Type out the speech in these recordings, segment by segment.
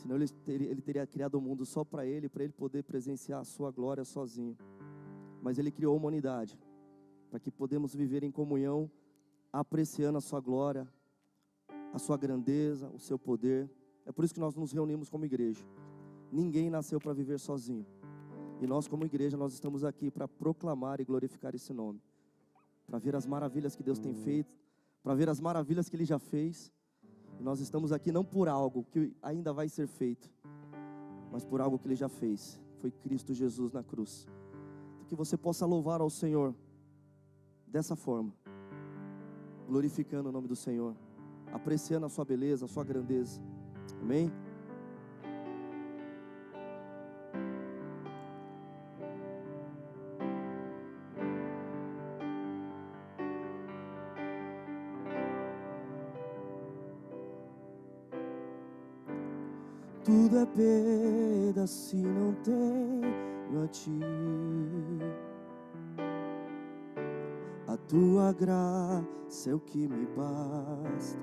Senão ele teria criado o mundo só para ele poder presenciar a sua glória sozinho. Mas ele criou a humanidade para que podemos viver em comunhão, apreciando a sua glória, a sua grandeza, o seu poder. É por isso que nós nos reunimos como igreja. Ninguém nasceu para viver sozinho. E nós como igreja, nós estamos aqui para proclamar e glorificar esse nome. Para ver as maravilhas que Deus tem feito, para ver as maravilhas que Ele já fez. E nós estamos aqui não por algo que ainda vai ser feito, mas por algo que Ele já fez. Foi Cristo Jesus na cruz. Que você possa louvar ao Senhor dessa forma, glorificando o nome do Senhor, apreciando a sua beleza, a sua grandeza. Amém? Tudo é perda se não tenho a Ti. A Tua graça é o que me basta.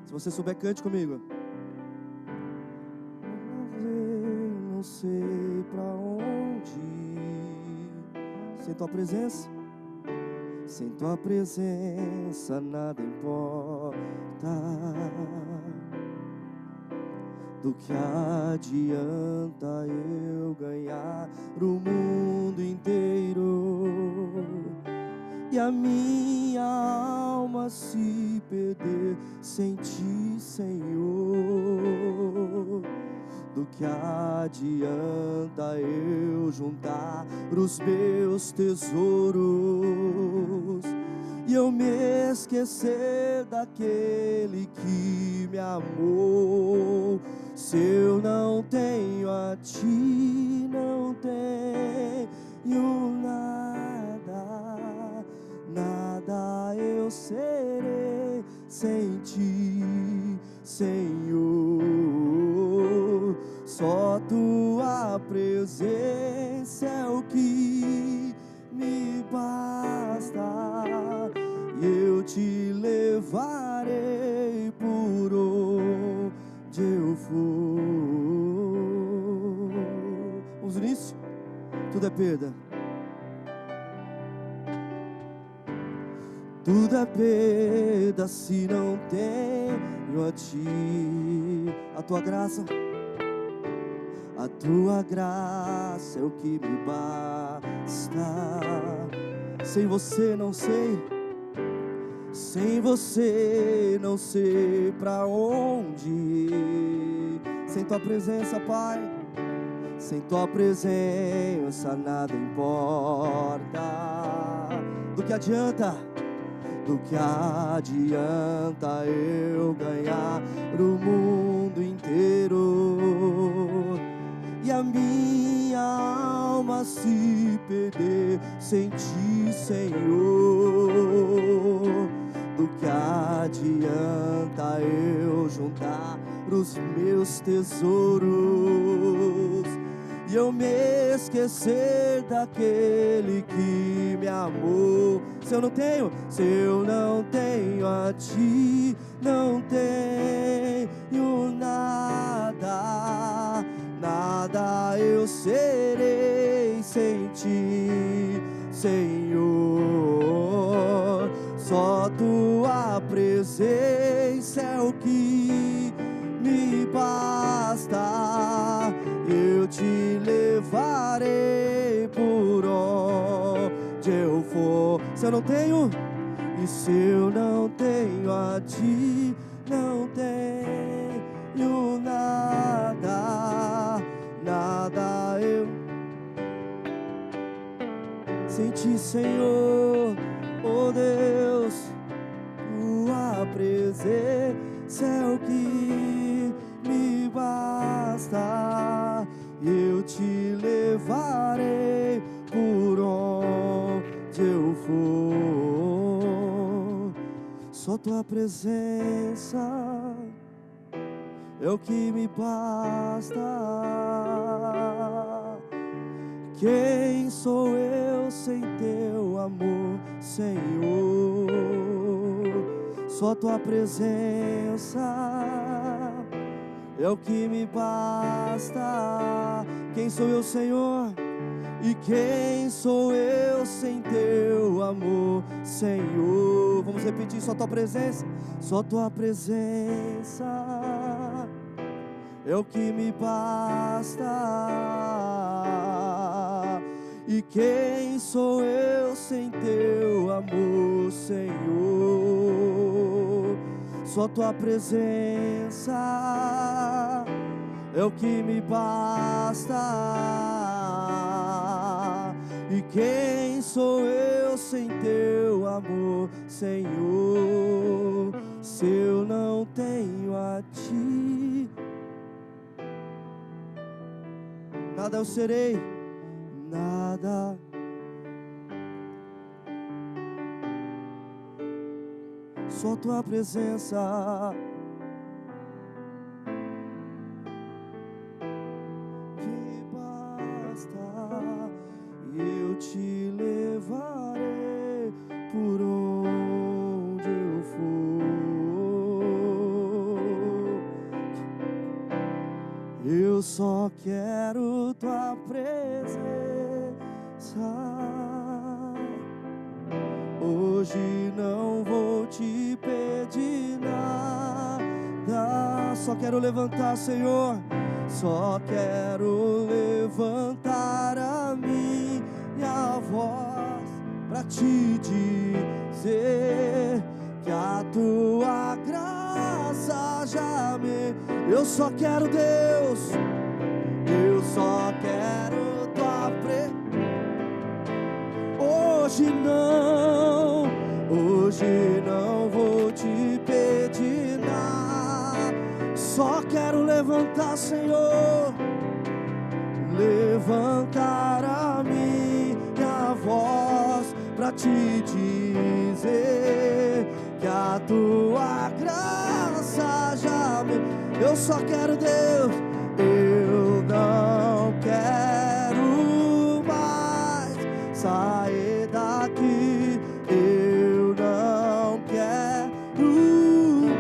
Se você souber, cante comigo. Não sei pra onde ir. Sem Tua presença, sem Tua presença nada importa. Do que adianta eu ganhar o mundo inteiro e a minha alma se perder sem Ti, Senhor? Do que adianta eu juntar os meus tesouros e eu me esquecer daquele que me amou? Se eu não tenho a Ti, não tenho nada, nada eu serei sem Ti, Senhor. Só Tua presença é o que me basta, e eu Te levarei por onde eu for. Vamos no início? Tudo é perda. Tudo é perda se não tenho a Ti. A Tua graça, a Tua graça é o que me basta. Sem Você não sei, sem Você não sei pra onde ir. Sem Tua presença, Pai, sem Tua presença nada importa. Do que adianta? Do que adianta eu ganhar o mundo inteiro e a minha alma se perder sem Ti, Senhor? Do que adianta eu juntar os meus tesouros e eu me esquecer daquele que me amou? Se eu não tenho a Ti, não tenho nada, nada eu serei sem Ti, Senhor. Só Tua presença é o que me basta, eu Te levarei por onde eu for. Se eu não tenho, e se eu não tenho a Ti, não tenho nada, nada eu sem Ti, Senhor. Oh Deus, Tua presença é o que me basta, eu Te levarei por onde eu for. Só Tua presença é o que me basta. Quem sou eu sem Teu amor, Senhor? Só Tua presença é o que me basta. Quem sou eu, Senhor? E quem sou eu sem teu amor, Senhor? Vamos repetir, só tua presença, só tua presença é o que me basta. E quem sou eu sem teu amor, Senhor? Só tua presença é o que me basta. E quem sou eu sem teu amor, Senhor? Se eu não tenho a ti, nada eu serei, nada. Só tua presença que basta. Eu te levarei por onde eu for. Eu só quero tua presença. Hoje não vou te pedir nada. Só quero levantar, Senhor. Só quero levantar a minha voz pra te dizer que a tua graça já me... Eu só quero, Deus, eu só quero tua presença. Hoje não vou te pedir nada. Só quero levantar, Senhor, levantar a minha voz pra te dizer que a tua graça já me... Eu só quero, Deus, eu não quero mais sair daqui. Eu não quero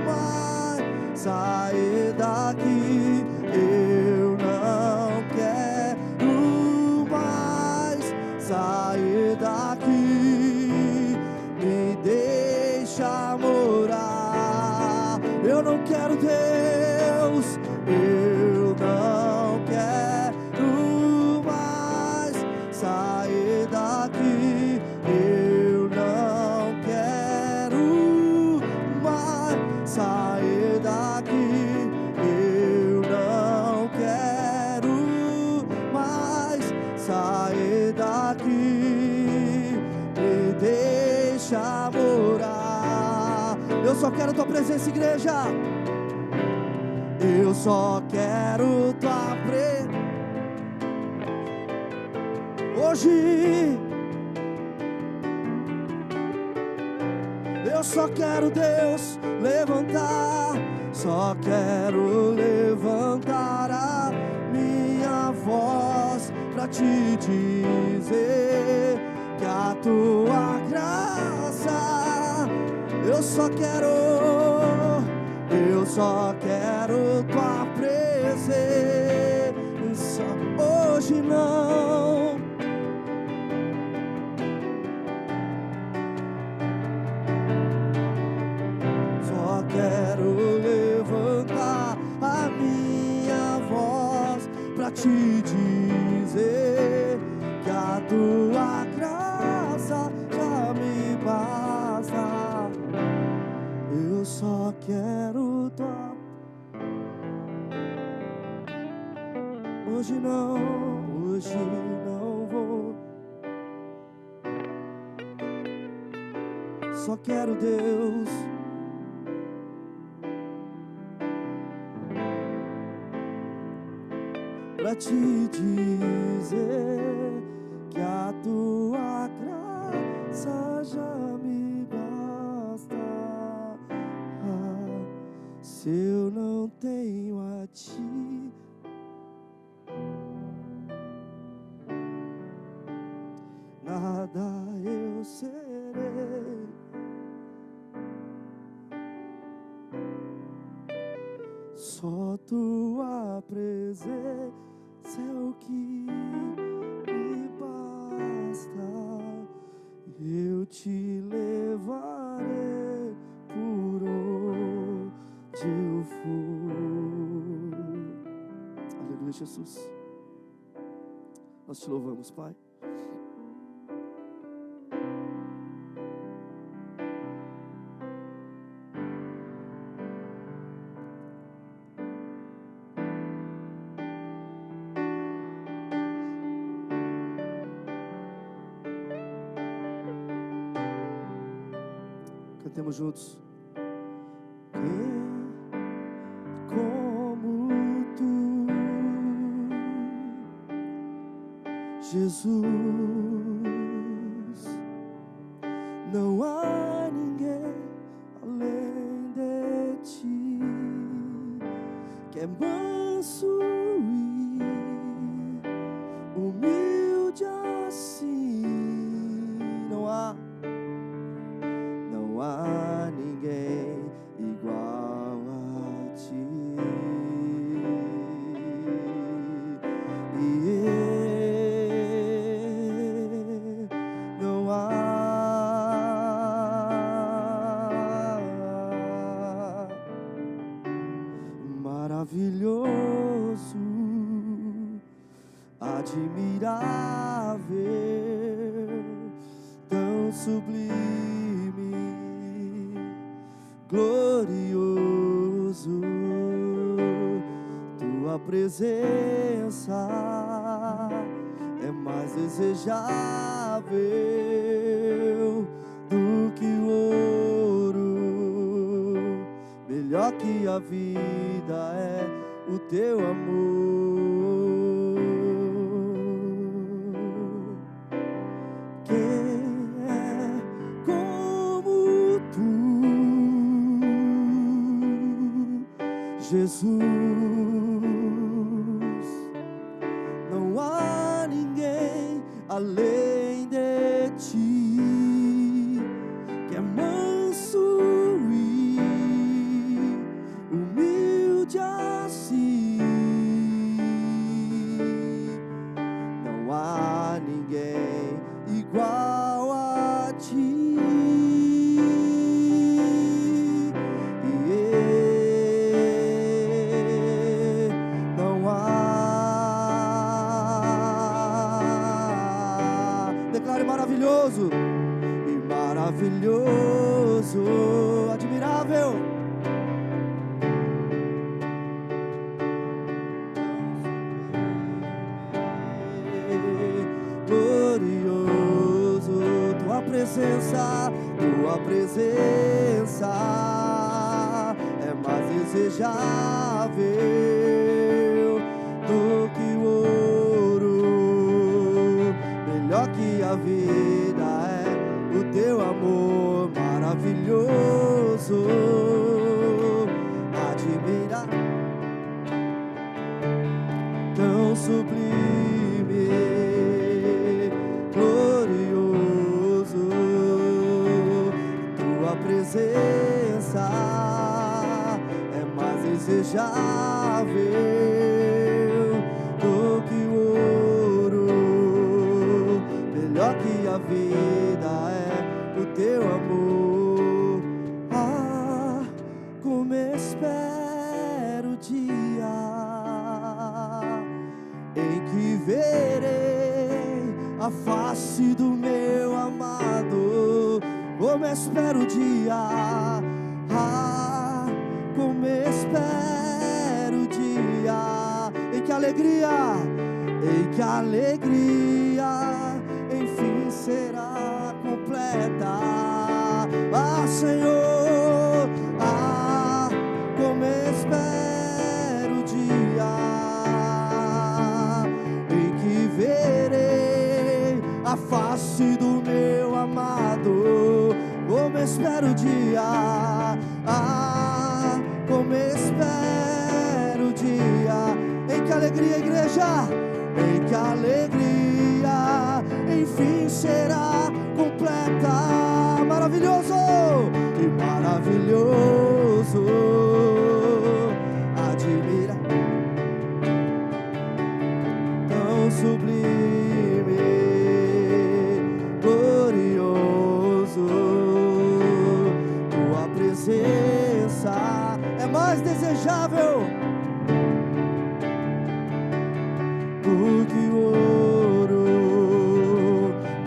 mais sair daqui. Eu não quero mais sair daqui. Me deixa morar. Eu não quero, Deus, eu não quero mais sair daqui. Eu não quero mais sair daqui. Eu não quero mais sair daqui. Me deixa morar. Eu só quero tua presença, igreja. Eu só quero tua presença. Hoje eu só quero, Deus, levantar. Só quero levantar a minha voz pra te dizer que a tua graça. Eu só quero tua presença. Hoje não. Só quero levantar a minha voz pra te dizer que a tua graça já me basta. Eu só quero tua... Hoje não vou. Só quero, Deus, pra te dizer que a tua graça já me basta. Se eu não tenho a ti, nada eu serei. Só tua tua presença é o que me basta. Eu te levarei por onde eu for. Aleluia, Jesus. Nós te louvamos, Pai. Cantemos juntos. Quem como tu, Jesus, não há ninguém além de ti, que é manso e humilde assim. Não há ninguém igual a ti. Não há. Maravilhoso, admirável, tão sublime, glorioso. Tua presença é mais desejável do que o ouro, melhor que a vida é o teu amor. Quem é como tu, Jesus? Não há ninguém além de ti, que é manso e humilde assim. Não há ninguém igual a ti. Não há. Declare maravilhoso e maravilhoso, admirável, glorioso. Tua presença é mais desejável do que o ouro, melhor que a vida é o teu amor. Maravilhoso, admirável, tão sublime, glorioso. Tua presença é mais desejável do que o ouro, melhor que a vida é o teu amor. Ah, como espero o dia em que verei a face do meu amado. Como espero o dia, ah, como espero o dia em que a alegria enfim será completa. Ah, Senhor, ah, como espero o dia em que verei a face do meu amado. Como espero o dia, ah, como espero o dia em que a alegria, igreja, em que a alegria enfim será completa. Maravilhoso e maravilhoso, admira, tão sublime, glorioso. Tua presença é mais desejável do que o ouro,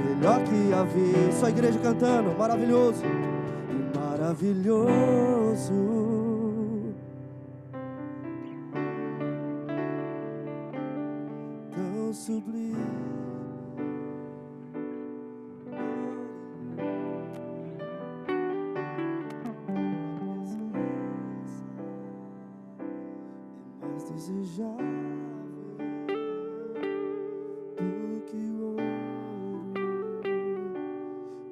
melhor que a vida. Só a igreja cantando, maravilhoso e maravilhoso. Tão sublime, é mais desejável do que o ouro,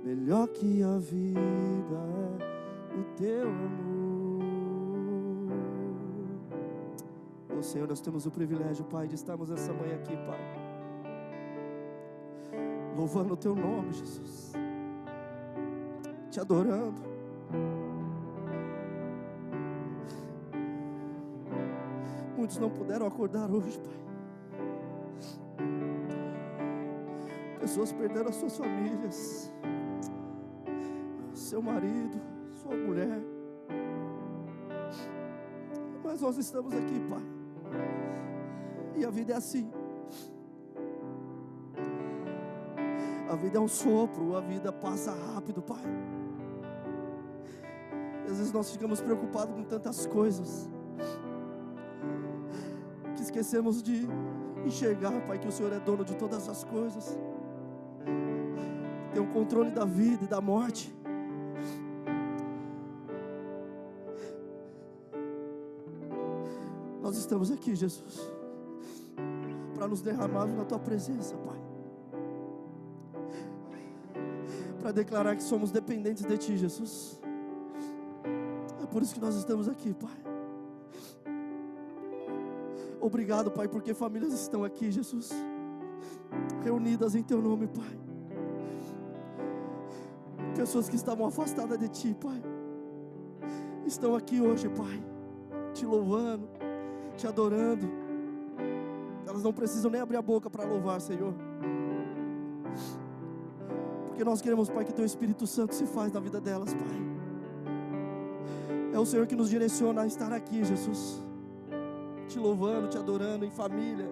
melhor que a vida é o teu amor. Oh Senhor, nós temos o privilégio, Pai, de estarmos essa manhã aqui, Pai, louvando o teu nome, Jesus, te adorando. Muitos não puderam acordar hoje, Pai. Pessoas perderam as suas famílias, seu marido, sua mulher. Mas nós estamos aqui, Pai. E a vida é assim. A vida é um sopro, a vida passa rápido, Pai. E às vezes nós ficamos preocupados com tantas coisas, que esquecemos de enxergar, Pai, que o Senhor é dono de todas as coisas, tem o controle da vida e da morte. Nós estamos aqui, Jesus, para nos derramarmos na Tua presença, Pai, para declarar que somos dependentes de Ti, Jesus. É por isso que nós estamos aqui, Pai. Obrigado, Pai, porque famílias estão aqui, Jesus, reunidas em Teu nome, Pai. Pessoas que estavam afastadas de Ti, Pai, estão aqui hoje, Pai, Te louvando, Te adorando. Elas não precisam nem abrir a boca para louvar, Senhor, porque nós queremos, Pai, que Teu Espírito Santo se faz na vida delas, Pai. É o Senhor que nos direciona a estar aqui, Jesus, Te louvando, Te adorando, em família,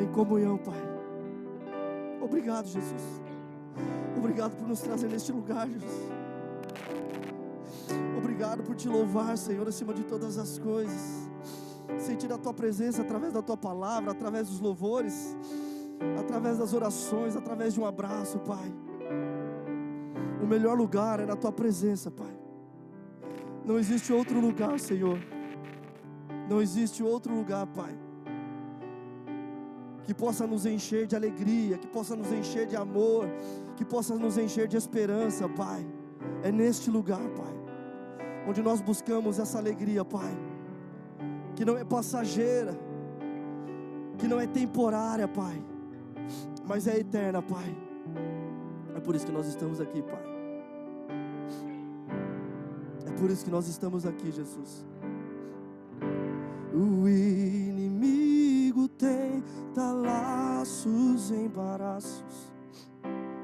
em comunhão, Pai. Obrigado, Jesus. Obrigado por nos trazer neste lugar, Jesus. Obrigado por Te louvar, Senhor, acima de todas as coisas. Sentir a Tua presença através da Tua palavra, através dos louvores, através das orações, através de um abraço, Pai. O melhor lugar é na Tua presença, Pai. Não existe outro lugar, Senhor. Não existe outro lugar, Pai, que possa nos encher de alegria, que possa nos encher de amor, que possa nos encher de esperança, Pai. É neste lugar, Pai, onde nós buscamos essa alegria, Pai, que não é passageira, que não é temporária, Pai, mas é eterna, Pai. É por isso que nós estamos aqui, Pai. É por isso que nós estamos aqui, Jesus. O inimigo tenta laços, embaraços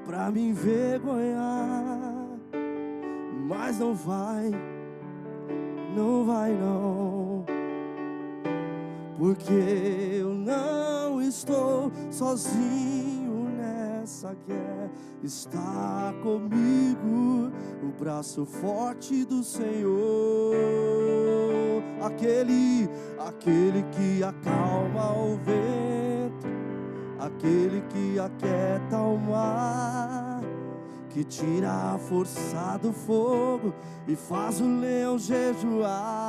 pra me envergonhar, mas não vai não, porque eu não estou sozinho nessa guerra. Está comigo o braço forte do Senhor, aquele que acalma o vento, aquele que aquieta o mar, que tira a força do fogo e faz o leão jejuar.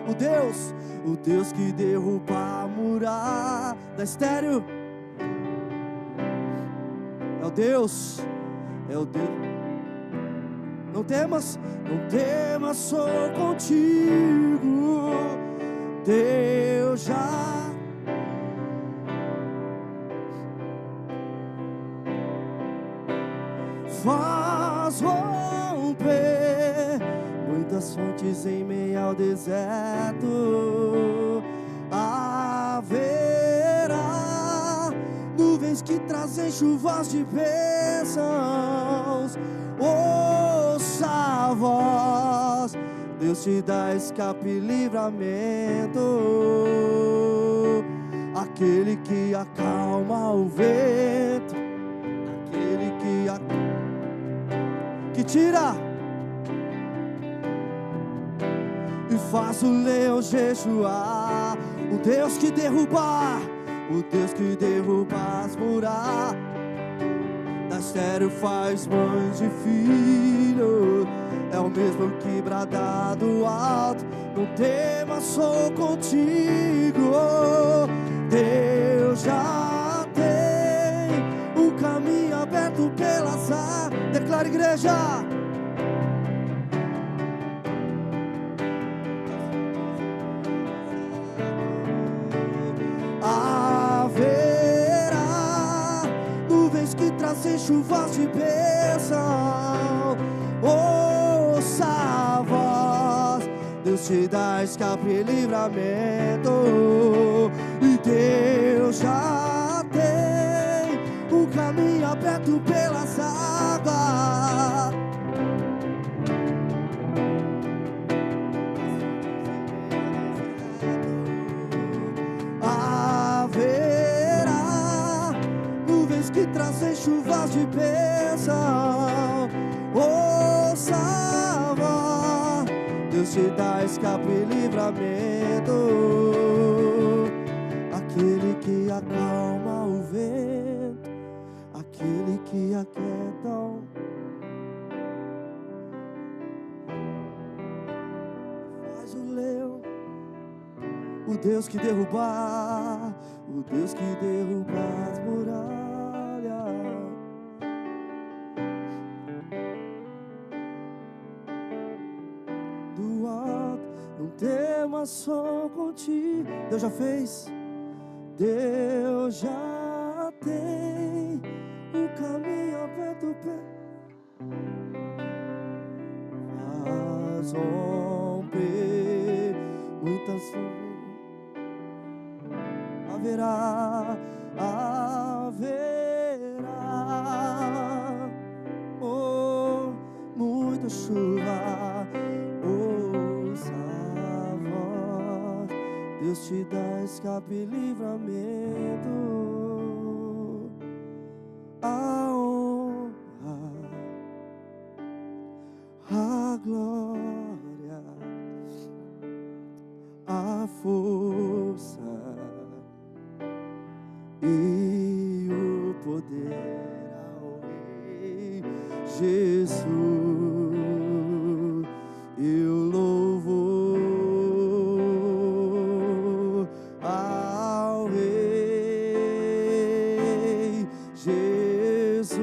O Deus que derruba a muralha da estéreo. É o Deus. Não temas, sou contigo. Deus já faz romper muitas fontes em meio ao deserto. Haverá que trazem chuvas de bênçãos. Ouça a voz, Deus te dá escape e livramento. Aquele que acalma o vento, aquele que tira e faz o leão jejuar. O Deus que derruba, o Deus que derruba as muralhas. Da estéril faz mães de filhos. É o mesmo que brada do alto: não temas, sou contigo. Deus já tem o caminho aberto pelas águas. Declara, igreja. Haverá nuvens que trazem chuvas de bênção. Ouça a voz, Deus te dá escape e livramento. E Deus já tem o caminho aberto pelas águas. Haverá nuvens que trazem chuvas de bênção. Ouça a voz, Deus te dá escape e livramento. Aquele que acalma o vento, aquele que aquieta o... faz o leão. O Deus que derrubar, o Deus que derruba as muralhas. Do alto, não temas, sou contigo. Deus já fez. Deus já tem um caminho aberto. Faz romper muitas nuvens. Haverá oh, muita chuva. Ouça a voz, Deus te dá escape e livramento. A honra, a glória, a força e o poder ao Rei Jesus, e o louvor ao Rei Jesus.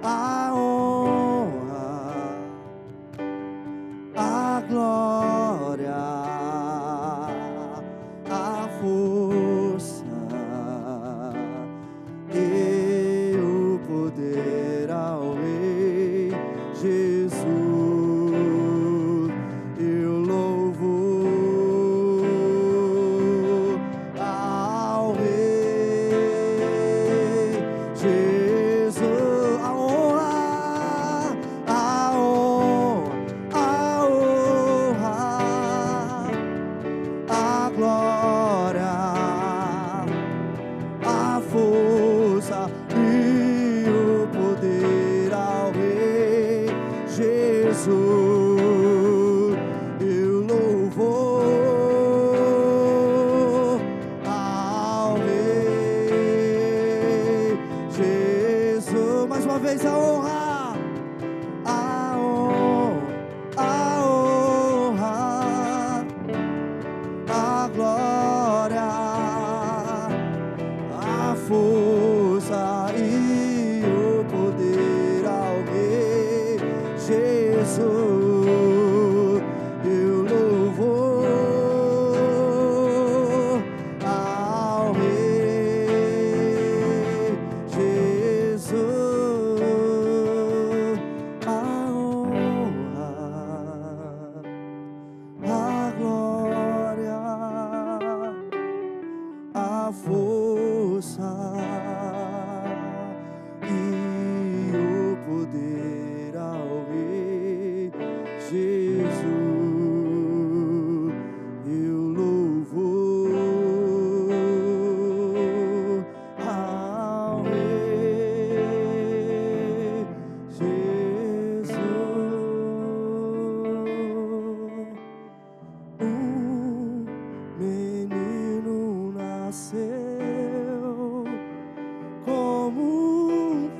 A honra, a glória, a força e o poder nasceu como um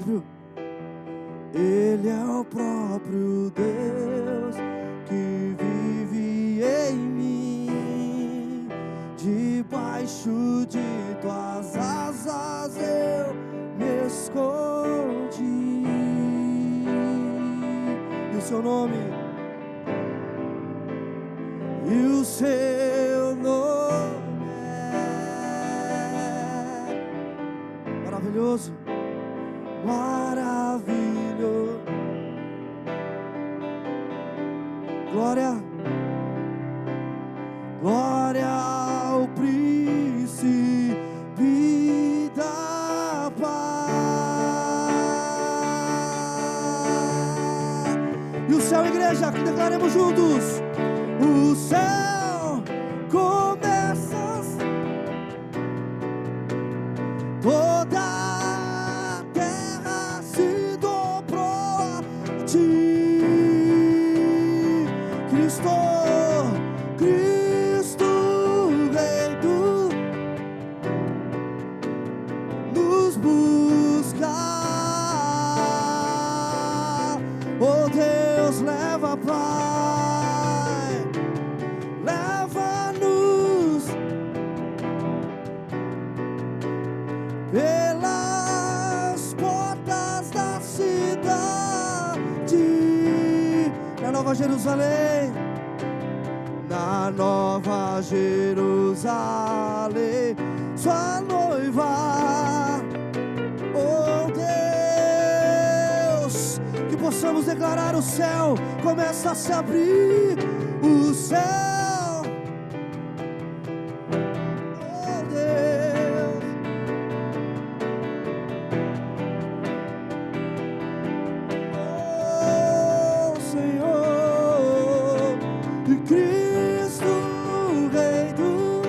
filho. Ele é o próprio Deus que vive em mim. Debaixo de tuas asas eu me escondi. E o seu nome? E o seu nome é maravilhoso, maravilhoso. Glória, glória ao príncipe da paz. E o céu, igreja, que declaremos juntos. O céu começa, toda a terra se dobrou a ti, Cristo, Rei do, nos buscar. Oh Deus, leva, Pai, leva-nos pelas portas da cidade, na Nova Jerusalém, na Nova Jerusalém, sua noiva. Oh Deus, que possamos declarar: o céu começa a se abrir, o céu. Oh Deus, oh Senhor, e Cristo, Rei do,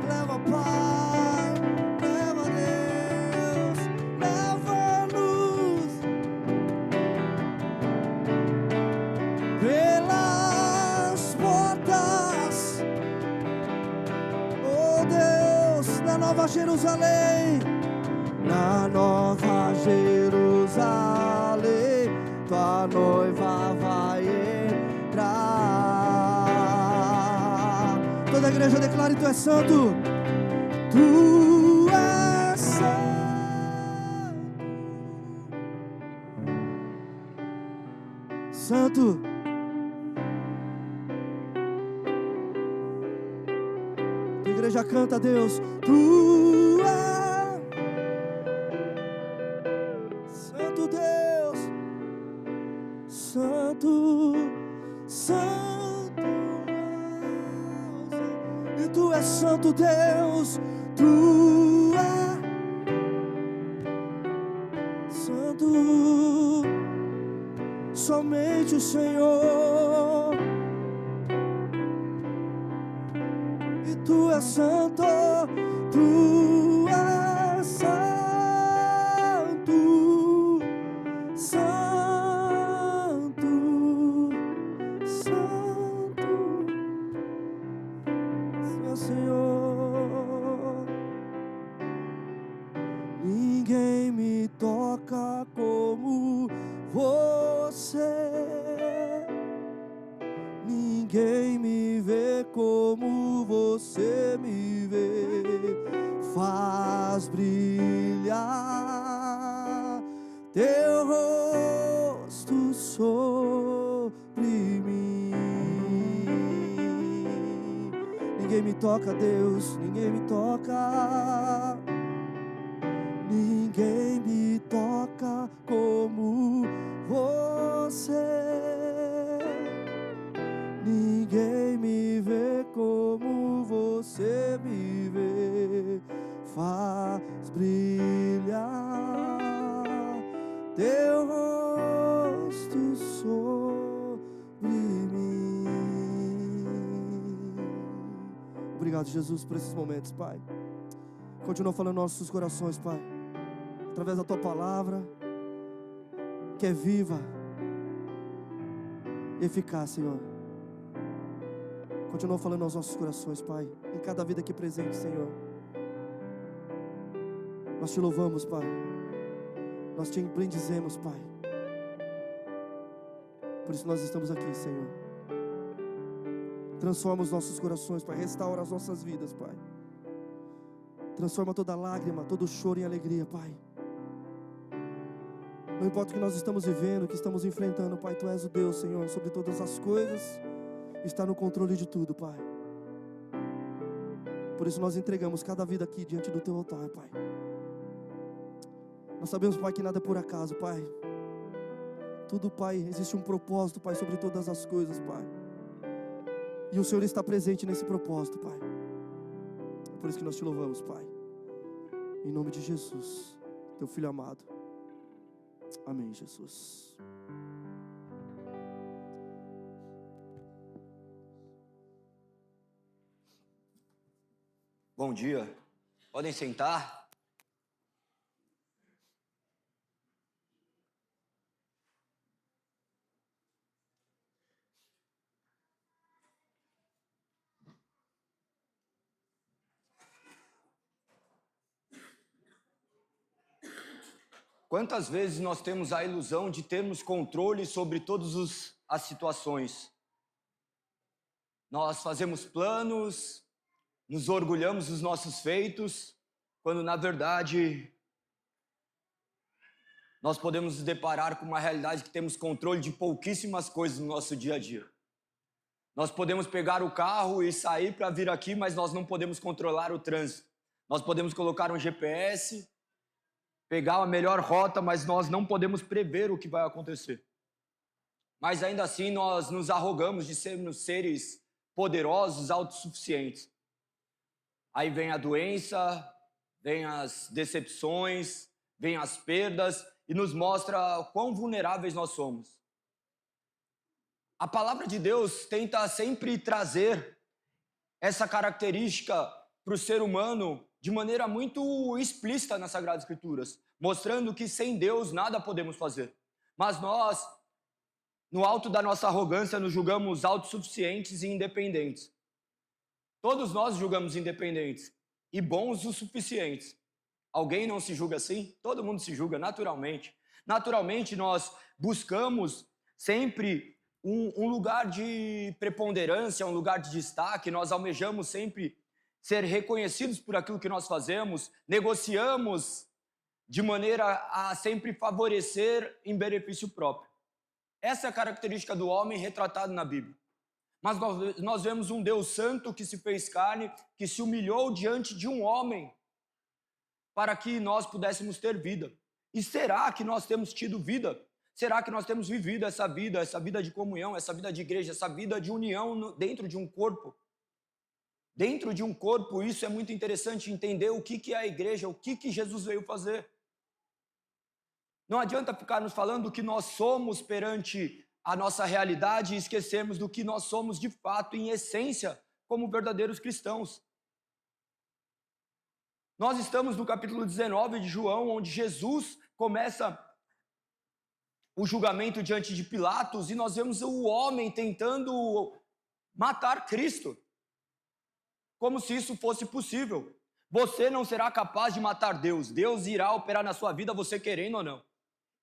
leva, Pai, leva, Deus, leva-nos pelas portas, oh Deus, na Nova Jerusalém, na Nova Jerusalém, tua noiva vai entrar. Toda a igreja declare: tu és santo, tu és santo, santo. A igreja canta a Deus: tu és santo, Deus, santo, santo. E tu és santo, Deus, tu és santo, somente o Senhor. E tu és santo, tu és santo, santo, santo, Senhor. Ninguém me toca como você, ninguém me vê como você me vê. Faz brilhar teu rosto sobre mim. Ninguém me toca, Deus, ninguém me toca. Ninguém me toca como você, ninguém me vê como você me vê. Faz brilhar teu rosto sobre mim. Obrigado, Jesus, por esses momentos, Pai. Continua falando nos nossos corações, Pai. através da Tua palavra, que é viva e eficaz, Senhor. Continua falando aos nossos corações, Pai, em cada vida aqui presente, Senhor. Nós Te louvamos, Pai. Nós Te bendizemos, Pai. Por isso nós estamos aqui, Senhor. Transforma os nossos corações, Pai. Restaura as nossas vidas, Pai. Transforma toda lágrima, todo choro em alegria, Pai. Não importa o que nós estamos vivendo, o que estamos enfrentando, Pai, Tu és o Deus, Senhor, sobre todas as coisas, está no controle de tudo, Pai. Por isso nós entregamos cada vida aqui diante do Teu altar, Pai. Nós sabemos, Pai, que nada é por acaso, Pai. Tudo, Pai, existe um propósito, Pai, sobre todas as coisas, Pai. E o Senhor está presente nesse propósito, Pai. É por isso que nós Te louvamos, Pai. Em nome de Jesus, Teu Filho amado. Amém, Jesus. Bom dia. Podem sentar. Quantas vezes nós temos a ilusão de termos controle sobre todas as situações? Nós fazemos planos, nos orgulhamos dos nossos feitos, quando na verdade nós podemos nos deparar com uma realidade que temos controle de pouquíssimas coisas no nosso dia a dia. Nós podemos pegar o carro e sair para vir aqui, mas nós não podemos controlar o trânsito. Nós podemos colocar um GPS, pegar a melhor rota, mas nós não podemos prever o que vai acontecer. Mas ainda assim nós nos arrogamos de sermos seres poderosos, autossuficientes. Aí vem a doença, vem as decepções, vem as perdas e nos mostra quão vulneráveis nós somos. A palavra de Deus tenta sempre trazer essa característica para o ser humano de maneira muito explícita nas Sagradas Escrituras, mostrando que sem Deus nada podemos fazer. Mas nós, no alto da nossa arrogância, nos julgamos autossuficientes e independentes. Todos nós julgamos independentes e bons o suficientes. Alguém não se julga assim? Todo mundo se julga naturalmente. Naturalmente nós buscamos sempre um lugar de preponderância, um lugar de destaque, nós almejamos sempre ser reconhecidos por aquilo que nós fazemos, negociamos de maneira a sempre favorecer em benefício próprio. Essa é a característica do homem retratado na Bíblia. Mas nós vemos um Deus santo que se fez carne, que se humilhou diante de um homem para que nós pudéssemos ter vida. E será que nós temos tido vida? Será que nós temos vivido essa vida de comunhão, essa vida de igreja, essa vida de união dentro de um corpo? Dentro de um corpo, isso é muito interessante, entender o que é a igreja, o que Jesus veio fazer. Não adianta ficarmos falando do que nós somos perante a nossa realidade e esquecermos do que nós somos de fato, em essência, como verdadeiros cristãos. Nós estamos no capítulo 19 de João, onde Jesus começa o julgamento diante de Pilatos e nós vemos o homem tentando matar Cristo. Como se isso fosse possível. Você não será capaz de matar Deus. Deus irá operar na sua vida, você querendo ou não.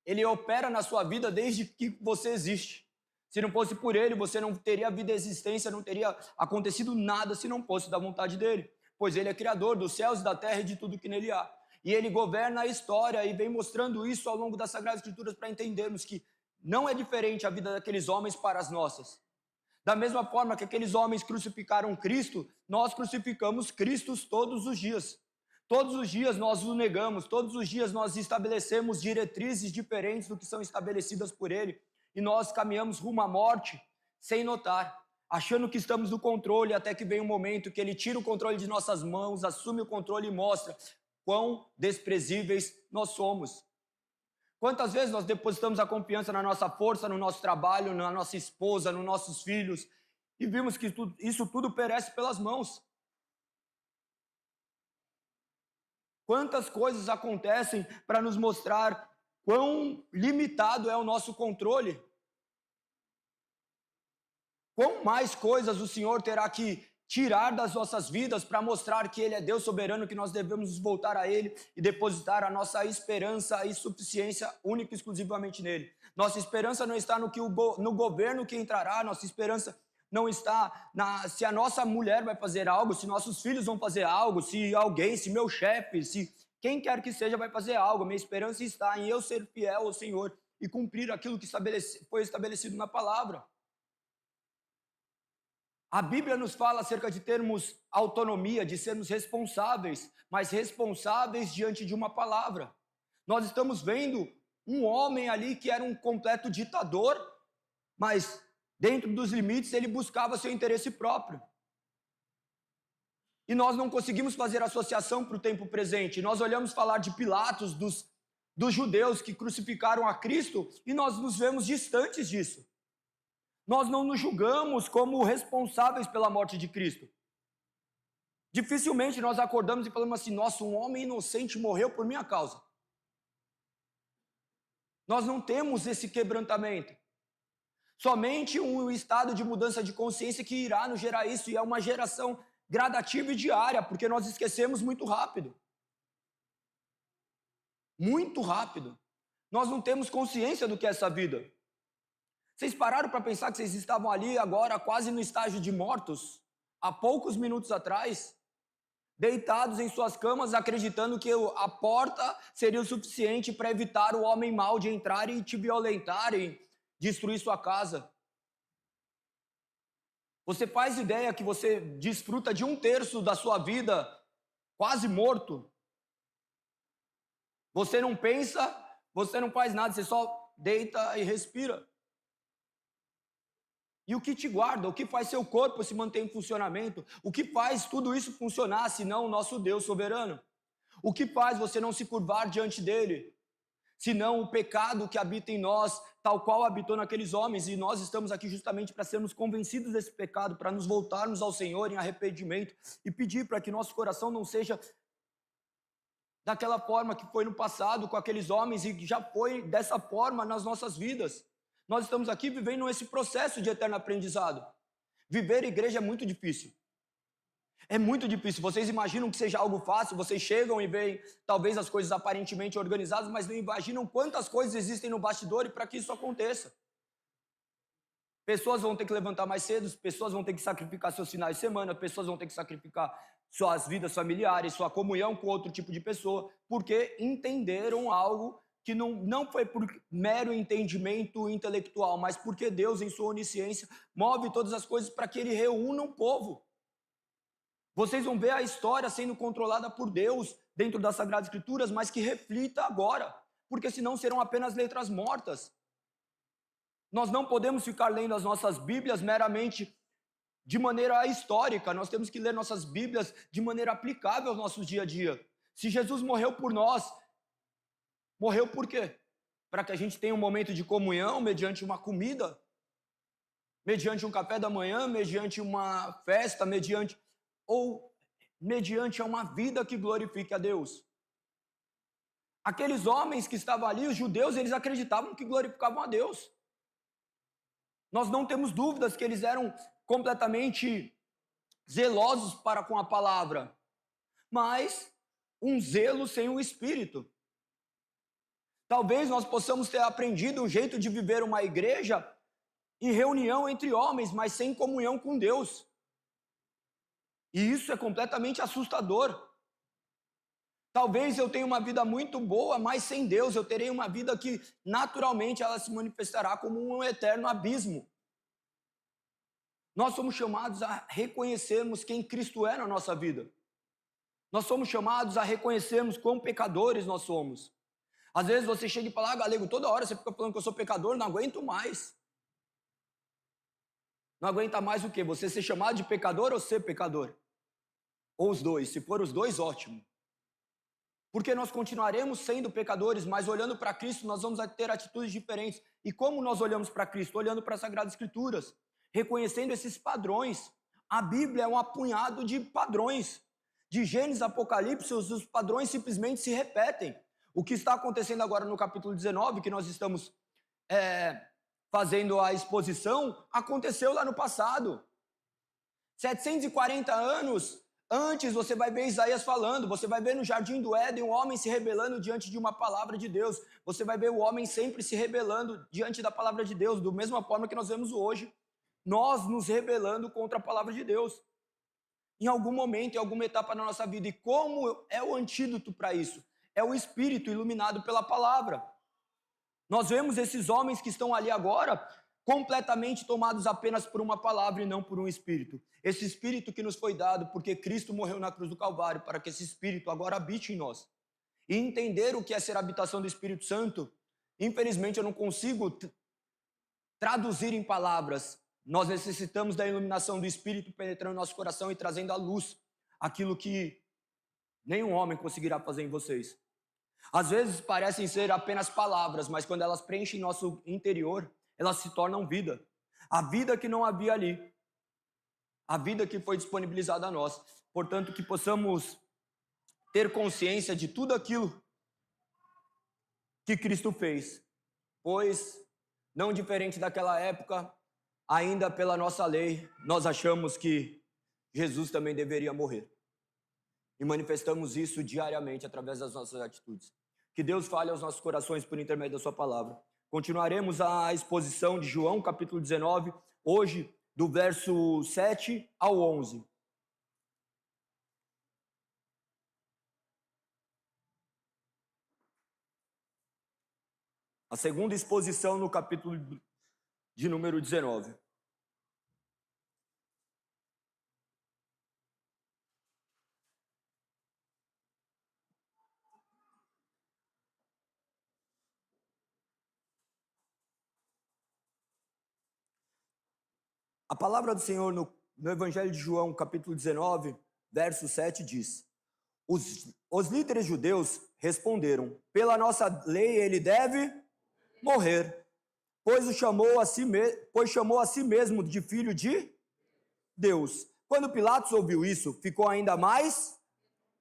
Ele opera na sua vida desde que você existe. Se não fosse por Ele, você não teria vida e existência, não teria acontecido nada se não fosse da vontade dEle. Pois Ele é Criador dos céus e da terra e de tudo que nele há. E Ele governa a história e vem mostrando isso ao longo das Sagradas Escrituras para entendermos que não é diferente a vida daqueles homens para as nossas. Da mesma forma que aqueles homens crucificaram Cristo, nós crucificamos Cristo todos os dias. Todos os dias nós o negamos, todos os dias nós estabelecemos diretrizes diferentes do que são estabelecidas por Ele, e nós caminhamos rumo à morte sem notar, achando que estamos no controle, até que vem um momento que Ele tira o controle de nossas mãos, assume o controle e mostra quão desprezíveis nós somos. Quantas vezes nós depositamos a confiança na nossa força, no nosso trabalho, na nossa esposa, nos nossos filhos, e vimos que isso tudo perece pelas mãos. Quantas coisas acontecem para nos mostrar quão limitado é o nosso controle? Quão mais coisas o Senhor terá que tirar das nossas vidas para mostrar que Ele é Deus soberano, que nós devemos voltar a Ele e depositar a nossa esperança e suficiência única e exclusivamente nele. Nossa esperança não está no governo que entrará, nossa esperança não está se a nossa mulher vai fazer algo, se nossos filhos vão fazer algo, se alguém, se meu chefe, se quem quer que seja vai fazer algo. Minha esperança está em eu ser fiel ao Senhor e cumprir aquilo que foi estabelecido na palavra. A Bíblia nos fala acerca de termos autonomia, de sermos responsáveis, mas responsáveis diante de uma palavra. Nós estamos vendo um homem ali que era um completo ditador, mas dentro dos limites ele buscava seu interesse próprio. E nós não conseguimos fazer associação para o tempo presente. Nós olhamos falar de Pilatos, dos judeus que crucificaram a Cristo, e nós nos vemos distantes disso. Nós não nos julgamos como responsáveis pela morte de Cristo. Dificilmente nós acordamos e falamos assim: nossa, um homem inocente morreu por minha causa. Nós não temos esse quebrantamento. Somente um estado de mudança de consciência que irá nos gerar isso, e é uma geração gradativa e diária, porque nós esquecemos muito rápido. Muito rápido. Nós não temos consciência do que é essa vida. Vocês pararam para pensar que vocês estavam ali agora quase no estágio de mortos, há poucos minutos atrás, deitados em suas camas, acreditando que a porta seria o suficiente para evitar o homem mau de entrar e te violentar e destruir sua casa? Você faz ideia que você desfruta de 1/3 da sua vida quase morto? Você não pensa, você não faz nada, você só deita e respira. E o que te guarda? O que faz seu corpo se manter em funcionamento? O que faz tudo isso funcionar, senão o nosso Deus soberano? O que faz você não se curvar diante dele? Senão o pecado que habita em nós, tal qual habitou naqueles homens, e nós estamos aqui justamente para sermos convencidos desse pecado, para nos voltarmos ao Senhor em arrependimento e pedir para que nosso coração não seja daquela forma que foi no passado com aqueles homens e já foi dessa forma nas nossas vidas. Nós estamos aqui vivendo esse processo de eterno aprendizado. Viver igreja é muito difícil. É muito difícil. Vocês imaginam que seja algo fácil? Vocês chegam e veem talvez as coisas aparentemente organizadas, mas não imaginam quantas coisas existem no bastidor e para que isso aconteça. Pessoas vão ter que levantar mais cedo, pessoas vão ter que sacrificar seus finais de semana, pessoas vão ter que sacrificar suas vidas familiares, sua comunhão com outro tipo de pessoa, porque entenderam algo que não foi por mero entendimento intelectual, mas porque Deus, em sua onisciência, move todas as coisas para que Ele reúna um povo. Vocês vão ver a história sendo controlada por Deus dentro das Sagradas Escrituras, mas que reflita agora, porque senão serão apenas letras mortas. Nós não podemos ficar lendo as nossas Bíblias meramente de maneira histórica, nós temos que ler nossas Bíblias de maneira aplicável ao nosso dia a dia. Se Jesus morreu por nós, morreu por quê? Para que a gente tenha um momento de comunhão mediante uma comida, mediante um café da manhã, mediante uma festa, mediante uma vida que glorifique a Deus. Aqueles homens que estavam ali, os judeus, eles acreditavam que glorificavam a Deus. Nós não temos dúvidas que eles eram completamente zelosos para com a palavra, mas um zelo sem o Espírito. Talvez nós possamos ter aprendido um jeito de viver uma igreja em reunião entre homens, mas sem comunhão com Deus. E isso é completamente assustador. Talvez eu tenha uma vida muito boa, mas sem Deus eu terei uma vida que naturalmente ela se manifestará como um eterno abismo. Nós somos chamados a reconhecermos quem Cristo é na nossa vida. Nós somos chamados a reconhecermos quão pecadores nós somos. Às vezes você chega e fala: Galego, toda hora você fica falando que eu sou pecador, não aguento mais. Não aguenta mais o quê? Você ser chamado de pecador ou ser pecador? Ou os dois? Se for os dois, ótimo. Porque nós continuaremos sendo pecadores, mas olhando para Cristo nós vamos ter atitudes diferentes. E como nós olhamos para Cristo? Olhando para as Sagradas Escrituras, reconhecendo esses padrões. A Bíblia é um apunhado de padrões. De Gênesis, Apocalipse, os padrões simplesmente se repetem. O que está acontecendo agora no capítulo 19, que nós estamos fazendo a exposição, aconteceu lá no passado. 740 anos antes, você vai ver Isaías falando, você vai ver no Jardim do Éden o homem se rebelando diante de uma palavra de Deus, você vai ver o homem sempre se rebelando diante da palavra de Deus, da mesma forma que nós vemos hoje, nós nos rebelando contra a palavra de Deus, em algum momento, em alguma etapa na nossa vida. E como é o antídoto para isso? É o Espírito iluminado pela palavra. Nós vemos esses homens que estão ali agora, completamente tomados apenas por uma palavra e não por um Espírito. Esse Espírito que nos foi dado porque Cristo morreu na cruz do Calvário, para que esse Espírito agora habite em nós. E entender o que é ser a habitação do Espírito Santo, infelizmente eu não consigo traduzir em palavras. Nós necessitamos da iluminação do Espírito penetrando no nosso coração e trazendo à luz aquilo que nenhum homem conseguirá fazer em vocês. Às vezes parecem ser apenas palavras, mas quando elas preenchem nosso interior, elas se tornam vida. A vida que não havia ali. A vida que foi disponibilizada a nós. Portanto, que possamos ter consciência de tudo aquilo que Cristo fez. Pois, não diferente daquela época, ainda pela nossa lei, nós achamos que Jesus também deveria morrer. E manifestamos isso diariamente através das nossas atitudes. Que Deus fale aos nossos corações por intermédio da sua palavra. Continuaremos a exposição de João, capítulo 19, hoje, do verso 7 ao 11. A segunda exposição no capítulo de número 19. A palavra do Senhor no Evangelho de João, capítulo 19, verso 7, diz: Os líderes judeus responderam: pela nossa lei ele deve morrer, pois chamou a si mesmo de filho de Deus. Quando Pilatos ouviu isso, ficou ainda mais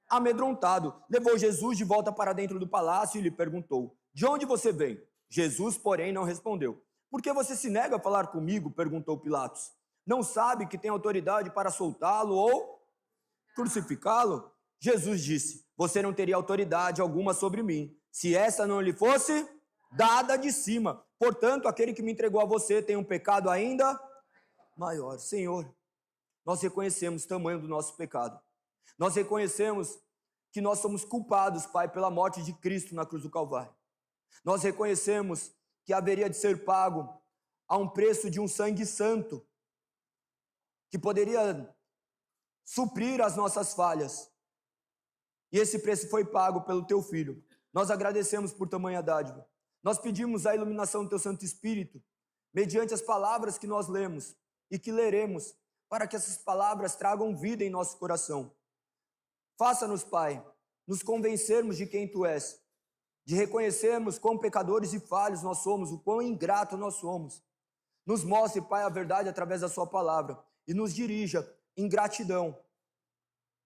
amedrontado. Levou Jesus de volta para dentro do palácio e lhe perguntou: de onde você vem? Jesus, porém, não respondeu. Por que você se nega a falar comigo? Perguntou Pilatos. Não sabe que tem autoridade para soltá-lo ou crucificá-lo? Jesus disse: você não teria autoridade alguma sobre mim, se essa não lhe fosse dada de cima. Portanto, aquele que me entregou a você tem um pecado ainda maior. Senhor, nós reconhecemos o tamanho do nosso pecado. Nós reconhecemos que nós somos culpados, Pai, pela morte de Cristo na cruz do Calvário. Nós reconhecemos que haveria de ser pago a um preço de um sangue santo, que poderia suprir as nossas falhas. E esse preço foi pago pelo Teu Filho. Nós agradecemos por tamanha dádiva. Nós pedimos a iluminação do Teu Santo Espírito, mediante as palavras que nós lemos e que leremos, para que essas palavras tragam vida em nosso coração. Faça-nos, Pai, nos convencermos de quem Tu és, de reconhecermos quão pecadores e falhos nós somos, o quão ingrato nós somos. Nos mostre, Pai, a verdade através da Sua palavra e nos dirija em gratidão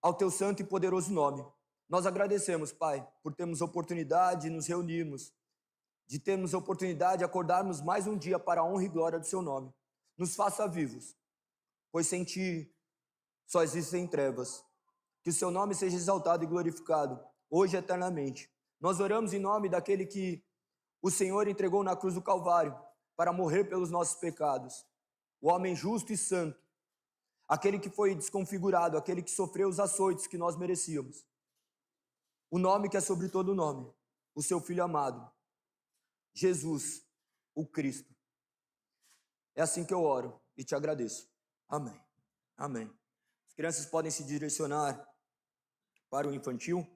ao Teu santo e poderoso nome. Nós agradecemos, Pai, por termos oportunidade de nos reunirmos, de termos oportunidade de acordarmos mais um dia para a honra e glória do Seu nome. Nos faça vivos, pois sem Ti só existem trevas. Que o Seu nome seja exaltado e glorificado, hoje e eternamente. Nós oramos em nome daquele que o Senhor entregou na cruz do Calvário para morrer pelos nossos pecados. O homem justo e santo, aquele que foi desconfigurado, aquele que sofreu os açoites que nós merecíamos. O nome que é sobre todo nome, o Seu Filho amado, Jesus, o Cristo. É assim que eu oro e te agradeço. Amém. Amém. As crianças podem se direcionar para o infantil.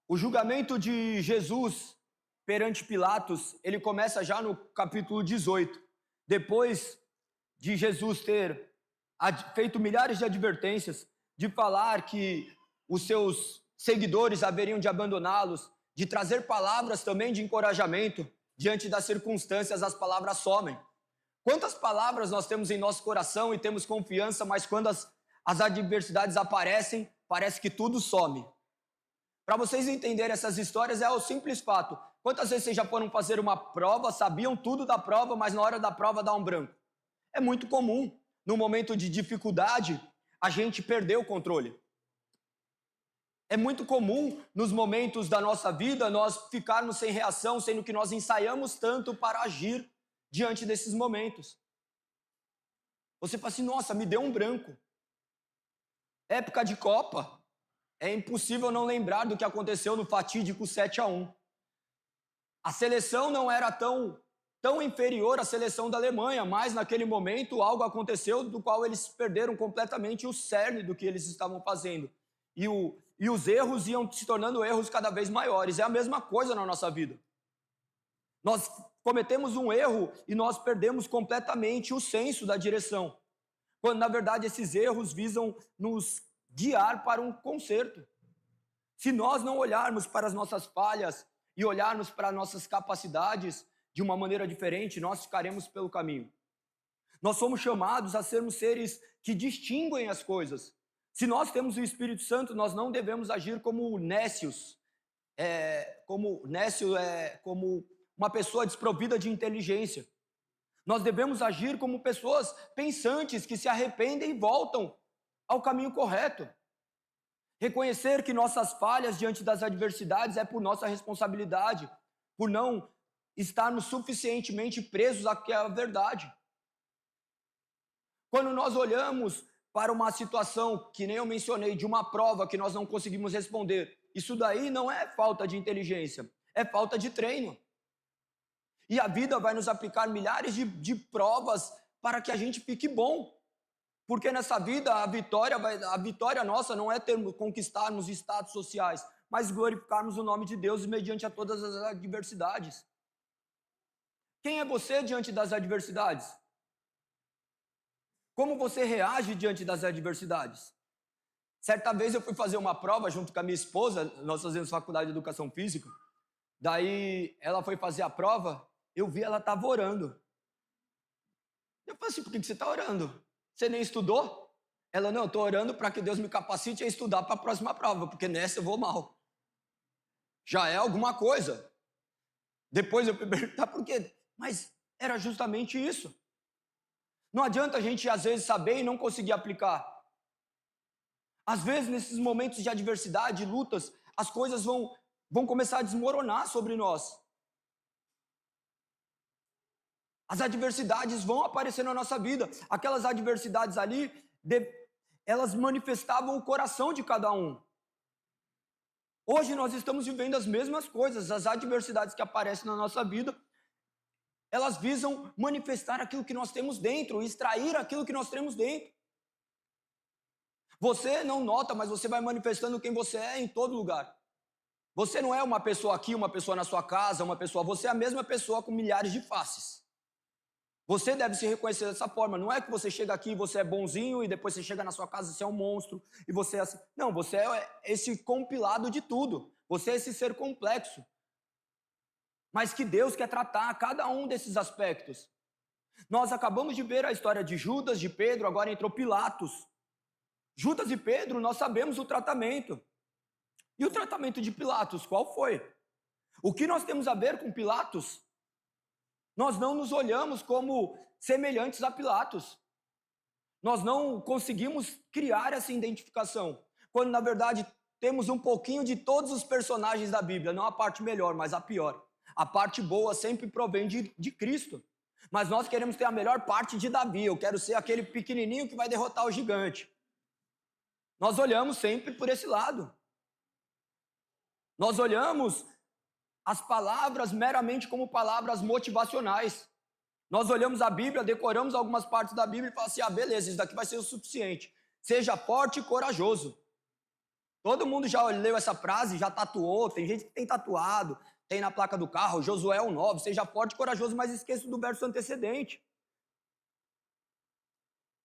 O julgamento de Jesus perante Pilatos, ele começa já no capítulo 18. Depois de Jesus ter feito milhares de advertências, de falar que os seus seguidores haveriam de abandoná-los, de trazer palavras também de encorajamento, diante das circunstâncias as palavras somem. Quantas palavras nós temos em nosso coração e temos confiança, mas quando as adversidades aparecem, parece que tudo some. Para vocês entenderem essas histórias, é o simples fato. Quantas vezes vocês já foram fazer uma prova, sabiam tudo da prova, mas na hora da prova dá um branco? É muito comum, no momento de dificuldade, a gente perder o controle. É muito comum, nos momentos da nossa vida, nós ficarmos sem reação, sendo que nós ensaiamos tanto para agir diante desses momentos. Você fala assim, nossa, me deu um branco. Época de Copa, é impossível não lembrar do que aconteceu no fatídico 7-1. A seleção não era tão inferior à seleção da Alemanha, mas naquele momento algo aconteceu do qual eles perderam completamente o cerne do que eles estavam fazendo. E os erros iam se tornando erros cada vez maiores. É a mesma coisa na nossa vida. Nós cometemos um erro e nós perdemos completamente o senso da direção. Quando, na verdade, esses erros visam nos guiar para um conserto. Se nós não olharmos para as nossas falhas e olharmos para nossas capacidades de uma maneira diferente, nós ficaremos pelo caminho. Nós somos chamados a sermos seres que distinguem as coisas. Se nós temos o Espírito Santo, nós não devemos agir como nécios. Como uma pessoa desprovida de inteligência. Nós devemos agir como pessoas pensantes que se arrependem e voltam ao caminho correto. Reconhecer que nossas falhas diante das adversidades é por nossa responsabilidade, por não estarmos suficientemente presos àquela verdade. Quando nós olhamos para uma situação, que nem eu mencionei, de uma prova que nós não conseguimos responder, isso daí não é falta de inteligência, é falta de treino. E a vida vai nos aplicar milhares de provas para que a gente fique bom. Porque nessa vida a vitória nossa não é conquistarmos status sociais, mas glorificarmos o nome de Deus mediante a todas as adversidades. Quem é você diante das adversidades? Como você reage diante das adversidades? Certa vez eu fui fazer uma prova junto com a minha esposa, nós fazemos faculdade de educação física, daí ela foi fazer a prova, eu vi ela estava orando. Eu falei assim, por que você está orando? Você nem estudou? Ela, não, eu estou orando para que Deus me capacite a estudar para a próxima prova, porque nessa eu vou mal. Já é alguma coisa. Depois eu fui perguntar por quê. Mas era justamente isso. Não adianta a gente, às vezes, saber e não conseguir aplicar. Às vezes, nesses momentos de adversidade, lutas, as coisas vão começar a desmoronar sobre nós. As adversidades vão aparecer na nossa vida. Aquelas adversidades ali, elas manifestavam o coração de cada um. Hoje nós estamos vivendo as mesmas coisas. As adversidades que aparecem na nossa vida, elas visam manifestar aquilo que nós temos dentro, extrair aquilo que nós temos dentro. Você não nota, mas você vai manifestando quem você é em todo lugar. Você não é uma pessoa aqui, uma pessoa na sua casa, você é a mesma pessoa com milhares de faces. Você deve se reconhecer dessa forma. Não é que você chega aqui e você é bonzinho e depois você chega na sua casa e você é um monstro e você é assim. Não, você é esse compilado de tudo. Você é esse ser complexo. Mas que Deus quer tratar cada um desses aspectos. Nós acabamos de ver a história de Judas, de Pedro, agora entrou Pilatos. Judas e Pedro, nós sabemos o tratamento. E o tratamento de Pilatos, qual foi? O que nós temos a ver com Pilatos? Nós não nos olhamos como semelhantes a Pilatos. Nós não conseguimos criar essa identificação. Quando, na verdade, temos um pouquinho de todos os personagens da Bíblia. Não a parte melhor, mas a pior. A parte boa sempre provém de Cristo. Mas nós queremos ter a melhor parte de Davi. Eu quero ser aquele pequenininho que vai derrotar o gigante. Nós olhamos sempre por esse lado. Nós olhamos as palavras meramente como palavras motivacionais. Nós olhamos a Bíblia, decoramos algumas partes da Bíblia e falamos assim, beleza, isso daqui vai ser o suficiente. Seja forte e corajoso. Todo mundo já leu essa frase, já tatuou, tem gente que tem tatuado, tem na placa do carro, Josué 1:9, seja forte e corajoso, mas esqueça do verso antecedente.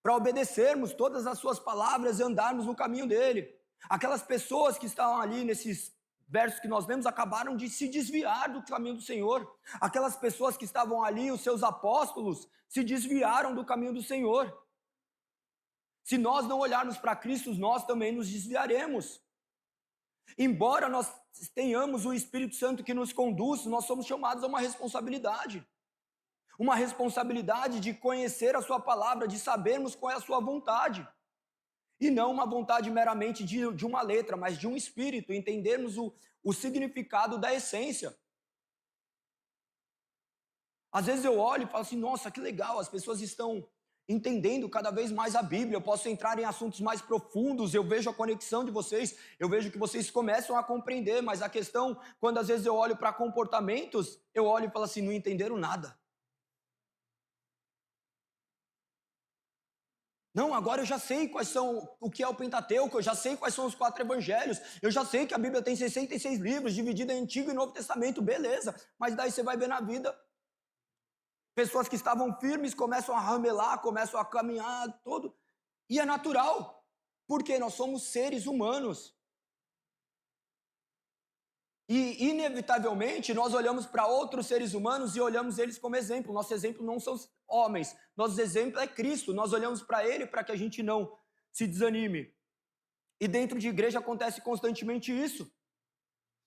Para obedecermos todas as suas palavras e andarmos no caminho dele. Aquelas pessoas que estavam ali nesses versos que nós lemos acabaram de se desviar do caminho do Senhor. Aquelas pessoas que estavam ali, os seus apóstolos, se desviaram do caminho do Senhor. Se nós não olharmos para Cristo, nós também nos desviaremos. Embora nós tenhamos o Espírito Santo que nos conduz, nós somos chamados a uma responsabilidade. Uma responsabilidade de conhecer a sua palavra, de sabermos qual é a sua vontade. E não uma vontade meramente de uma letra, mas de um espírito, entendermos o significado da essência. Às vezes eu olho e falo assim, nossa, que legal, as pessoas estão entendendo cada vez mais a Bíblia, eu posso entrar em assuntos mais profundos, eu vejo a conexão de vocês, eu vejo que vocês começam a compreender, mas a questão, quando às vezes eu olho para comportamentos, eu olho e falo assim, não entenderam nada. Não, agora eu já sei o que é o Pentateuco, eu já sei quais são os 4 evangelhos, eu já sei que a Bíblia tem 66 livros, dividida em Antigo e Novo Testamento, beleza, mas daí você vai ver na vida, pessoas que estavam firmes começam a ramelar, começam a caminhar, tudo, e é natural, porque nós somos seres humanos. E, inevitavelmente, nós olhamos para outros seres humanos e olhamos eles como exemplo. Nosso exemplo não são os homens, nosso exemplo é Cristo. Nós olhamos para Ele para que a gente não se desanime. E dentro de igreja acontece constantemente isso.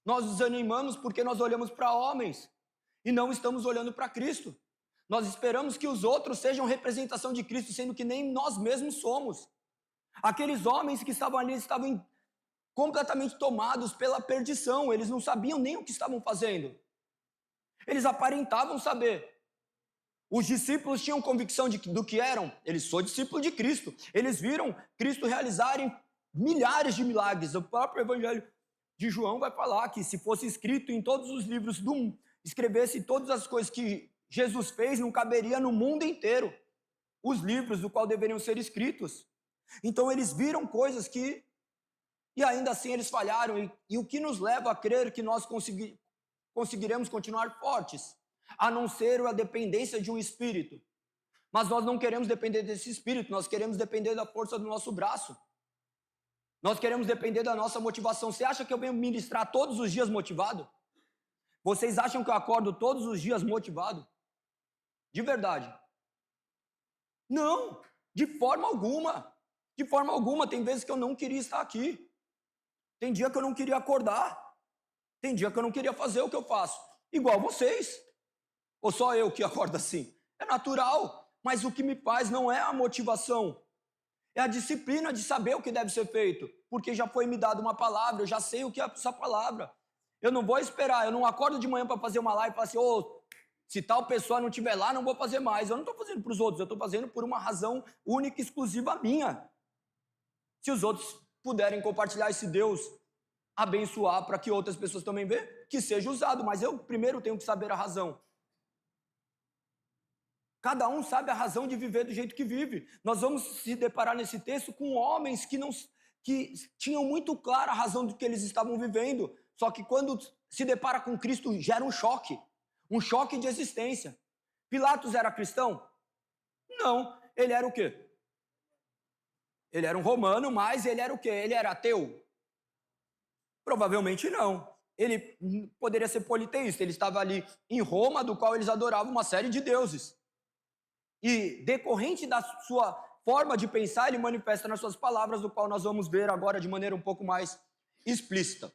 Nós desanimamos porque nós olhamos para homens e não estamos olhando para Cristo. Nós esperamos que os outros sejam representação de Cristo, sendo que nem nós mesmos somos. Aqueles homens que estavam ali estavam completamente tomados pela perdição, eles não sabiam nem o que estavam fazendo. Eles aparentavam saber. Os discípulos tinham convicção do que eram, eles são discípulos de Cristo. Eles viram Cristo realizarem milhares de milagres. O próprio Evangelho de João vai falar que se fosse escrito em todos os livros do mundo, escrevesse todas as coisas que Jesus fez, não caberia no mundo inteiro os livros do qual deveriam ser escritos. Então eles viram coisas que e ainda assim eles falharam, e o que nos leva a crer que nós conseguiremos continuar fortes, a não ser a dependência de um espírito. Mas nós não queremos depender desse espírito, nós queremos depender da força do nosso braço. Nós queremos depender da nossa motivação. Você acha que eu venho ministrar todos os dias motivado? Vocês acham que eu acordo todos os dias motivado? De verdade? Não, de forma alguma. De forma alguma, tem vezes que eu não queria estar aqui. Tem dia que eu não queria acordar. Tem dia que eu não queria fazer o que eu faço. Igual vocês. Ou só eu que acordo assim? É natural. Mas o que me faz não é a motivação. É a disciplina de saber o que deve ser feito. Porque já foi me dada uma palavra, eu já sei o que é essa palavra. Eu não vou esperar, eu não acordo de manhã para fazer uma live e falar assim, se tal pessoa não estiver lá, não vou fazer mais. Eu não estou fazendo para os outros, eu estou fazendo por uma razão única e exclusiva minha. Se os outros puderem compartilhar esse Deus, abençoar para que outras pessoas também vejam, que seja usado, mas eu primeiro tenho que saber a razão. Cada um sabe a razão de viver do jeito que vive. Nós vamos se deparar nesse texto com homens que tinham muito clara a razão do que eles estavam vivendo, só que quando se depara com Cristo gera um choque de existência. Pilatos era cristão? Não, ele era o quê? Ele era um romano, mas ele era o quê? Ele era ateu? Provavelmente não. Ele poderia ser politeísta, ele estava ali em Roma, do qual eles adoravam uma série de deuses. E decorrente da sua forma de pensar, ele manifesta nas suas palavras, do qual nós vamos ver agora de maneira um pouco mais explícita.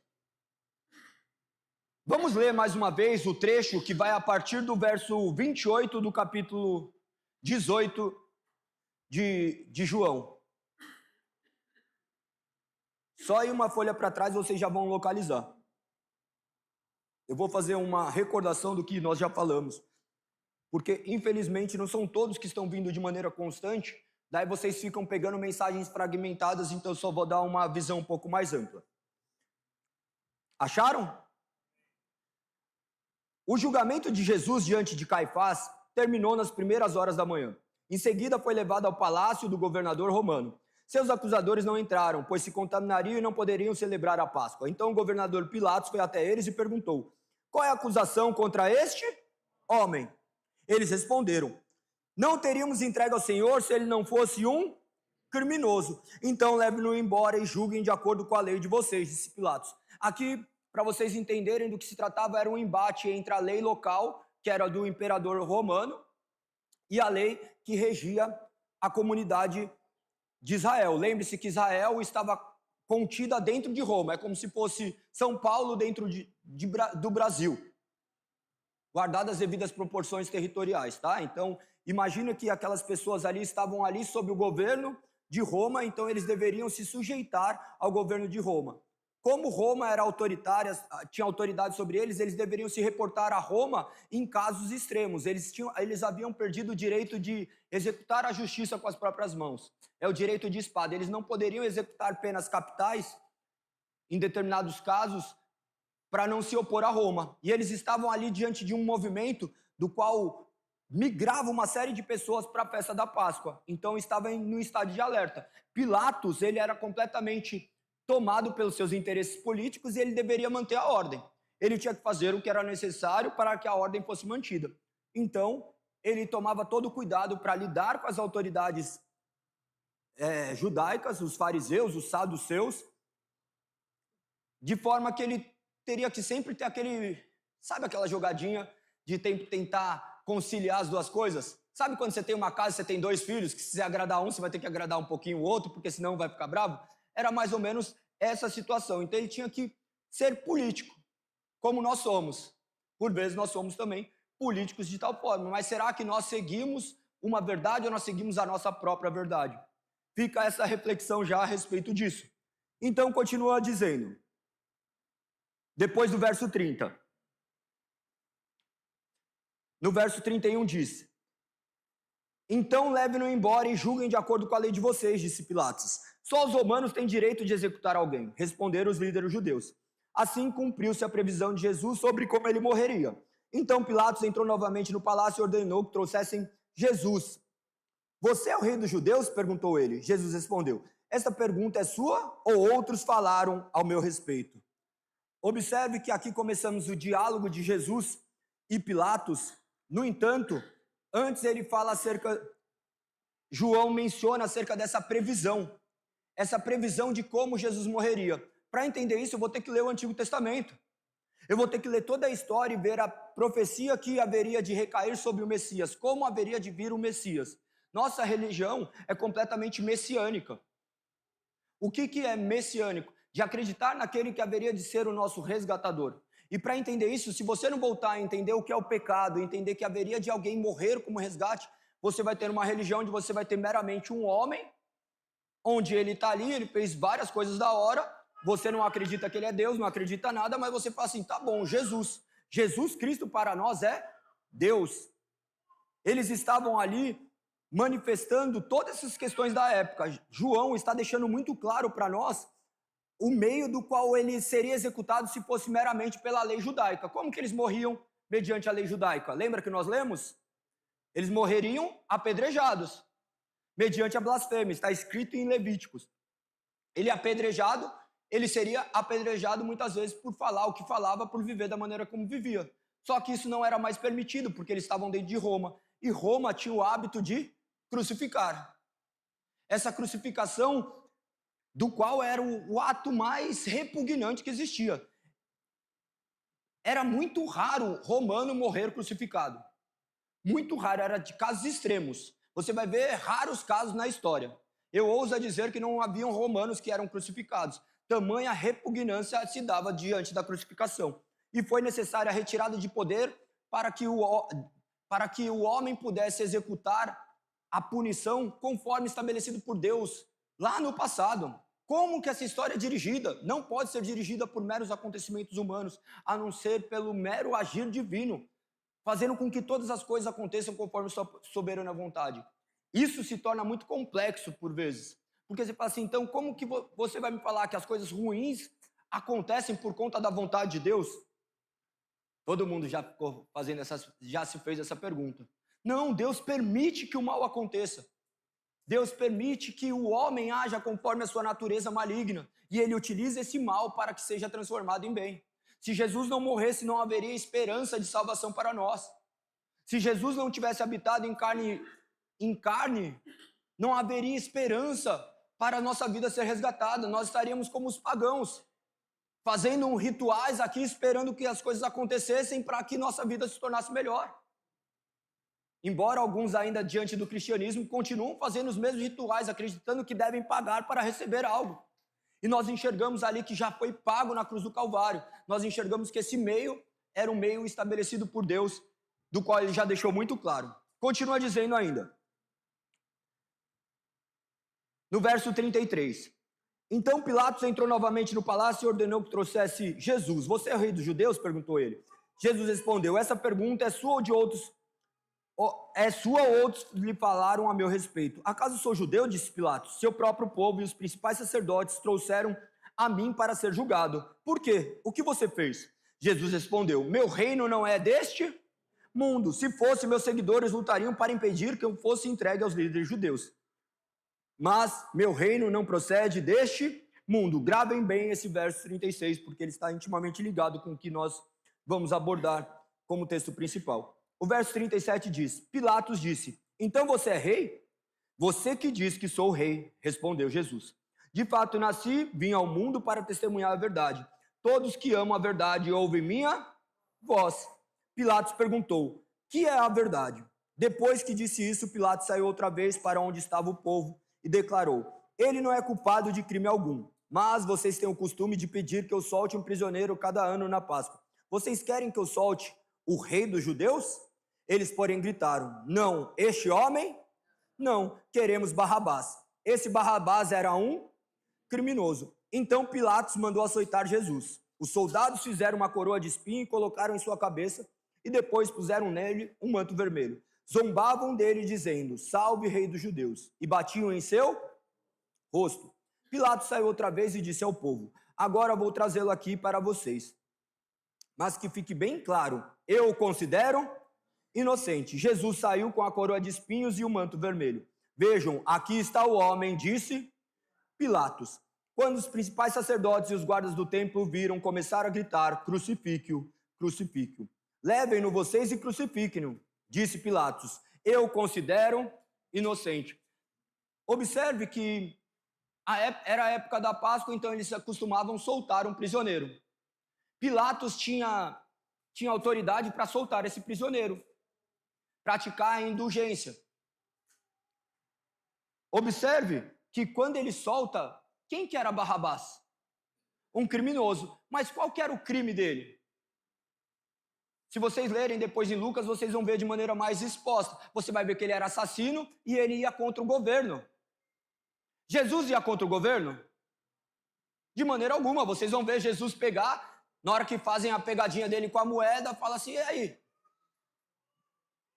Vamos ler mais uma vez o trecho que vai a partir do verso 28 do capítulo 18 de João. Só ir uma folha para trás vocês já vão localizar. Eu vou fazer uma recordação do que nós já falamos. Porque, infelizmente, não são todos que estão vindo de maneira constante. Daí vocês ficam pegando mensagens fragmentadas, então eu só vou dar uma visão um pouco mais ampla. Acharam? O julgamento de Jesus diante de Caifás terminou nas primeiras horas da manhã. Em seguida foi levado ao palácio do governador romano. Seus acusadores não entraram, pois se contaminariam e não poderiam celebrar a Páscoa. Então o governador Pilatos foi até eles e perguntou: qual é a acusação contra este homem? Eles responderam: não teríamos entregue ao Senhor se ele não fosse um criminoso. Então levem-no embora e julguem de acordo com a lei de vocês, disse Pilatos. Aqui, para vocês entenderem do que se tratava, era um embate entre a lei local, que era do imperador romano, e a lei que regia a comunidade de Israel. Lembre-se que Israel estava contida dentro de Roma, é como se fosse São Paulo dentro do Brasil, guardadas as devidas proporções territoriais, tá? Então, imagina que aquelas pessoas ali estavam ali sob o governo de Roma, então eles deveriam se sujeitar ao governo de Roma. Como Roma era autoritária, tinha autoridade sobre eles, eles deveriam se reportar a Roma em casos extremos. Eles haviam perdido o direito de executar a justiça com as próprias mãos. É o direito de espada. Eles não poderiam executar penas capitais em determinados casos para não se opor a Roma. E eles estavam ali diante de um movimento do qual migrava uma série de pessoas para a festa da Páscoa. Então estava no estado de alerta. Pilatos, ele era completamente tomado pelos seus interesses políticos e ele deveria manter a ordem. Ele tinha que fazer o que era necessário para que a ordem fosse mantida. Então, ele tomava todo o cuidado para lidar com as autoridades judaicas, os fariseus, os saduceus, de forma que ele teria que sempre ter sabe aquela jogadinha de tentar conciliar as duas coisas? Sabe quando você tem uma casa, você tem 2 filhos, que se você agradar um, você vai ter que agradar um pouquinho o outro, porque senão vai ficar bravo? Era mais ou menos essa situação. Então ele tinha que ser político, como nós somos. Por vezes nós somos também políticos de tal forma. Mas será que nós seguimos uma verdade ou nós seguimos a nossa própria verdade? Fica essa reflexão já a respeito disso. Então continua dizendo, depois do verso 30. No verso 31 diz: então levem-no embora e julguem de acordo com a lei de vocês, disse Pilatos. Só os romanos têm direito de executar alguém, responderam os líderes judeus. Assim cumpriu-se a previsão de Jesus sobre como ele morreria. Então Pilatos entrou novamente no palácio e ordenou que trouxessem Jesus. Você é o rei dos judeus? Perguntou ele. Jesus respondeu: esta pergunta é sua ou outros falaram ao meu respeito? Observe que aqui começamos o diálogo de Jesus e Pilatos. No entanto, antes ele fala João menciona acerca dessa previsão. Essa previsão de como Jesus morreria. Para entender isso, eu vou ter que ler o Antigo Testamento. Eu vou ter que ler toda a história e ver a profecia que haveria de recair sobre o Messias, como haveria de vir o Messias. Nossa religião é completamente messiânica. O que é messiânico? De acreditar naquele que haveria de ser o nosso resgatador. E para entender isso, se você não voltar a entender o que é o pecado, entender que haveria de alguém morrer como resgate, você vai ter uma religião onde você vai ter meramente um homem, onde ele está ali, ele fez várias coisas da hora, você não acredita que ele é Deus, não acredita nada, mas você fala assim, tá bom, Jesus Cristo para nós é Deus. Eles estavam ali manifestando todas essas questões da época. João está deixando muito claro para nós o meio do qual ele seria executado se fosse meramente pela lei judaica. Como que eles morriam mediante a lei judaica? Lembra que nós lemos? Eles morreriam apedrejados, mediante a blasfêmia, está escrito em Levíticos. Ele apedrejado, ele seria apedrejado muitas vezes por falar o que falava, por viver da maneira como vivia. Só que isso não era mais permitido, porque eles estavam dentro de Roma. E Roma tinha o hábito de crucificar. Essa crucificação, do qual era o ato mais repugnante que existia. Era muito raro romano morrer crucificado. Muito raro, era de casos extremos. Você vai ver raros casos na história. Eu ouso dizer que não haviam romanos que eram crucificados. Tamanha repugnância se dava diante da crucificação. E foi necessária a retirada de poder para que o homem pudesse executar a punição conforme estabelecido por Deus lá no passado. Como que essa história é dirigida? Não pode ser dirigida por meros acontecimentos humanos, a não ser pelo mero agir divino, fazendo com que todas as coisas aconteçam conforme sua soberana vontade. Isso se torna muito complexo por vezes. Porque você fala assim, então como que você vai me falar que as coisas ruins acontecem por conta da vontade de Deus? Todo mundo já ficou já se fez essa pergunta. Não, Deus permite que o mal aconteça. Deus permite que o homem haja conforme a sua natureza maligna e ele utiliza esse mal para que seja transformado em bem. Se Jesus não morresse, não haveria esperança de salvação para nós. Se Jesus não tivesse habitado em carne, não haveria esperança para a nossa vida ser resgatada. Nós estaríamos como os pagãos, fazendo rituais aqui, esperando que as coisas acontecessem para que nossa vida se tornasse melhor. Embora alguns ainda diante do cristianismo continuam fazendo os mesmos rituais, acreditando que devem pagar para receber algo. E nós enxergamos ali que já foi pago na cruz do Calvário. Nós enxergamos que esse meio era um meio estabelecido por Deus, do qual ele já deixou muito claro. Continua dizendo ainda. No verso 33. Então Pilatos entrou novamente no palácio e ordenou que trouxesse Jesus. Você é o rei dos judeus? Perguntou ele. Jesus respondeu, essa pergunta é sua ou de outros? É sua ou outros lhe falaram a meu respeito? Acaso sou judeu? Disse Pilatos. Seu próprio povo e os principais sacerdotes trouxeram a mim para ser julgado. Por quê? O que você fez? Jesus respondeu, meu reino não é deste mundo. Se fosse, meus seguidores lutariam para impedir que eu fosse entregue aos líderes judeus. Mas meu reino não procede deste mundo. Gravem bem esse verso 36, porque ele está intimamente ligado com o que nós vamos abordar como texto principal. O verso 37 diz, Pilatos disse, então você é rei? Você que diz que sou rei, respondeu Jesus. De fato nasci, vim ao mundo para testemunhar a verdade. Todos que amam a verdade ouvem minha voz. Pilatos perguntou, que é a verdade? Depois que disse isso, Pilatos saiu outra vez para onde estava o povo e declarou, ele não é culpado de crime algum, mas vocês têm o costume de pedir que eu solte um prisioneiro cada ano na Páscoa. Vocês querem que eu solte o rei dos judeus? Eles, porém, gritaram, não, este homem? Não, queremos Barrabás. Esse Barrabás era um criminoso. Então Pilatos mandou açoitar Jesus. Os soldados fizeram uma coroa de espinho e colocaram em sua cabeça e depois puseram nele um manto vermelho. Zombavam dele dizendo, salve rei dos judeus, e batiam em seu rosto. Pilatos saiu outra vez e disse ao povo, agora vou trazê-lo aqui para vocês. Mas que fique bem claro, eu o considero inocente. Jesus saiu com a coroa de espinhos e o manto vermelho. Vejam, aqui está o homem, disse Pilatos. Quando os principais sacerdotes e os guardas do templo o viram, começaram a gritar, crucifique-o, crucifique-o. Levem-no vocês e crucifiquem-no, disse Pilatos. Eu o considero inocente. Observe que era a época da Páscoa, então eles acostumavam soltar um prisioneiro. Pilatos tinha autoridade para soltar esse prisioneiro, praticar a indulgência. Observe que quando ele solta, quem que era Barrabás? Um criminoso. Mas qual que era o crime dele? Se vocês lerem depois em Lucas, vocês vão ver de maneira mais exposta. Você vai ver que ele era assassino e ele ia contra o governo. Jesus ia contra o governo? De maneira alguma. Vocês vão ver Jesus pegar, na hora que fazem a pegadinha dele com a moeda, fala assim, e aí?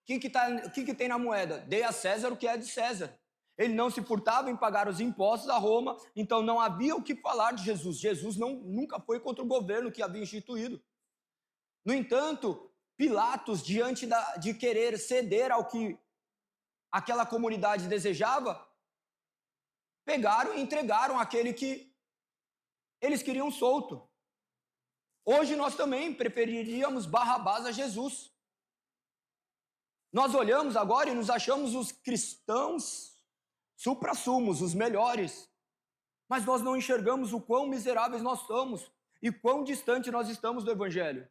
O que tem na moeda? Dê a César o que é de César. Ele não se furtava em pagar os impostos a Roma, então não havia o que falar de Jesus. Jesus nunca foi contra o governo que havia instituído. No entanto, Pilatos, diante de querer ceder ao que aquela comunidade desejava, pegaram e entregaram aquele que eles queriam solto. Hoje nós também preferiríamos Barrabás a Jesus. Nós olhamos agora e nos achamos os cristãos suprassumos, os melhores. Mas nós não enxergamos o quão miseráveis nós somos e quão distante nós estamos do Evangelho.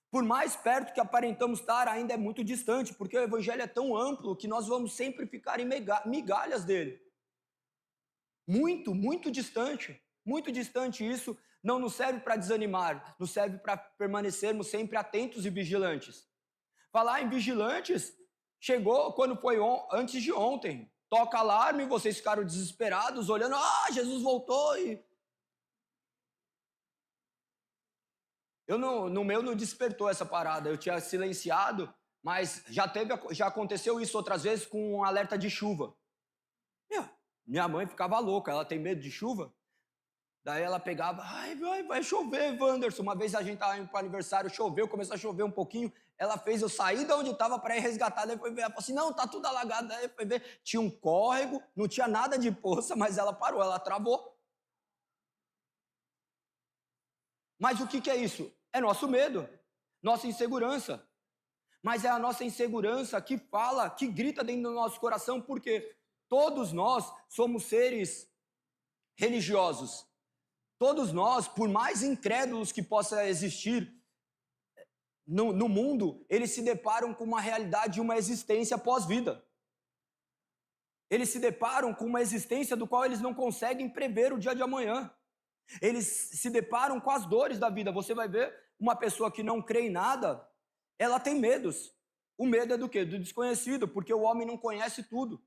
Por mais perto que aparentamos estar, ainda é muito distante, porque o Evangelho é tão amplo que nós vamos sempre ficar em migalhas dele. Muito, muito distante. Muito distante. Isso não nos serve para desanimar, nos serve para permanecermos sempre atentos e vigilantes. Falar em vigilantes, chegou quando foi antes de ontem. Toca alarme, vocês ficaram desesperados, olhando, Jesus voltou e... No meu não despertou essa parada, eu tinha silenciado, mas já aconteceu isso outras vezes com um alerta de chuva. Minha mãe ficava louca, ela tem medo de chuva. Daí ela pegava, vai chover, Wanderson. Uma vez a gente estava indo para o aniversário, choveu, começou a chover um pouquinho. Ela fez eu sair de onde estava para ir resgatar. Daí foi ver, ela falou assim, não, tá tudo alagado. Daí foi ver, tinha um córrego, não tinha nada de poça, mas ela parou, ela travou. Mas o que é isso? É nosso medo, nossa insegurança. Mas é a nossa insegurança que fala, que grita dentro do nosso coração, porque todos nós somos seres religiosos. todos nós, por mais incrédulos que possa existir no mundo, eles se deparam com uma realidade de uma existência pós-vida. Eles se deparam com uma existência do qual eles não conseguem prever o dia de amanhã. Eles se deparam com as dores da vida. Você vai ver uma pessoa que não crê em nada, ela tem medos. O medo é do quê? Do desconhecido, porque o homem não conhece tudo.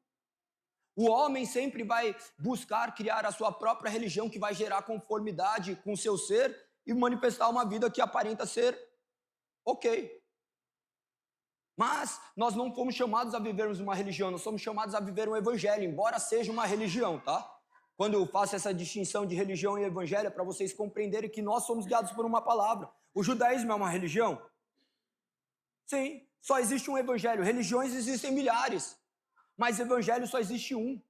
O homem sempre vai buscar criar a sua própria religião que vai gerar conformidade com o seu ser e manifestar uma vida que aparenta ser ok. Mas nós não fomos chamados a vivermos uma religião, nós somos chamados a viver um evangelho, embora seja uma religião, tá? Quando eu faço essa distinção de religião e evangelho, é para vocês compreenderem que nós somos guiados por uma palavra. O judaísmo é uma religião? Sim, só existe um evangelho. Religiões existem milhares, mas evangelho só existe um.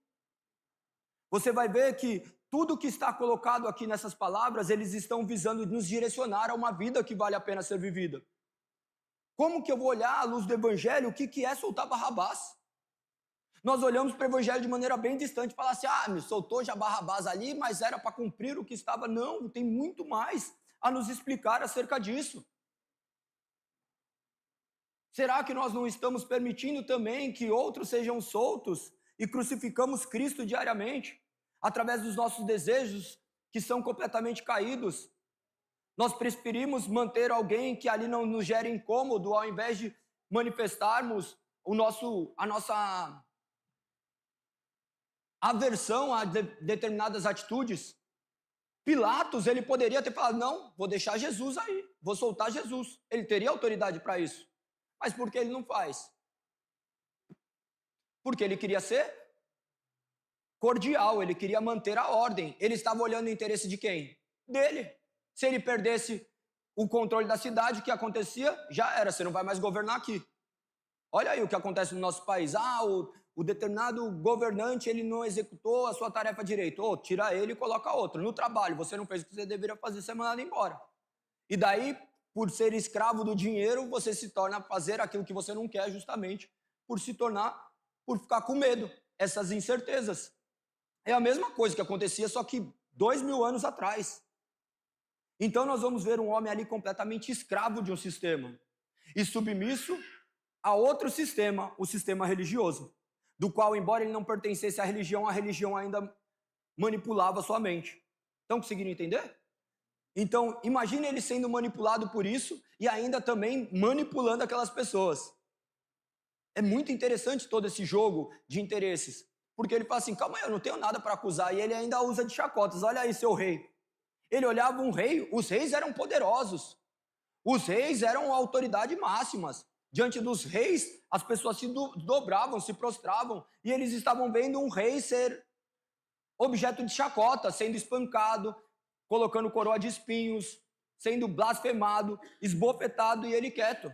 Você vai ver que tudo que está colocado aqui nessas palavras, eles estão visando nos direcionar a uma vida que vale a pena ser vivida. Como que eu vou olhar à luz do evangelho o que é soltar Barrabás? Nós olhamos para o evangelho de maneira bem distante, falar assim, me soltou já Barrabás ali, mas era para cumprir o que estava. Não, tem muito mais a nos explicar acerca disso. Será que nós não estamos permitindo também que outros sejam soltos e crucificamos Cristo diariamente, através dos nossos desejos que são completamente caídos? Nós preferimos manter alguém que ali não nos gere incômodo, ao invés de manifestarmos a nossa aversão a determinadas atitudes. Pilatos, ele poderia ter falado, não, vou deixar Jesus aí, vou soltar Jesus. Ele teria autoridade para isso. Mas por que ele não faz? Porque ele queria ser cordial, ele queria manter a ordem. Ele estava olhando o interesse de quem? Dele. Se ele perdesse o controle da cidade, o que acontecia? Já era, você não vai mais governar aqui. Olha aí o que acontece no nosso país. O determinado governante, ele não executou a sua tarefa direito. Tira ele e coloca outro. No trabalho, você não fez o que você deveria fazer, você é mandado embora. E daí, por ser escravo do dinheiro, você se torna a fazer aquilo que você não quer, justamente por ficar com medo, essas incertezas. É a mesma coisa que acontecia, só que 2000 anos atrás. Então nós vamos ver um homem ali completamente escravo de um sistema e submisso a outro sistema, o sistema religioso, do qual, embora ele não pertencesse à religião, a religião ainda manipulava sua mente. Estão conseguindo entender? Então, imagine ele sendo manipulado por isso e ainda também manipulando aquelas pessoas. É muito interessante todo esse jogo de interesses, porque ele fala assim, calma aí, eu não tenho nada para acusar, e ele ainda usa de chacotas, olha aí seu rei. Ele olhava um rei, os reis eram poderosos, os reis eram autoridade máximas. Diante dos reis, as pessoas se dobravam, se prostravam, e eles estavam vendo um rei ser objeto de chacota, sendo espancado, colocando coroa de espinhos, sendo blasfemado, esbofetado e ele quieto.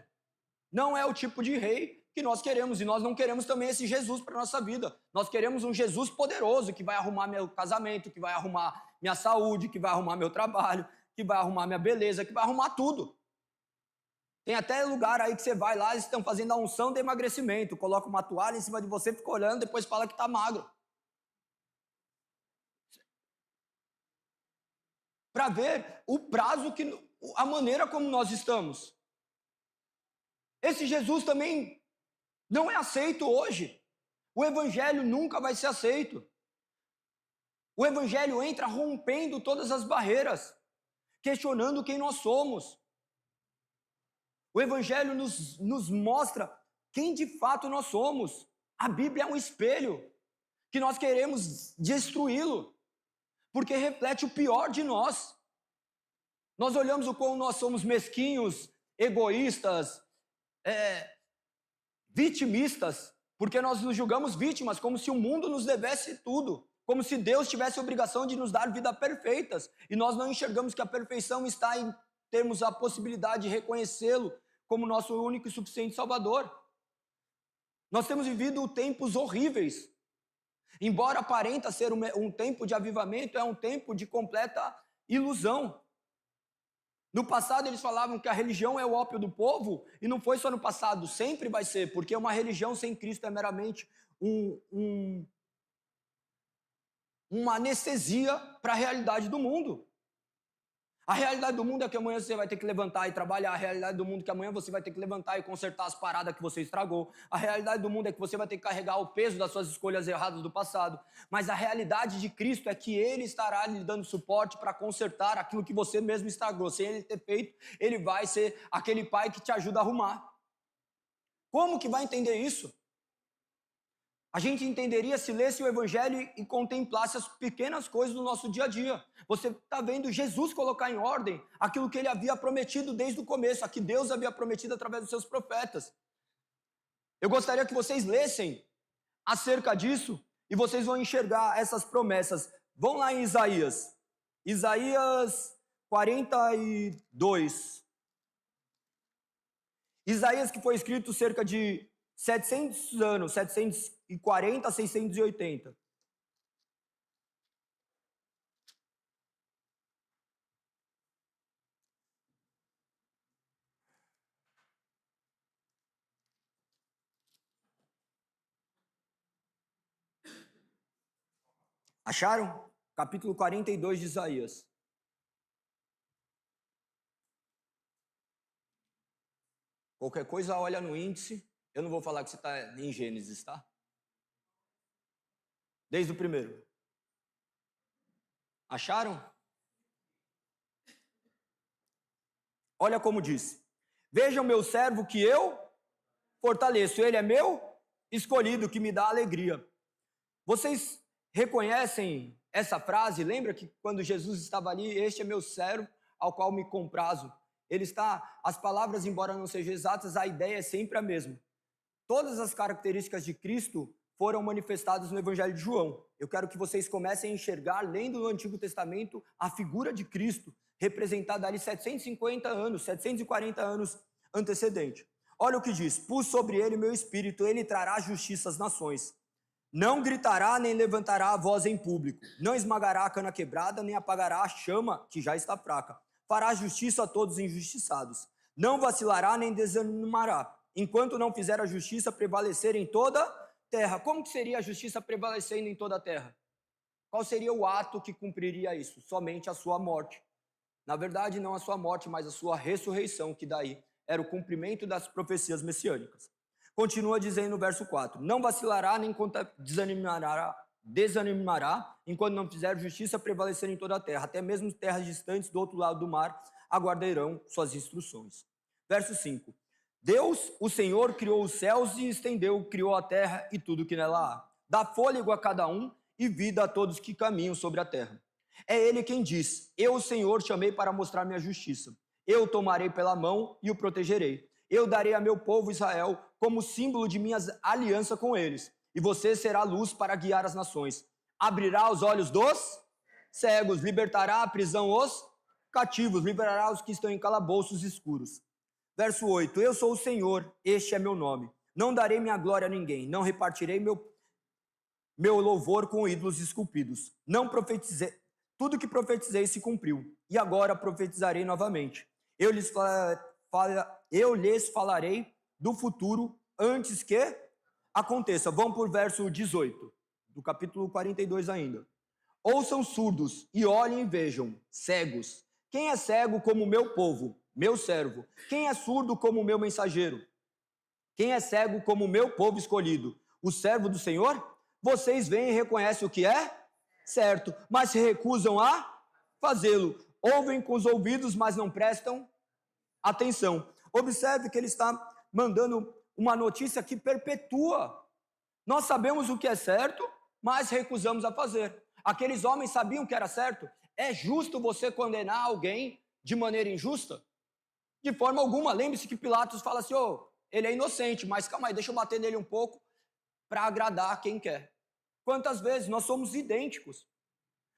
Não é o tipo de rei que nós queremos, e nós não queremos também esse Jesus para a nossa vida. Nós queremos um Jesus poderoso, que vai arrumar meu casamento, que vai arrumar minha saúde, que vai arrumar meu trabalho, que vai arrumar minha beleza, que vai arrumar tudo. Tem até lugar aí que você vai lá, eles estão fazendo a unção de emagrecimento, coloca uma toalha em cima de você, fica olhando, depois fala que está magro. Para ver o prazo, a maneira como nós estamos. Esse Jesus também não é aceito hoje. O evangelho nunca vai ser aceito. O evangelho entra rompendo todas as barreiras, questionando quem nós somos. O evangelho nos mostra quem de fato nós somos. A Bíblia é um espelho que nós queremos destruí-lo, porque reflete o pior de nós. Nós olhamos o quão nós somos mesquinhos, egoístas, vitimistas, porque nós nos julgamos vítimas, como se o mundo nos devesse tudo, como se Deus tivesse a obrigação de nos dar vidas perfeitas, e nós não enxergamos que a perfeição está em termos a possibilidade de reconhecê-lo como nosso único e suficiente Salvador. Nós temos vivido tempos horríveis. Embora aparenta ser um tempo de avivamento, é um tempo de completa ilusão. No passado eles falavam que a religião é o ópio do povo, e não foi só no passado, sempre vai ser, porque uma religião sem Cristo é meramente uma anestesia para a realidade do mundo. A realidade do mundo é que amanhã você vai ter que levantar e trabalhar. A realidade do mundo é que amanhã você vai ter que levantar e consertar as paradas que você estragou. A realidade do mundo é que você vai ter que carregar o peso das suas escolhas erradas do passado. Mas a realidade de Cristo é que Ele estará lhe dando suporte para consertar aquilo que você mesmo estragou. Sem Ele ter feito, Ele vai ser aquele pai que te ajuda a arrumar. Como que vai entender isso? A gente entenderia se lesse o Evangelho e contemplasse as pequenas coisas do nosso dia a dia. Você está vendo Jesus colocar em ordem aquilo que ele havia prometido desde o começo, aquilo que Deus havia prometido através dos seus profetas. Eu gostaria que vocês lessem acerca disso e vocês vão enxergar essas promessas. Vão lá em Isaías. Isaías 42. Isaías que foi escrito cerca de 700 anos, 740 a 680. Acharam? Capítulo 42 de Isaías. Qualquer coisa, olha no índice. Eu não vou falar que você está em Gênesis, tá? Desde o primeiro. Acharam? Olha como diz. Veja o meu servo que eu fortaleço. Ele é meu escolhido, que me dá alegria. Vocês reconhecem essa frase? Lembra que quando Jesus estava ali, este é meu servo, ao qual me comprazo. Ele está, as palavras, embora não sejam exatas, a ideia é sempre a mesma. Todas as características de Cristo foram manifestadas no Evangelho de João. Eu quero que vocês comecem a enxergar, lendo no Antigo Testamento, a figura de Cristo, representada ali 750 anos, 740 anos antecedente. Olha o que diz: pus sobre ele meu espírito, ele trará justiça às nações. Não gritará nem levantará a voz em público, não esmagará a cana quebrada, nem apagará a chama que já está fraca. Fará justiça a todos os injustiçados. Não vacilará nem desanimará, enquanto não fizer a justiça prevalecer em toda a terra. Como que seria a justiça prevalecendo em toda a terra? Qual seria o ato que cumpriria isso? Somente a sua morte. Na verdade, não a sua morte, mas a sua ressurreição, que daí era o cumprimento das profecias messiânicas. Continua dizendo no verso 4, não vacilará nem desanimará, enquanto não fizer justiça prevalecer em toda a terra, até mesmo terras distantes do outro lado do mar aguardarão suas instruções. Verso 5, Deus, o Senhor, criou os céus e estendeu, criou a terra e tudo que nela há. Dá fôlego a cada um e vida a todos que caminham sobre a terra. É Ele quem diz, eu, o Senhor, chamei para mostrar minha justiça. Eu o tomarei pela mão e o protegerei. Eu darei a meu povo Israel como símbolo de minha aliança com eles. E você será luz para guiar as nações. Abrirá os olhos dos cegos, libertará a prisão os cativos, liberará os que estão em calabouços escuros. Verso 8, eu sou o Senhor, este é meu nome. Não darei minha glória a ninguém, não repartirei meu louvor com ídolos esculpidos. Não profetizei, tudo que profetizei se cumpriu. E agora profetizarei novamente. Eu lhes falarei do futuro antes que aconteça. Vamos por verso 18, do capítulo 42 ainda. Ouçam surdos e olhem e vejam, cegos. Quem é cego como o meu povo, meu servo? Quem é surdo como o meu mensageiro? Quem é cego como o meu povo escolhido? O servo do Senhor? Vocês veem e reconhecem o que é certo, mas se recusam a fazê-lo. Ouvem com os ouvidos, mas não prestam atenção. Observe que ele está mandando uma notícia que perpetua. Nós sabemos o que é certo, mas recusamos a fazer. Aqueles homens sabiam que era certo. É justo você condenar alguém de maneira injusta? De forma alguma. Lembre-se que Pilatos fala assim, ele é inocente, mas calma aí, deixa eu bater nele um pouco para agradar quem quer. Quantas vezes nós somos idênticos?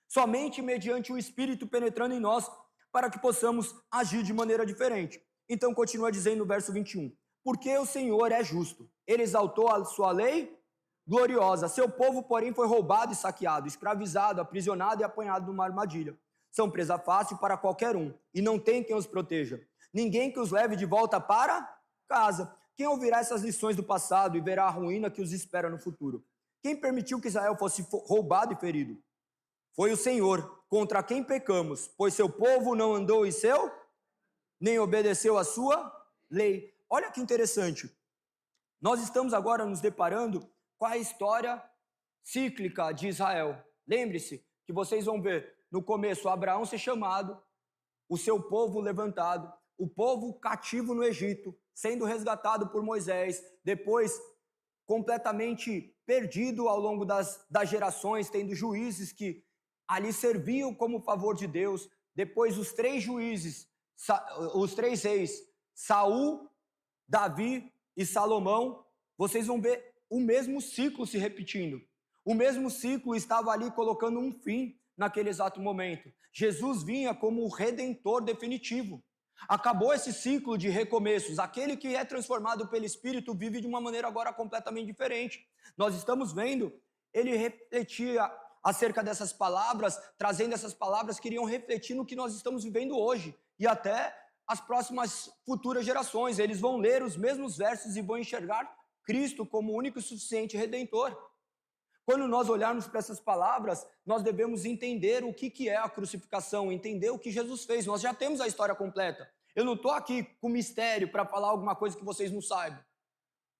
Somente mediante o Espírito penetrando em nós, para que possamos agir de maneira diferente. Então continua dizendo no verso 21, porque o Senhor é justo, ele exaltou a sua lei gloriosa, seu povo, porém, foi roubado e saqueado, escravizado, aprisionado e apanhado numa armadilha. São presa fácil para qualquer um, e não tem quem os proteja, ninguém que os leve de volta para casa. Quem ouvirá essas lições do passado e verá a ruína que os espera no futuro? Quem permitiu que Israel fosse roubado e ferido? Foi o Senhor, contra quem pecamos? Pois seu povo não andou em seu, nem obedeceu a sua lei. Olha que interessante. Nós estamos agora nos deparando com a história cíclica de Israel. Lembre-se que vocês vão ver no começo Abraão ser chamado, o seu povo levantado, o povo cativo no Egito, sendo resgatado por Moisés, depois completamente perdido ao longo das gerações, tendo juízes que ali serviam como favor de Deus, depois os 3 juízes, os 3 reis, Saul, Davi e Salomão, vocês vão ver o mesmo ciclo se repetindo. O mesmo ciclo estava ali colocando um fim naquele exato momento. Jesus vinha como o redentor definitivo. Acabou esse ciclo de recomeços. Aquele que é transformado pelo Espírito vive de uma maneira agora completamente diferente. Nós estamos vendo ele refletir acerca dessas palavras, trazendo essas palavras que iriam refletir no que nós estamos vivendo hoje e até as próximas futuras gerações. Eles vão ler os mesmos versos e vão enxergar Cristo como o único e suficiente redentor. Quando nós olharmos para essas palavras, nós devemos entender o que é a crucificação, entender o que Jesus fez. Nós já temos a história completa. Eu não estou aqui com mistério para falar alguma coisa que vocês não saibam.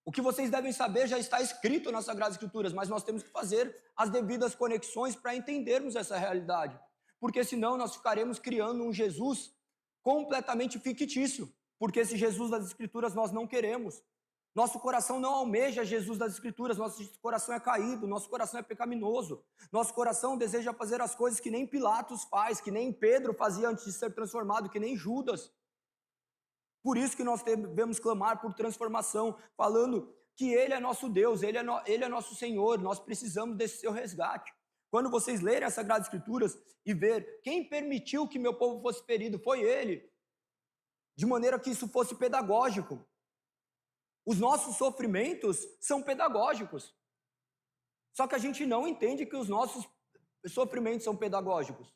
O que vocês devem saber já está escrito nas Sagradas Escrituras, mas nós temos que fazer as devidas conexões para entendermos essa realidade. Porque senão nós ficaremos criando um Jesus completamente fictício. Porque esse Jesus das Escrituras nós não queremos. Nosso coração não almeja Jesus das Escrituras, nosso coração é caído, nosso coração é pecaminoso. Nosso coração deseja fazer as coisas que nem Pilatos faz, que nem Pedro fazia antes de ser transformado, que nem Judas. Por isso que nós devemos clamar por transformação, falando que Ele é nosso Deus, Ele é nosso Senhor, nós precisamos desse seu resgate. Quando vocês lerem as Sagradas Escrituras e ver quem permitiu que meu povo fosse ferido, foi Ele. De maneira que isso fosse pedagógico. Os nossos sofrimentos são pedagógicos. Só que a gente não entende que os nossos sofrimentos são pedagógicos.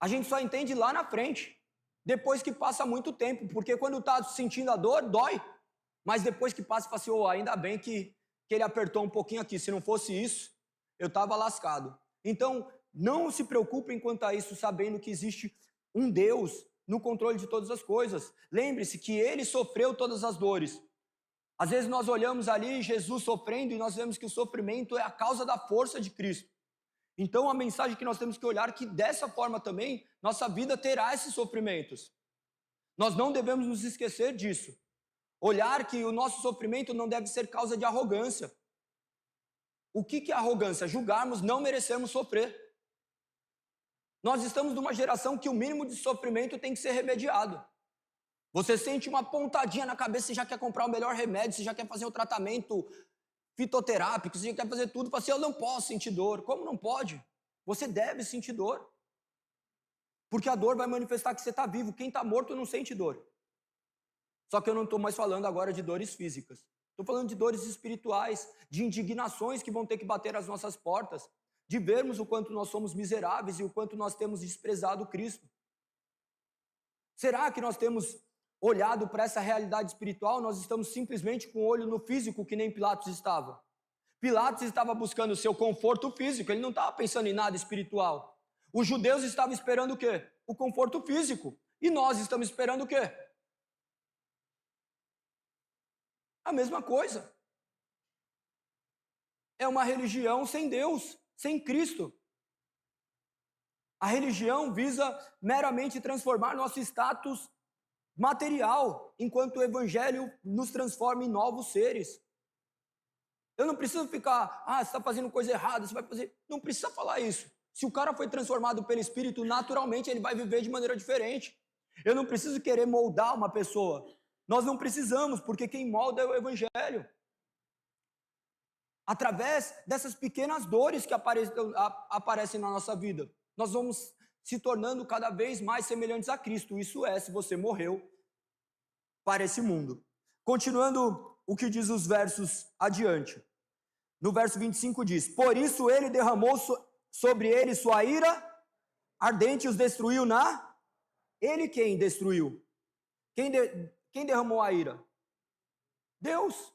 A gente só entende lá na frente, depois que passa muito tempo, porque quando está sentindo a dor, dói. Mas depois que passa, fala assim, ainda bem que ele apertou um pouquinho aqui, se não fosse isso, eu estava lascado. Então, não se preocupem quanto a isso, sabendo que existe um Deus no controle de todas as coisas. Lembre-se que Ele sofreu todas as dores. Às vezes nós olhamos ali Jesus sofrendo e nós vemos que o sofrimento é a causa da força de Cristo. Então a mensagem que nós temos que olhar é que dessa forma também nossa vida terá esses sofrimentos. Nós não devemos nos esquecer disso. Olhar que o nosso sofrimento não deve ser causa de arrogância. O que é arrogância? Julgarmos não merecermos sofrer. Nós estamos numa geração que o mínimo de sofrimento tem que ser remediado. Você sente uma pontadinha na cabeça, você já quer comprar o melhor remédio, você já quer fazer o tratamento fitoterápico, você já quer fazer tudo, fala assim, eu não posso sentir dor. Como não pode? Você deve sentir dor. Porque a dor vai manifestar que você está vivo. Quem está morto não sente dor. Só que eu não estou mais falando agora de dores físicas. Estou falando de dores espirituais, de indignações que vão ter que bater às nossas portas, de vermos o quanto nós somos miseráveis e o quanto nós temos desprezado Cristo. Será que nós temos olhado para essa realidade espiritual? Nós estamos simplesmente com o olho no físico, que nem Pilatos estava. Pilatos estava buscando o seu conforto físico, ele não estava pensando em nada espiritual. Os judeus estavam esperando o quê? O conforto físico. E nós estamos esperando o quê? A mesma coisa. É uma religião sem Deus, sem Cristo. A religião visa meramente transformar nosso status material, enquanto o evangelho nos transforma em novos seres. Eu não preciso ficar, você está fazendo coisa errada, você vai fazer... Não precisa falar isso. Se o cara foi transformado pelo Espírito, naturalmente ele vai viver de maneira diferente. Eu não preciso querer moldar uma pessoa. Nós não precisamos, porque quem molda é o evangelho. Através dessas pequenas dores que aparecem na nossa vida, nós vamos se tornando cada vez mais semelhantes a Cristo. Isso é, se você morreu para esse mundo. Continuando o que diz os versos adiante. No verso 25 diz, por isso ele derramou sobre eles sua ira ardente e os destruiu na... Ele quem destruiu? Quem derramou a ira? Deus.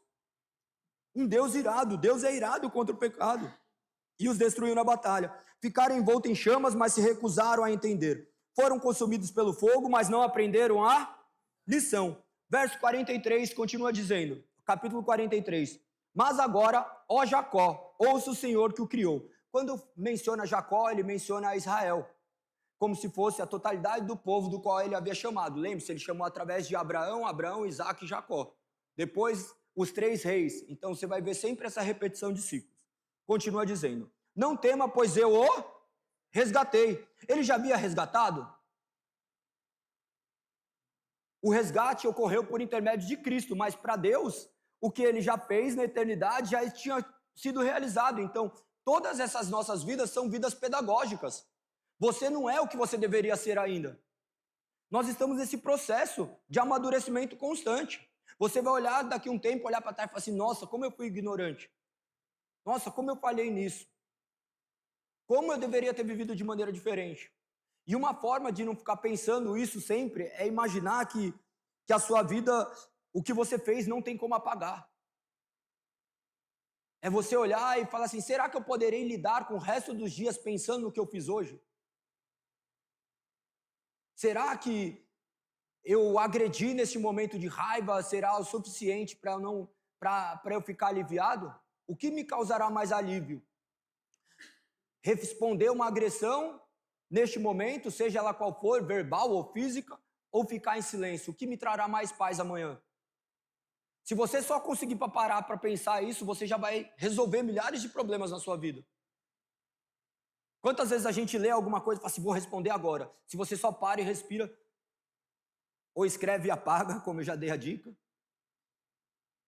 Um Deus irado. Deus é irado contra o pecado. E os destruiu na batalha. Ficaram envoltos em chamas, mas se recusaram a entender. Foram consumidos pelo fogo, mas não aprenderam a lição. Verso 43 continua dizendo, capítulo 43. Mas agora, ó Jacó, ouça o Senhor que o criou. Quando menciona Jacó, ele menciona Israel, como se fosse a totalidade do povo do qual ele havia chamado. Lembre-se, ele chamou através de Abraão, Isaque e Jacó. Depois, os 3 reis. Então, você vai ver sempre essa repetição de ciclos. Continua dizendo, não tema, pois eu o resgatei. Ele já havia resgatado? O resgate ocorreu por intermédio de Cristo, mas para Deus, o que ele já fez na eternidade já tinha sido realizado. Então, todas essas nossas vidas são vidas pedagógicas. Você não é o que você deveria ser ainda. Nós estamos nesse processo de amadurecimento constante. Você vai olhar daqui a um tempo, olhar para trás e falar assim, nossa, como eu fui ignorante. Nossa, como eu falhei nisso. Como eu deveria ter vivido de maneira diferente. E uma forma de não ficar pensando isso sempre é imaginar que a sua vida, o que você fez não tem como apagar. É você olhar e falar assim, será que eu poderei lidar com o resto dos dias pensando no que eu fiz hoje? Será que eu agredi nesse momento de raiva será o suficiente para eu ficar aliviado? O que me causará mais alívio? Responder uma agressão neste momento, seja ela qual for, verbal ou física, ou ficar em silêncio? O que me trará mais paz amanhã? Se você só conseguir parar para pensar isso, você já vai resolver milhares de problemas na sua vida. Quantas vezes a gente lê alguma coisa e fala assim, vou responder agora. Se você só para e respira, ou escreve e apaga, como eu já dei a dica,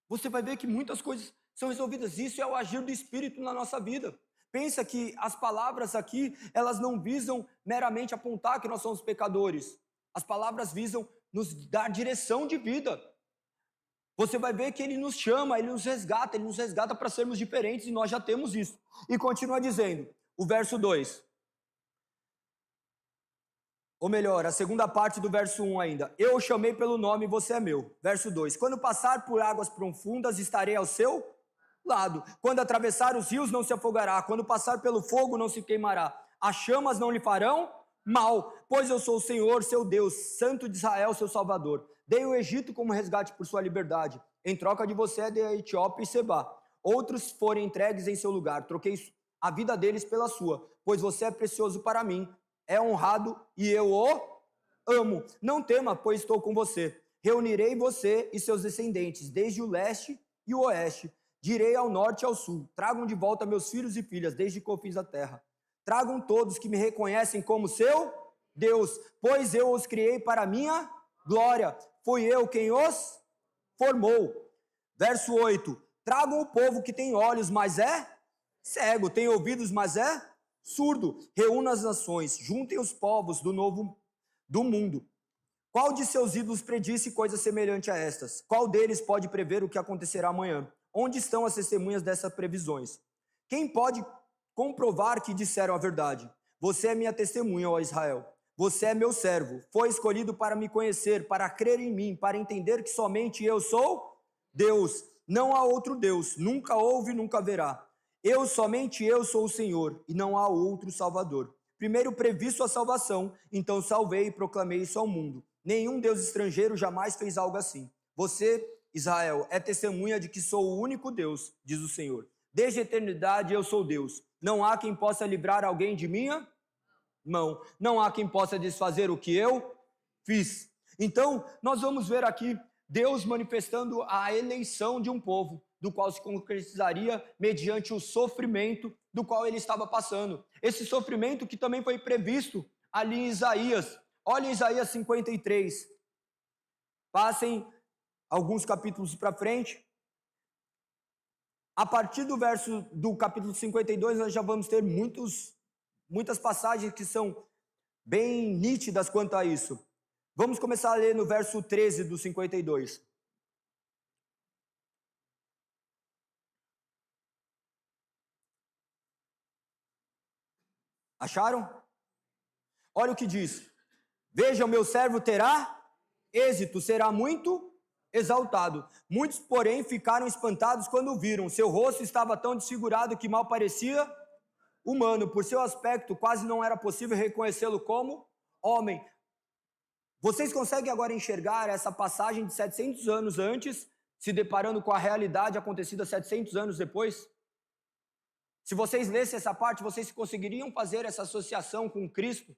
você vai ver que muitas coisas são resolvidas. Isso é o agir do Espírito na nossa vida. Pensa que as palavras aqui, elas não visam meramente apontar que nós somos pecadores. As palavras visam nos dar direção de vida. Você vai ver que Ele nos chama, Ele nos resgata para sermos diferentes e nós já temos isso. E continua dizendo, o verso 2. Ou melhor, a segunda parte do verso 1 ainda. Eu o chamei pelo nome e você é meu. Verso 2. Quando passar por águas profundas, estarei ao seu lado. Quando atravessar os rios, não se afogará. Quando passar pelo fogo, não se queimará. As chamas não lhe farão mal, pois eu sou o Senhor, seu Deus, Santo de Israel, seu Salvador. Dei o Egito como resgate por sua liberdade. Em troca de você, dei a Etiópia e Sebá. Outros forem entregues em seu lugar. Troquei a vida deles pela sua, pois você é precioso para mim. É honrado e eu o amo. Não tema, pois estou com você. Reunirei você e seus descendentes, desde o leste e o oeste. Direi ao norte e ao sul. Tragam de volta meus filhos e filhas, desde confins da terra. Tragam todos que me reconhecem como seu Deus, pois eu os criei para a minha glória. Fui eu quem os formou. Verso 8. Tragam o povo que tem olhos, mas é cego. Tem ouvidos, mas é surdo. Reúna as nações. Juntem os povos do mundo. Qual de seus ídolos predisse coisa semelhante a estas? Qual deles pode prever o que acontecerá amanhã? Onde estão as testemunhas dessas previsões? Quem pode comprovar que disseram a verdade? Você é minha testemunha, ó Israel. Você é meu servo. Foi escolhido para me conhecer, para crer em mim, para entender que somente eu sou Deus. Não há outro Deus. Nunca houve, nunca haverá. Somente eu sou o Senhor, e não há outro Salvador. Primeiro previ sua salvação, então salvei e proclamei isso ao mundo. Nenhum Deus estrangeiro jamais fez algo assim. Você, Israel, é testemunha de que sou o único Deus, diz o Senhor. Desde a eternidade eu sou Deus. Não há quem possa livrar alguém de minha mão. Não há quem possa desfazer o que eu fiz. Então, nós vamos ver aqui Deus manifestando a eleição de um povo, do qual se concretizaria mediante o sofrimento do qual ele estava passando. Esse sofrimento que também foi previsto ali em Isaías. Olha Isaías 53. Passem alguns capítulos para frente. A partir do capítulo 52, nós já vamos ter muitas passagens que são bem nítidas quanto a isso. Vamos começar a ler no verso 13 do 52. Acharam? Olha o que diz. Veja, o meu servo terá êxito, será muito exaltado. Muitos, porém, ficaram espantados quando o viram. Seu rosto estava tão desfigurado que mal parecia humano. Por seu aspecto, quase não era possível reconhecê-lo como homem. Vocês conseguem agora enxergar essa passagem de 700 anos antes, se deparando com a realidade acontecida 700 anos depois? Se vocês lessem essa parte, vocês conseguiriam fazer essa associação com Cristo,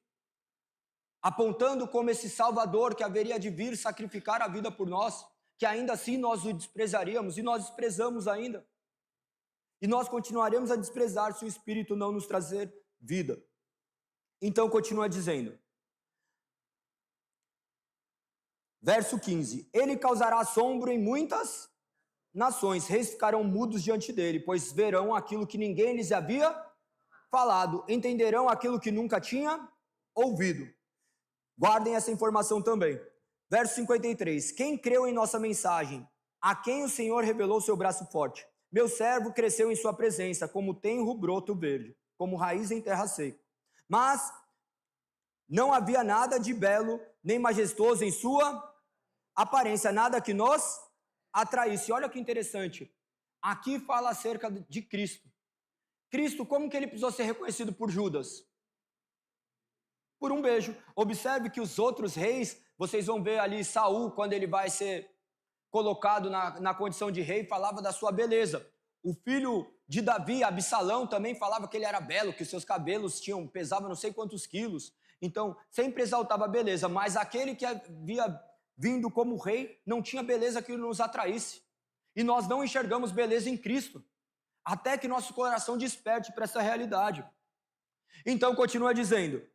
apontando como esse Salvador que haveria de vir sacrificar a vida por nós, que ainda assim nós o desprezaríamos, e nós desprezamos ainda. E nós continuaremos a desprezar se o Espírito não nos trazer vida. Então continua dizendo, verso 15, ele causará assombro em muitas nações, reis ficarão mudos diante dele, pois verão aquilo que ninguém lhes havia falado, entenderão aquilo que nunca tinha ouvido. Guardem essa informação também. Verso 53, quem creu em nossa mensagem, a quem o Senhor revelou seu braço forte? Meu servo cresceu em sua presença, como tenro broto verde, como raiz em terra seca. Mas não havia nada de belo, nem majestoso em sua aparência, nada que nos atraísse. Olha que interessante. Aqui fala acerca de Cristo. Cristo, como que ele precisou ser reconhecido por Judas? Por um beijo. Observe que os outros reis, vocês vão ver ali Saul, quando ele vai ser colocado na condição de rei, falava da sua beleza. O filho de Davi, Absalão, também falava que ele era belo, que os seus cabelos pesavam não sei quantos quilos. Então, sempre exaltava a beleza, mas aquele que havia vindo como rei não tinha beleza que nos atraísse. E nós não enxergamos beleza em Cristo, até que nosso coração desperte para essa realidade. Então, continua dizendo,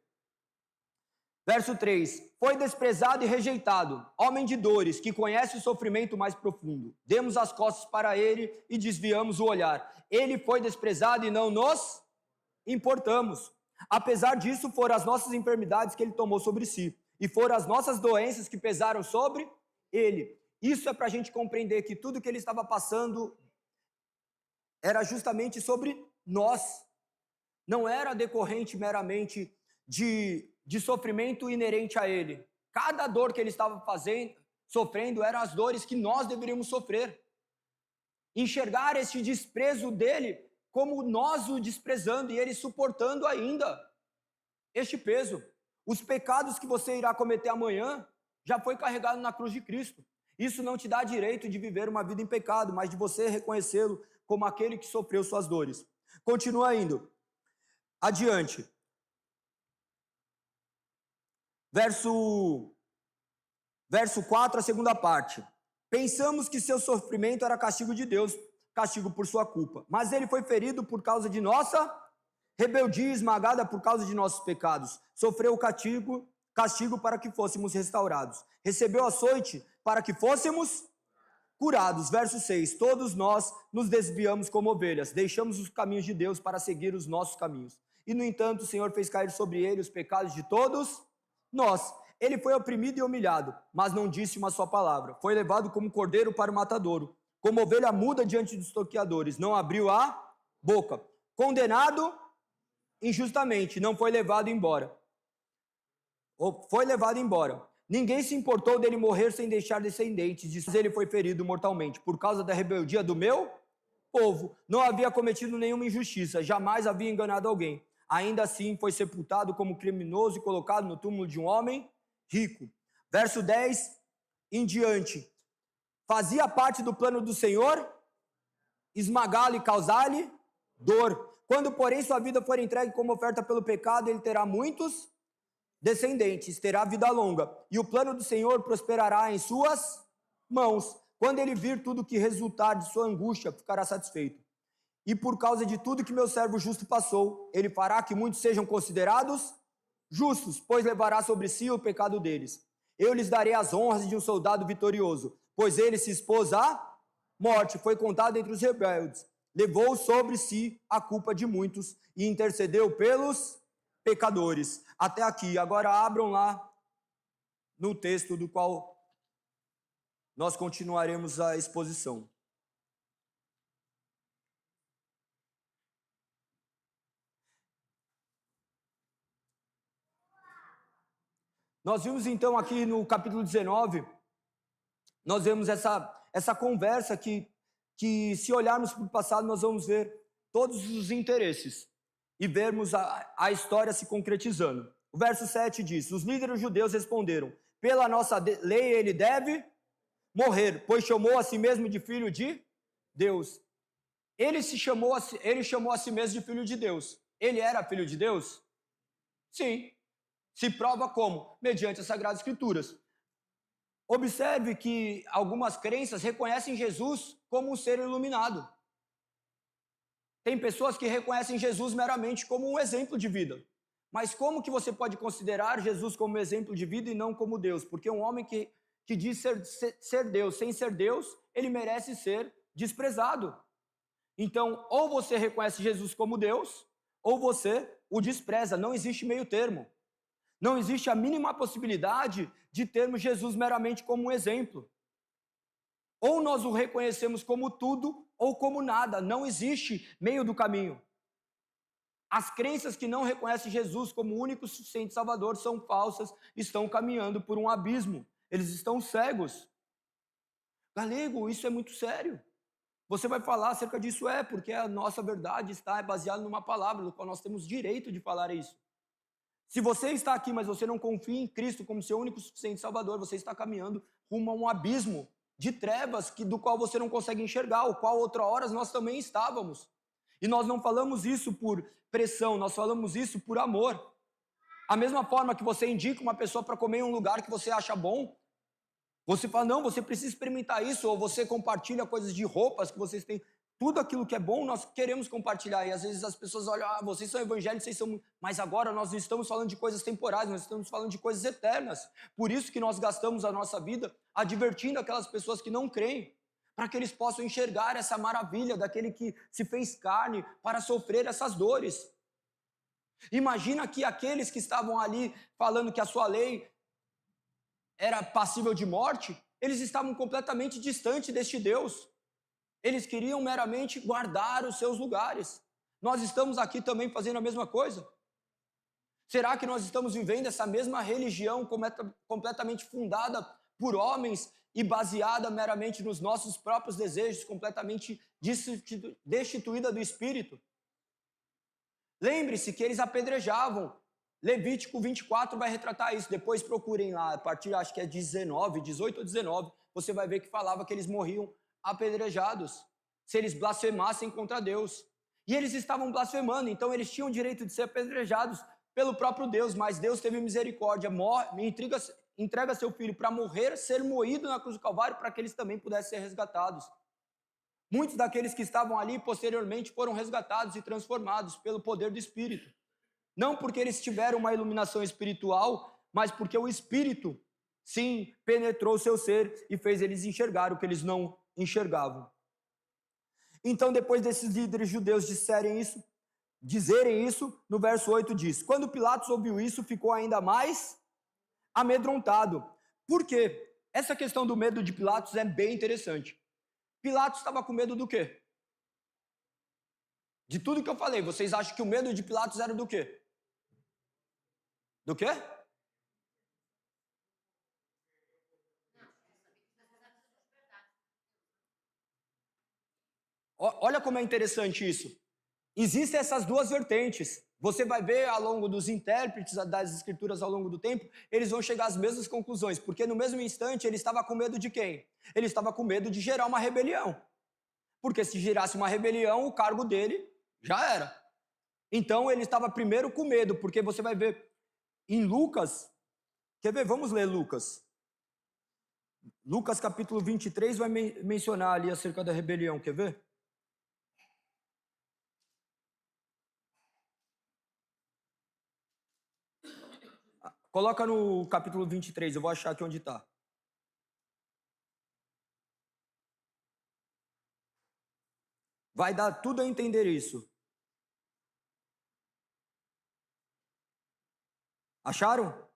verso 3, foi desprezado e rejeitado, homem de dores, que conhece o sofrimento mais profundo. Demos as costas para ele e desviamos o olhar. Ele foi desprezado e não nos importamos. Apesar disso, foram as nossas enfermidades que ele tomou sobre si, e foram as nossas doenças que pesaram sobre ele. Isso é para a gente compreender que tudo que ele estava passando era justamente sobre nós. Não era decorrente meramente de sofrimento inerente a ele. Cada dor que ele estava sofrendo, eram as dores que nós deveríamos sofrer. Enxergar esse desprezo dele como nós o desprezando e ele suportando ainda este peso. Os pecados que você irá cometer amanhã já foi carregado na cruz de Cristo. Isso não te dá direito de viver uma vida em pecado, mas de você reconhecê-lo como aquele que sofreu suas dores. Continua indo. Adiante. Verso 4, a segunda parte. Pensamos que seu sofrimento era castigo de Deus, castigo por sua culpa. Mas ele foi ferido por causa de nossa rebeldia, esmagada por causa de nossos pecados. Sofreu o castigo para que fôssemos restaurados. Recebeu açoite para que fôssemos curados. Verso 6. Todos nós nos desviamos como ovelhas, deixamos os caminhos de Deus para seguir os nossos caminhos. E, no entanto, o Senhor fez cair sobre ele os pecados de todos nós. Ele foi oprimido e humilhado, mas não disse uma só palavra. Foi levado como cordeiro para o matadouro, como ovelha muda diante dos tosqueadores. Não abriu a boca. Condenado injustamente, não foi levado embora. Ou foi levado embora. Ninguém se importou dele morrer sem deixar descendentes. Diz ele foi ferido mortalmente por causa da rebeldia do meu povo. Não havia cometido nenhuma injustiça, jamais havia enganado alguém. Ainda assim foi sepultado como criminoso e colocado no túmulo de um homem rico. Verso 10 em diante. Fazia parte do plano do Senhor esmagá-lo e causar-lhe dor. Quando, porém, sua vida for entregue como oferta pelo pecado, ele terá muitos descendentes, terá vida longa, e o plano do Senhor prosperará em suas mãos. Quando ele vir tudo que resultar de sua angústia, ficará satisfeito. E por causa de tudo que meu servo justo passou, ele fará que muitos sejam considerados justos, pois levará sobre si o pecado deles. Eu lhes darei as honras de um soldado vitorioso, pois ele se expôs à morte, foi contado entre os rebeldes, levou sobre si a culpa de muitos e intercedeu pelos pecadores. Até aqui. Agora abram lá no texto do qual nós continuaremos a exposição. Nós vimos então aqui no capítulo 19, nós vemos essa conversa que se olharmos para o passado, nós vamos ver todos os interesses e vermos a história se concretizando. O verso 7 diz: os líderes judeus responderam: pela nossa lei ele deve morrer, pois chamou a si mesmo de filho de Deus. Ele chamou a si mesmo de filho de Deus. Ele era filho de Deus? Sim. Se prova como? Mediante as Sagradas Escrituras. Observe que algumas crenças reconhecem Jesus como um ser iluminado. Tem pessoas que reconhecem Jesus meramente como um exemplo de vida. Mas como que você pode considerar Jesus como exemplo de vida e não como Deus? Porque um homem que diz ser Deus sem ser Deus, ele merece ser desprezado. Então, ou você reconhece Jesus como Deus, ou você o despreza. Não existe meio termo. Não existe a mínima possibilidade de termos Jesus meramente como um exemplo. Ou nós o reconhecemos como tudo, ou como nada. Não existe meio do caminho. As crenças que não reconhecem Jesus como único suficiente Salvador são falsas, estão caminhando por um abismo. Eles estão cegos. Galego, isso é muito sério. Você vai falar acerca disso, porque a nossa verdade está baseada numa palavra, no qual nós temos direito de falar isso. Se você está aqui, mas você não confia em Cristo como seu único suficiente Salvador, você está caminhando rumo a um abismo de trevas do qual você não consegue enxergar, o qual outra hora nós também estávamos. E nós não falamos isso por pressão, nós falamos isso por amor. A mesma forma que você indica uma pessoa para comer em um lugar que você acha bom, você fala, não, você precisa experimentar isso, ou você compartilha coisas de roupas que vocês têm. Tudo aquilo que é bom, nós queremos compartilhar. E às vezes as pessoas olham, vocês são evangélicos, vocês são... Mas agora nós não estamos falando de coisas temporais, nós estamos falando de coisas eternas. Por isso que nós gastamos a nossa vida advertindo aquelas pessoas que não creem, para que eles possam enxergar essa maravilha daquele que se fez carne para sofrer essas dores. Imagina que aqueles que estavam ali falando que a sua lei era passível de morte, eles estavam completamente distantes deste Deus. Eles queriam meramente guardar os seus lugares. Nós estamos aqui também fazendo a mesma coisa? Será que nós estamos vivendo essa mesma religião completamente fundada por homens e baseada meramente nos nossos próprios desejos, completamente destituída do Espírito? Lembre-se que eles apedrejavam. Levítico 24 vai retratar isso. Depois procurem lá, a partir acho que é 18 ou 19, você vai ver que falava que eles morriam apedrejados se eles blasfemassem contra Deus. E eles estavam blasfemando, então eles tinham o direito de ser apedrejados pelo próprio Deus, mas Deus teve misericórdia, entrega seu filho para morrer, ser moído na cruz do Calvário, para que eles também pudessem ser resgatados. Muitos daqueles que estavam ali posteriormente foram resgatados e transformados pelo poder do Espírito. Não porque eles tiveram uma iluminação espiritual, mas porque o Espírito, sim, penetrou o seu ser e fez eles enxergar o que eles não enxergavam. Então, depois desses líderes judeus dizerem isso, no verso 8 diz: quando Pilatos ouviu isso, ficou ainda mais amedrontado. Por quê? Essa questão do medo de Pilatos é bem interessante. Pilatos estava com medo do quê? De tudo que eu falei, vocês acham que o medo de Pilatos era do quê? Do quê? Olha como é interessante isso. Existem essas duas vertentes. Você vai ver ao longo dos intérpretes das escrituras ao longo do tempo, eles vão chegar às mesmas conclusões, porque no mesmo instante ele estava com medo de quem? Ele estava com medo de gerar uma rebelião. Porque se gerasse uma rebelião, o cargo dele já era. Então ele estava primeiro com medo, porque você vai ver em Lucas, quer ver? Vamos ler Lucas. Lucas capítulo 23 vai mencionar ali acerca da rebelião, quer ver? Coloca no capítulo 23, eu vou achar aqui onde está. Vai dar tudo a entender isso. Acharam?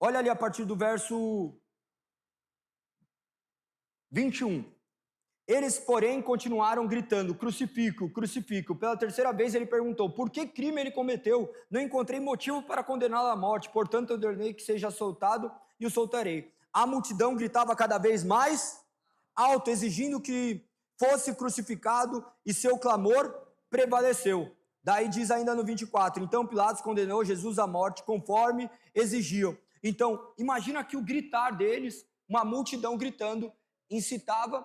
Olha ali a partir do verso 21. Eles, porém, continuaram gritando: crucifico, crucifico. Pela terceira vez ele perguntou: por que crime ele cometeu? Não encontrei motivo para condená-lo à morte, portanto eu ordenei que seja soltado e o soltarei. A multidão gritava cada vez mais alto, exigindo que fosse crucificado, e seu clamor prevaleceu. Daí diz ainda no 24, então Pilatos condenou Jesus à morte conforme exigiam. Então, imagina que o gritar deles, uma multidão gritando, incitava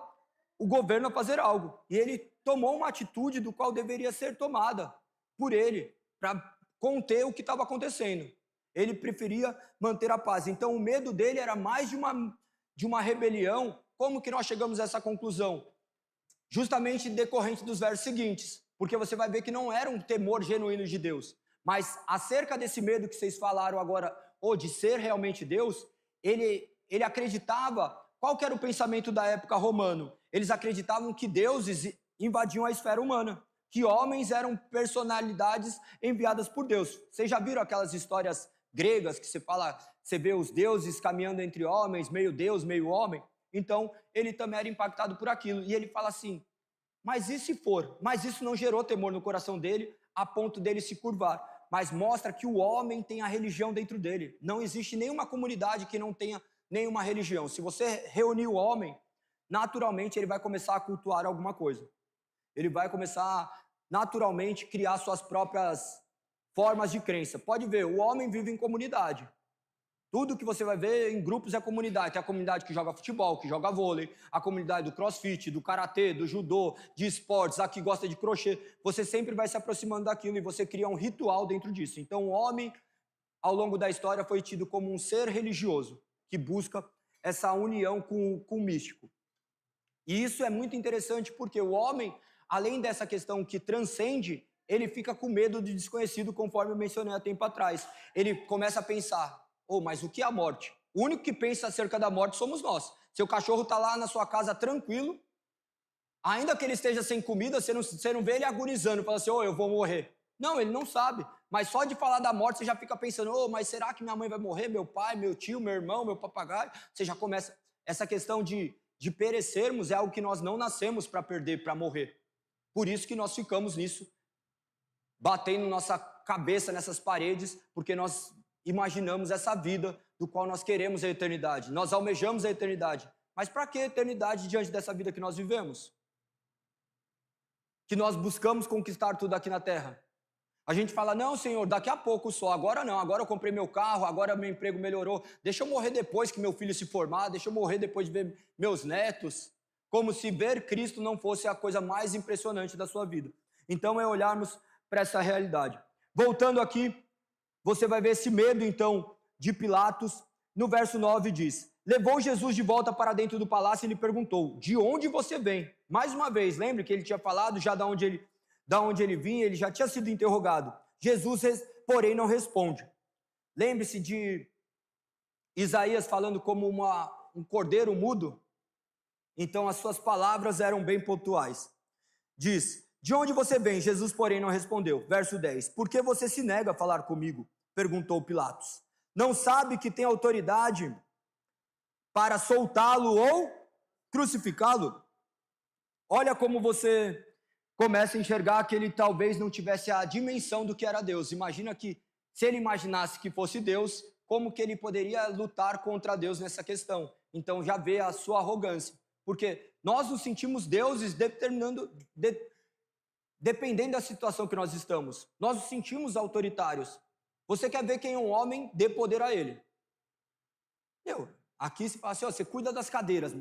o governo a fazer algo. E ele tomou uma atitude do qual deveria ser tomada por ele, para conter o que estava acontecendo. Ele preferia manter a paz. Então, o medo dele era mais de uma rebelião. Como que nós chegamos a essa conclusão? Justamente decorrente dos versos seguintes. Porque você vai ver que não era um temor genuíno de Deus. Mas acerca desse medo que vocês falaram agora, ou de ser realmente Deus, ele acreditava. Qual que era o pensamento da época romano? Eles acreditavam que deuses invadiam a esfera humana, que homens eram personalidades enviadas por Deus. Vocês já viram aquelas histórias gregas que você vê os deuses caminhando entre homens, meio Deus, meio homem? Então, ele também era impactado por aquilo. E ele fala assim, mas e se for? Mas isso não gerou temor no coração dele, a ponto dele se curvar. Mas mostra que o homem tem a religião dentro dele. Não existe nenhuma comunidade que não tenha nenhuma religião. Se você reunir o homem, naturalmente ele vai começar a cultuar alguma coisa. Ele vai começar naturalmente criar suas próprias formas de crença. Pode ver, o homem vive em comunidade. Tudo que você vai ver em grupos é comunidade. Tem a comunidade que joga futebol, que joga vôlei, a comunidade do crossfit, do karatê, do judô, de esportes, a que gosta de crochê. Você sempre vai se aproximando daquilo e você cria um ritual dentro disso. Então o homem, ao longo da história, foi tido como um ser religioso, que busca essa união com o místico. E isso é muito interessante porque o homem, além dessa questão que transcende, ele fica com medo do desconhecido, conforme eu mencionei há tempo atrás. Ele começa a pensar, mas o que é a morte? O único que pensa acerca da morte somos nós. Seu cachorro está lá na sua casa tranquilo, ainda que ele esteja sem comida, você não vê ele agonizando, fala assim, eu vou morrer. Não, ele não sabe. Mas só de falar da morte, você já fica pensando, mas será que minha mãe vai morrer? Meu pai, meu tio, meu irmão, meu papagaio? Você já começa. Essa questão de perecermos é algo que nós não nascemos para perder, para morrer. Por isso que nós ficamos nisso, batendo nossa cabeça nessas paredes, porque nós imaginamos essa vida do qual nós queremos a eternidade. Nós almejamos a eternidade. Mas para que a eternidade diante dessa vida que nós vivemos? Que nós buscamos conquistar tudo aqui na terra. A gente fala, não, Senhor, daqui a pouco só, agora não, agora eu comprei meu carro, agora meu emprego melhorou, deixa eu morrer depois que meu filho se formar, deixa eu morrer depois de ver meus netos, como se ver Cristo não fosse a coisa mais impressionante da sua vida. Então é olharmos para essa realidade. Voltando aqui, você vai ver esse medo, então, de Pilatos. No verso 9 diz, levou Jesus de volta para dentro do palácio e lhe perguntou, de onde você vem? Mais uma vez, lembre que ele tinha falado já da onde ele vinha, ele já tinha sido interrogado. Jesus, porém, não responde. Lembre-se de Isaías falando como um cordeiro mudo. Então, as suas palavras eram bem pontuais. Diz, de onde você vem? Jesus, porém, não respondeu. Verso 10. Por que você se nega a falar comigo? Perguntou Pilatos. Não sabe que tem autoridade para soltá-lo ou crucificá-lo? Olha como você começa a enxergar que ele talvez não tivesse a dimensão do que era Deus. Imagina que, se ele imaginasse que fosse Deus, como que ele poderia lutar contra Deus nessa questão? Então já vê a sua arrogância. Porque nós nos sentimos deuses dependendo da situação que nós estamos. Nós nos sentimos autoritários. Você quer ver quem é um homem, dê poder a ele. Aqui se fala assim, você cuida das cadeiras.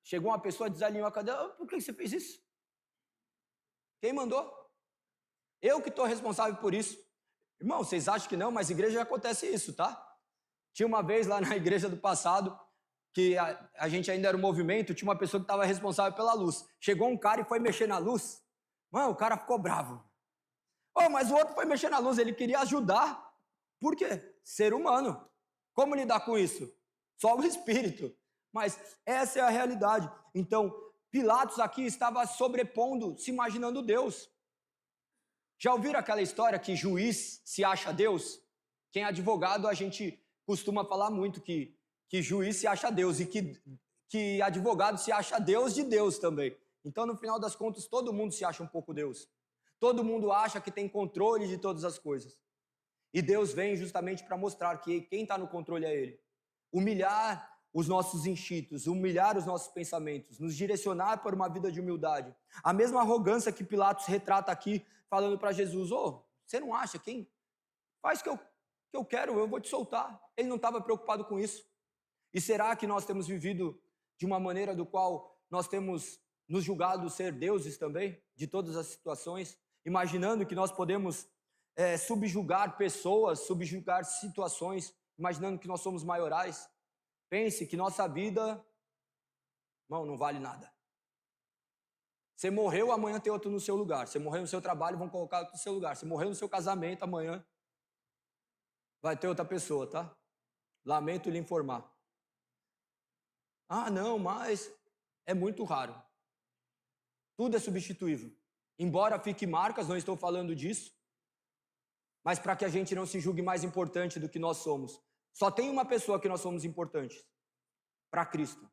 Chegou uma pessoa, desalinhou a cadeira, por que você fez isso? Quem mandou? Eu que estou responsável por isso. Irmão, vocês acham que não, mas na igreja acontece isso, tá? Tinha uma vez lá na igreja do passado, que a gente ainda era um movimento, tinha uma pessoa que estava responsável pela luz. Chegou um cara e foi mexer na luz. Mano, o cara ficou bravo. Mas o outro foi mexer na luz, ele queria ajudar. Por quê? Ser humano. Como lidar com isso? Só o Espírito. Mas essa é a realidade. Então, Pilatos aqui estava sobrepondo, se imaginando Deus. Já ouviram aquela história que juiz se acha Deus? Quem é advogado, a gente costuma falar muito que juiz se acha Deus e que advogado se acha Deus de Deus também. Então, no final das contas, todo mundo se acha um pouco Deus. Todo mundo acha que tem controle de todas as coisas. E Deus vem justamente para mostrar que quem está no controle é Ele. Humilhar os nossos instintos, humilhar os nossos pensamentos, nos direcionar para uma vida de humildade. A mesma arrogância que Pilatos retrata aqui, falando para Jesus: ô, você não acha, quem faz o que eu quero, eu vou te soltar. Ele não estava preocupado com isso. E será que nós temos vivido de uma maneira do qual nós temos nos julgado ser deuses também, de todas as situações, imaginando que nós podemos subjugar pessoas, subjugar situações, imaginando que nós somos maiorais? Pense que nossa vida, irmão, não vale nada. Você morreu, amanhã tem outro no seu lugar. Você morreu no seu trabalho, vão colocar outro no seu lugar. Você morreu no seu casamento, amanhã vai ter outra pessoa, tá? Lamento lhe informar. Ah, não, mas é muito raro. Tudo é substituível. Embora fique marcas, não estou falando disso, mas para que a gente não se julgue mais importante do que nós somos. Só tem uma pessoa que nós somos importantes: para Cristo.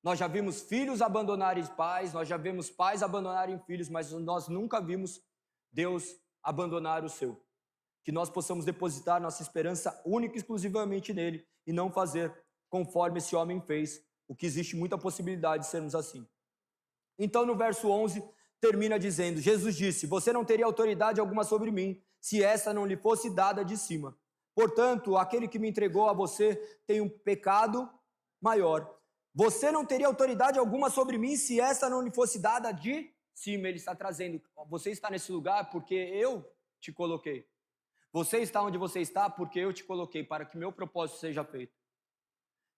Nós já vimos filhos abandonarem pais, nós já vimos pais abandonarem filhos, mas nós nunca vimos Deus abandonar o seu. Que nós possamos depositar nossa esperança única e exclusivamente nele e não fazer conforme esse homem fez, o que existe muita possibilidade de sermos assim. Então, no verso 11, termina dizendo: Jesus disse: você não teria autoridade alguma sobre mim, se essa não lhe fosse dada de cima. Portanto, aquele que me entregou a você tem um pecado maior. Você não teria autoridade alguma sobre mim, se essa não lhe fosse dada de cima. Ele está trazendo: você está nesse lugar porque eu te coloquei. Você está onde você está porque eu te coloquei, para que meu propósito seja feito.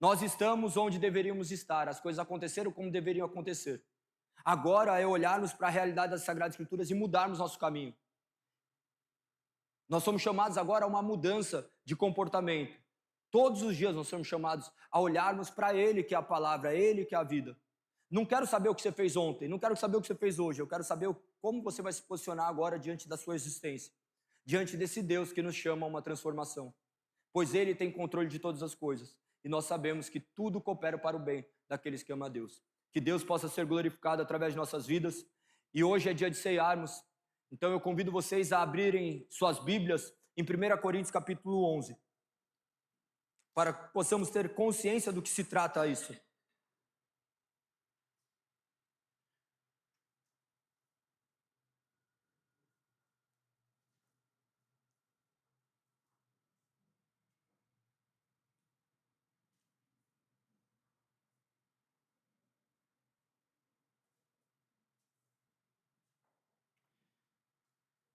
Nós estamos onde deveríamos estar, as coisas aconteceram como deveriam acontecer. Agora é olharmos para a realidade das Sagradas Escrituras e mudarmos nosso caminho. Nós somos chamados agora a uma mudança de comportamento. Todos os dias nós somos chamados a olharmos para Ele, que é a palavra, Ele que é a vida. Não quero saber o que você fez ontem, não quero saber o que você fez hoje, eu quero saber como você vai se posicionar agora diante da sua existência, diante desse Deus que nos chama a uma transformação. Pois Ele tem controle de todas as coisas e nós sabemos que tudo coopera para o bem daqueles que amam a Deus. Que Deus possa ser glorificado através de nossas vidas. E hoje é dia de ceiarmos. Então eu convido vocês a abrirem suas Bíblias em 1 Coríntios capítulo 11, para que possamos ter consciência do que se trata isso.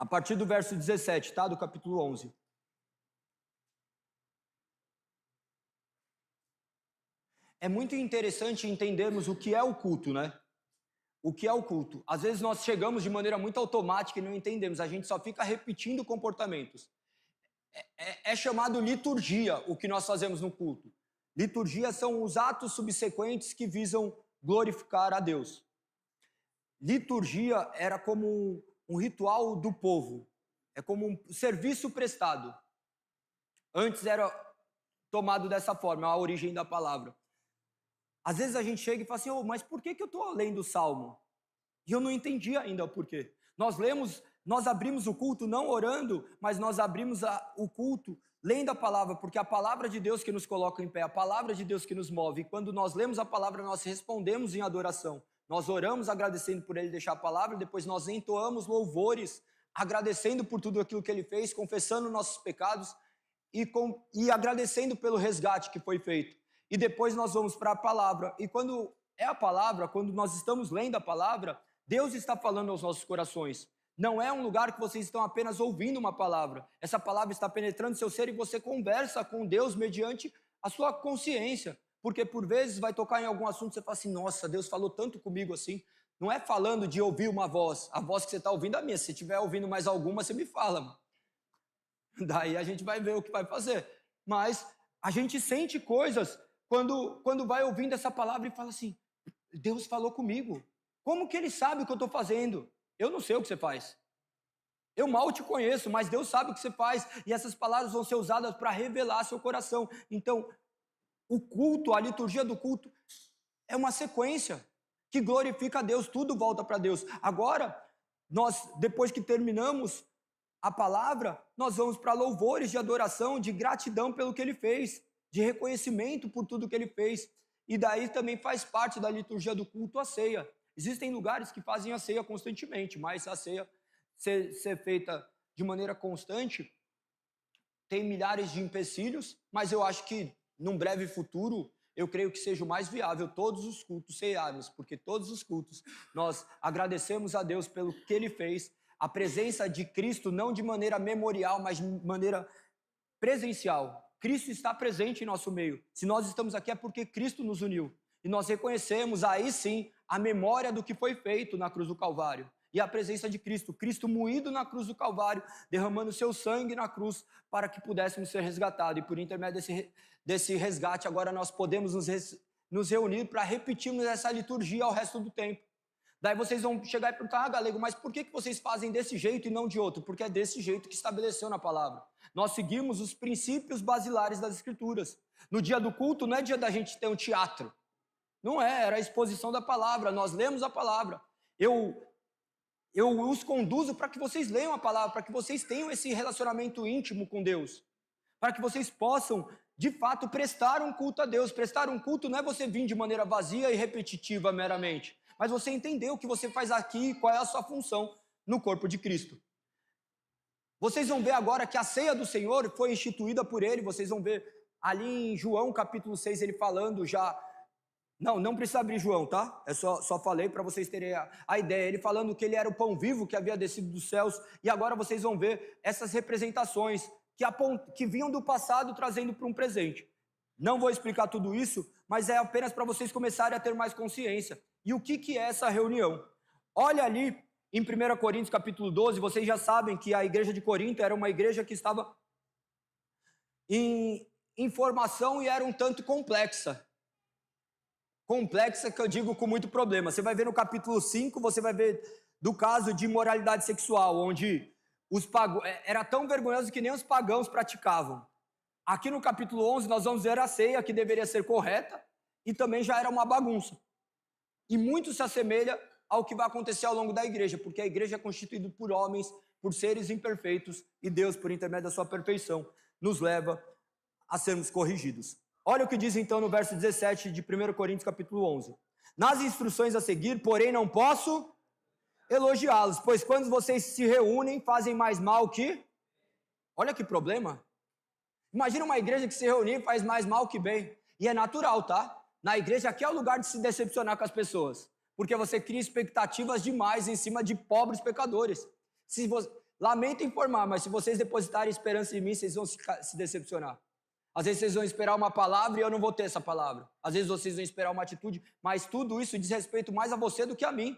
A partir do verso 17, tá? Do capítulo 11. É muito interessante entendermos o que é o culto, né? O que é o culto? Às vezes nós chegamos de maneira muito automática e não entendemos, a gente só fica repetindo comportamentos. É chamado liturgia o que nós fazemos no culto. Liturgia são os atos subsequentes que visam glorificar a Deus. Liturgia era como um ritual do povo, é como um serviço prestado. Antes era tomado dessa forma, a origem da palavra. Às vezes a gente chega e fala assim: mas por que eu estou lendo o Salmo? E eu não entendi ainda o porquê. Nós abrimos o culto não orando, mas nós abrimos o culto lendo a palavra, porque a palavra de Deus que nos coloca em pé, a palavra de Deus que nos move. E quando nós lemos a palavra, nós respondemos em adoração. Nós oramos agradecendo por Ele deixar a palavra, depois nós entoamos louvores, agradecendo por tudo aquilo que Ele fez, confessando nossos pecados e agradecendo pelo resgate que foi feito. E depois nós vamos para a palavra. E quando é a palavra, quando nós estamos lendo a palavra, Deus está falando aos nossos corações. Não é um lugar que vocês estão apenas ouvindo uma palavra. Essa palavra está penetrando seu ser e você conversa com Deus mediante a sua consciência. Porque por vezes vai tocar em algum assunto e você fala assim: nossa, Deus falou tanto comigo assim. Não é falando de ouvir uma voz. A voz que você está ouvindo é a minha. Se você estiver ouvindo mais alguma, você me fala. Mano. Daí a gente vai ver o que vai fazer. Mas a gente sente coisas quando vai ouvindo essa palavra e fala assim: Deus falou comigo. Como que Ele sabe o que eu estou fazendo? Eu não sei o que você faz. Eu mal te conheço, mas Deus sabe o que você faz. E essas palavras vão ser usadas para revelar seu coração. Então, o culto, a liturgia do culto, é uma sequência que glorifica a Deus, tudo volta para Deus. Agora, nós, depois que terminamos a palavra, nós vamos para louvores de adoração, de gratidão pelo que Ele fez, de reconhecimento por tudo que Ele fez. E daí também faz parte da liturgia do culto a ceia. Existem lugares que fazem a ceia constantemente, mas a ceia ser feita de maneira constante tem milhares de empecilhos, mas eu acho que num breve futuro, eu creio que seja o mais viável todos os cultos cearmos, porque todos os cultos nós agradecemos a Deus pelo que Ele fez, a presença de Cristo não de maneira memorial, mas de maneira presencial. Cristo está presente em nosso meio. Se nós estamos aqui é porque Cristo nos uniu. E nós reconhecemos aí sim a memória do que foi feito na cruz do Calvário. E a presença de Cristo, Cristo moído na cruz do Calvário, derramando seu sangue na cruz para que pudéssemos ser resgatados. E por intermédio desse resgate, agora nós podemos nos reunir para repetirmos essa liturgia ao resto do tempo. Daí vocês vão chegar e perguntar, Galego, mas por que vocês fazem desse jeito e não de outro? Porque é desse jeito que estabeleceu na palavra. Nós seguimos os princípios basilares das Escrituras. No dia do culto não é dia da gente ter um teatro. Não é, era a exposição da palavra, nós lemos a palavra. Eu os conduzo para que vocês leiam a palavra, para que vocês tenham esse relacionamento íntimo com Deus, para que vocês possam, de fato, prestar um culto a Deus. Prestar um culto não é você vir de maneira vazia e repetitiva meramente, mas você entender o que você faz aqui, qual é a sua função no corpo de Cristo. Vocês vão ver agora que a ceia do Senhor foi instituída por Ele, vocês vão ver ali em João capítulo 6, ele falando já... Não precisa abrir João, tá? Só falei para vocês terem a ideia. Ele falando que ele era o pão vivo que havia descido dos céus. E agora vocês vão ver essas representações que vinham do passado trazendo para um presente. Não vou explicar tudo isso, mas é apenas para vocês começarem a ter mais consciência. E o que é essa reunião? Olha ali em 1 Coríntios capítulo 12, vocês já sabem que a igreja de Corinto era uma igreja que estava em formação e era um tanto complexa. Complexa que eu digo com muito problema. Você vai ver no capítulo 5, você vai ver do caso de imoralidade sexual, onde era tão vergonhoso que nem os pagãos praticavam. Aqui no capítulo 11 nós vamos ver a ceia, que deveria ser correta, e também já era uma bagunça. E muito se assemelha ao que vai acontecer ao longo da igreja, porque a igreja é constituída por homens, por seres imperfeitos, e Deus, por intermédio da sua perfeição, nos leva a sermos corrigidos. Olha o que diz então no verso 17 de 1 Coríntios capítulo 11. Nas instruções a seguir, porém não posso elogiá-los, pois quando vocês se reúnem, fazem mais mal que... Olha que problema. Imagina uma igreja que se reunir faz mais mal que bem. E é natural, tá? Na igreja aqui é o lugar de se decepcionar com as pessoas, porque você cria expectativas demais em cima de pobres pecadores. Lamento informar, mas se vocês depositarem esperança em mim, vocês vão se decepcionar. Às vezes vocês vão esperar uma palavra e eu não vou ter essa palavra. Às vezes vocês vão esperar uma atitude, mas tudo isso diz respeito mais a você do que a mim.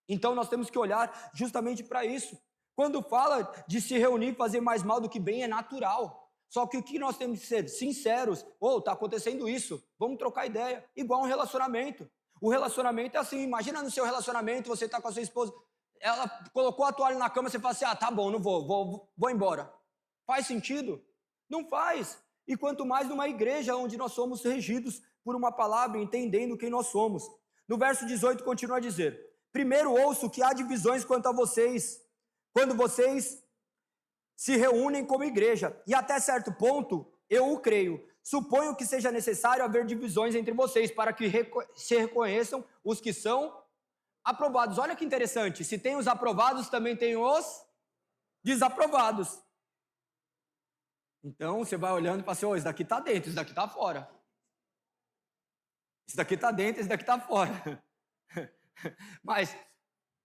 Então nós temos que olhar justamente para isso. Quando fala de se reunir e fazer mais mal do que bem, é natural. Só que o que nós temos que ser sinceros, está acontecendo isso, vamos trocar ideia, igual um relacionamento. O relacionamento é assim, imagina no seu relacionamento, você está com a sua esposa, ela colocou a toalha na cama, você fala assim, tá bom, não vou embora. Faz sentido? Não faz. E quanto mais numa igreja onde nós somos regidos por uma palavra, entendendo quem nós somos. No verso 18 continua a dizer, primeiro ouço que há divisões quanto a vocês, quando vocês se reúnem como igreja, e até certo ponto eu o creio. Suponho que seja necessário haver divisões entre vocês, para que se reconheçam os que são aprovados. Olha que interessante, se tem os aprovados, também tem os desaprovados. Então, você vai olhando e fala assim, esse daqui está dentro, esse daqui está fora. Esse daqui está dentro, esse daqui está fora. Mas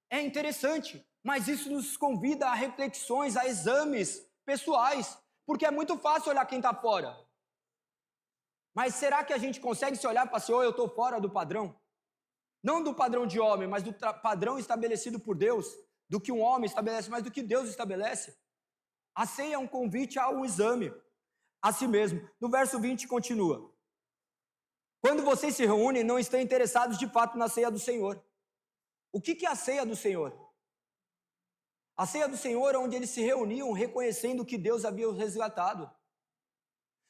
é interessante, mas isso nos convida a reflexões, a exames pessoais, porque é muito fácil olhar quem está fora. Mas será que a gente consegue se olhar e falar assim, eu estou fora do padrão? Não do padrão de homem, mas do padrão estabelecido por Deus, do que um homem estabelece, mas do que Deus estabelece. A ceia é um convite ao exame a si mesmo. No verso 20 continua. Quando vocês se reúnem, não estão interessados de fato na ceia do Senhor. O que é a ceia do Senhor? A ceia do Senhor é onde eles se reuniam reconhecendo que Deus havia os resgatado.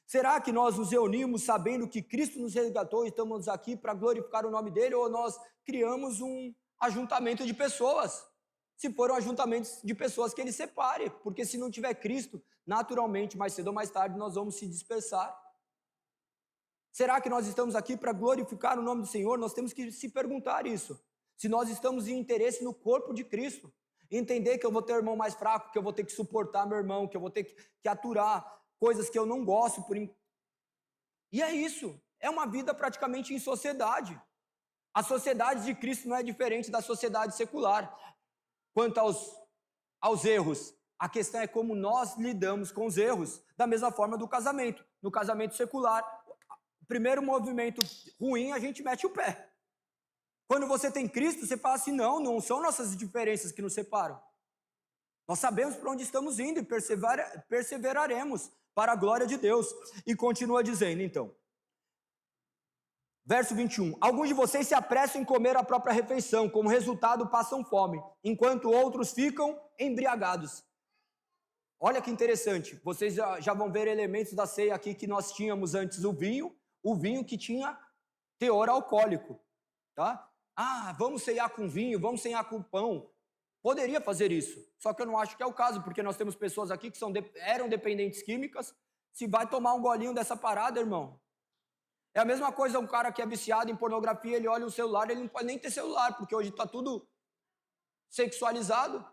Será que nós nos reunimos sabendo que Cristo nos resgatou e estamos aqui para glorificar o nome dele, ou nós criamos um ajuntamento de pessoas? Se for um ajuntamento de pessoas que ele separe, porque se não tiver Cristo, naturalmente, mais cedo ou mais tarde, nós vamos se dispersar. Será que nós estamos aqui para glorificar o nome do Senhor? Nós temos que se perguntar isso. Se nós estamos em interesse no corpo de Cristo. Entender que eu vou ter um irmão mais fraco, que eu vou ter que suportar meu irmão, que eu vou ter que aturar coisas que eu não gosto. E é isso. É uma vida praticamente em sociedade. A sociedade de Cristo não é diferente da sociedade secular. Quanto aos erros, a questão é como nós lidamos com os erros, da mesma forma do casamento. No casamento secular, o primeiro movimento ruim, a gente mete o pé. Quando você tem Cristo, você fala assim, não são nossas diferenças que nos separam. Nós sabemos para onde estamos indo e perseveraremos para a glória de Deus. E continua dizendo, então, verso 21, alguns de vocês se apressam em comer a própria refeição, como resultado passam fome, enquanto outros ficam embriagados. Olha que interessante, vocês já vão ver elementos da ceia aqui que nós tínhamos antes, o vinho que tinha teor alcoólico, tá? Vamos ceiar com vinho, vamos ceiar com pão. Poderia fazer isso, só que eu não acho que é o caso, porque nós temos pessoas aqui que eram dependentes químicas. Se vai tomar um golinho dessa parada, irmão, é a mesma coisa um cara que é viciado em pornografia, ele olha o celular, ele não pode nem ter celular, porque hoje está tudo sexualizado.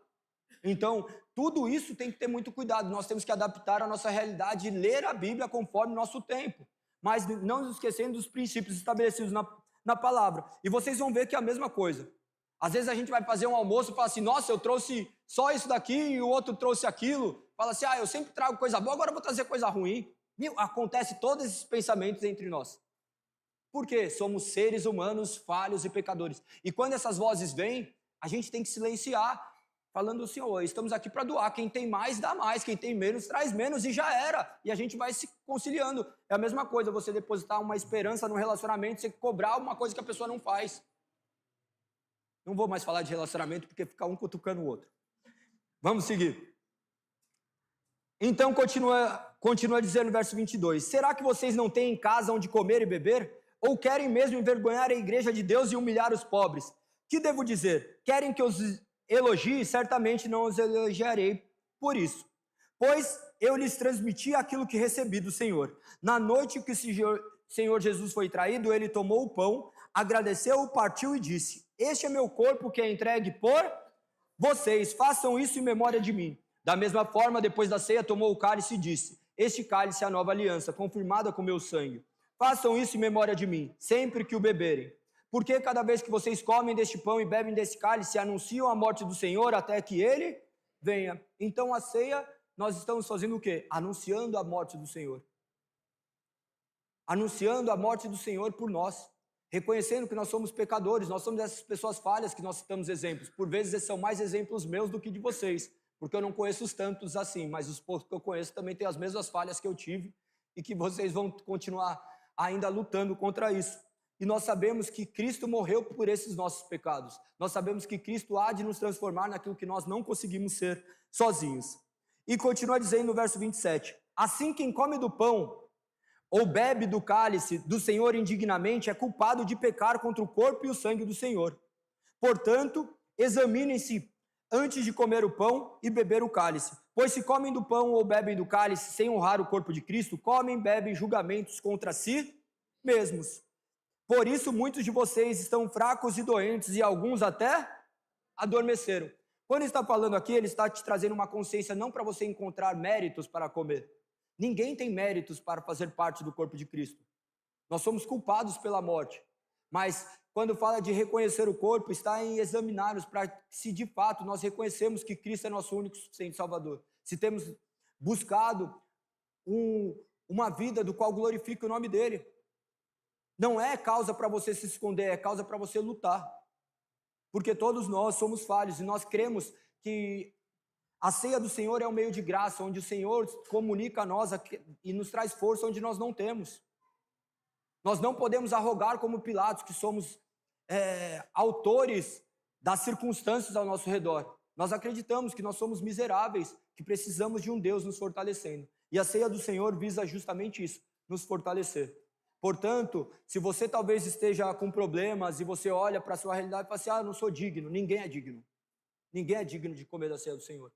Então, tudo isso tem que ter muito cuidado. Nós temos que adaptar a nossa realidade e ler a Bíblia conforme o nosso tempo, mas não nos esquecendo dos princípios estabelecidos na palavra. E vocês vão ver que é a mesma coisa. Às vezes a gente vai fazer um almoço e fala assim, nossa, eu trouxe só isso daqui e o outro trouxe aquilo. Fala assim, eu sempre trago coisa boa, agora eu vou trazer coisa ruim. Acontece todos esses pensamentos entre nós. Por quê? Somos seres humanos falhos e pecadores. E quando essas vozes vêm, a gente tem que silenciar, falando assim, estamos aqui para doar. Quem tem mais, dá mais. Quem tem menos, traz menos e já era. E a gente vai se conciliando. É a mesma coisa você depositar uma esperança no relacionamento, você cobrar uma coisa que a pessoa não faz. Não vou mais falar de relacionamento, porque fica um cutucando o outro. Vamos seguir. Então, continua dizendo no verso 22. Será que vocês não têm em casa onde comer e beber? Ou querem mesmo envergonhar a igreja de Deus e humilhar os pobres? Que devo dizer? Querem que os elogie? Certamente não os elogiarei por isso. Pois eu lhes transmiti aquilo que recebi do Senhor. Na noite que o Senhor Jesus foi traído, ele tomou o pão, agradeceu, partiu e disse, este é meu corpo que é entregue por vocês, façam isso em memória de mim. Da mesma forma, depois da ceia, tomou o cálice e disse, este cálice é a nova aliança, confirmada com meu sangue. Façam isso em memória de mim, sempre que o beberem. Porque cada vez que vocês comem deste pão e bebem desse cálice, anunciam a morte do Senhor até que ele venha. Então a ceia, nós estamos fazendo o quê? Anunciando a morte do Senhor. Anunciando a morte do Senhor por nós. Reconhecendo que nós somos pecadores, nós somos essas pessoas falhas que nós citamos exemplos. Por vezes esses são mais exemplos meus do que de vocês, porque eu não conheço os tantos assim, mas os poucos que eu conheço também têm as mesmas falhas que eu tive e que vocês vão continuar ainda lutando contra isso. E nós sabemos que Cristo morreu por esses nossos pecados. Nós sabemos que Cristo há de nos transformar naquilo que nós não conseguimos ser sozinhos. E continua dizendo no verso 27, assim quem come do pão ou bebe do cálice do Senhor indignamente é culpado de pecar contra o corpo e o sangue do Senhor. Portanto, examinem-se antes de comer o pão e beber o cálice. Pois se comem do pão ou bebem do cálice sem honrar o corpo de Cristo, comem e bebem julgamentos contra si mesmos. Por isso, muitos de vocês estão fracos e doentes e alguns até adormeceram. Quando ele está falando aqui, ele está te trazendo uma consciência não para você encontrar méritos para comer. Ninguém tem méritos para fazer parte do corpo de Cristo. Nós somos culpados pela morte. Mas quando fala de reconhecer o corpo, está em examinar-nos para se de fato nós reconhecemos que Cristo é nosso único suficiente Salvador. Se temos buscado uma vida do qual glorifica o nome dele. Não é causa para você se esconder, é causa para você lutar. Porque todos nós somos falhos e nós cremos que a ceia do Senhor é um meio de graça, onde o Senhor comunica a nós e nos traz força onde nós não temos. Nós não podemos arrogar como Pilatos, que somos autores das circunstâncias ao nosso redor. Nós acreditamos que nós somos miseráveis, que precisamos de um Deus nos fortalecendo. E a ceia do Senhor visa justamente isso, nos fortalecer. Portanto, se você talvez esteja com problemas e você olha para a sua realidade e fala assim, eu não sou digno, ninguém é digno. Ninguém é digno de comer da ceia do Senhor.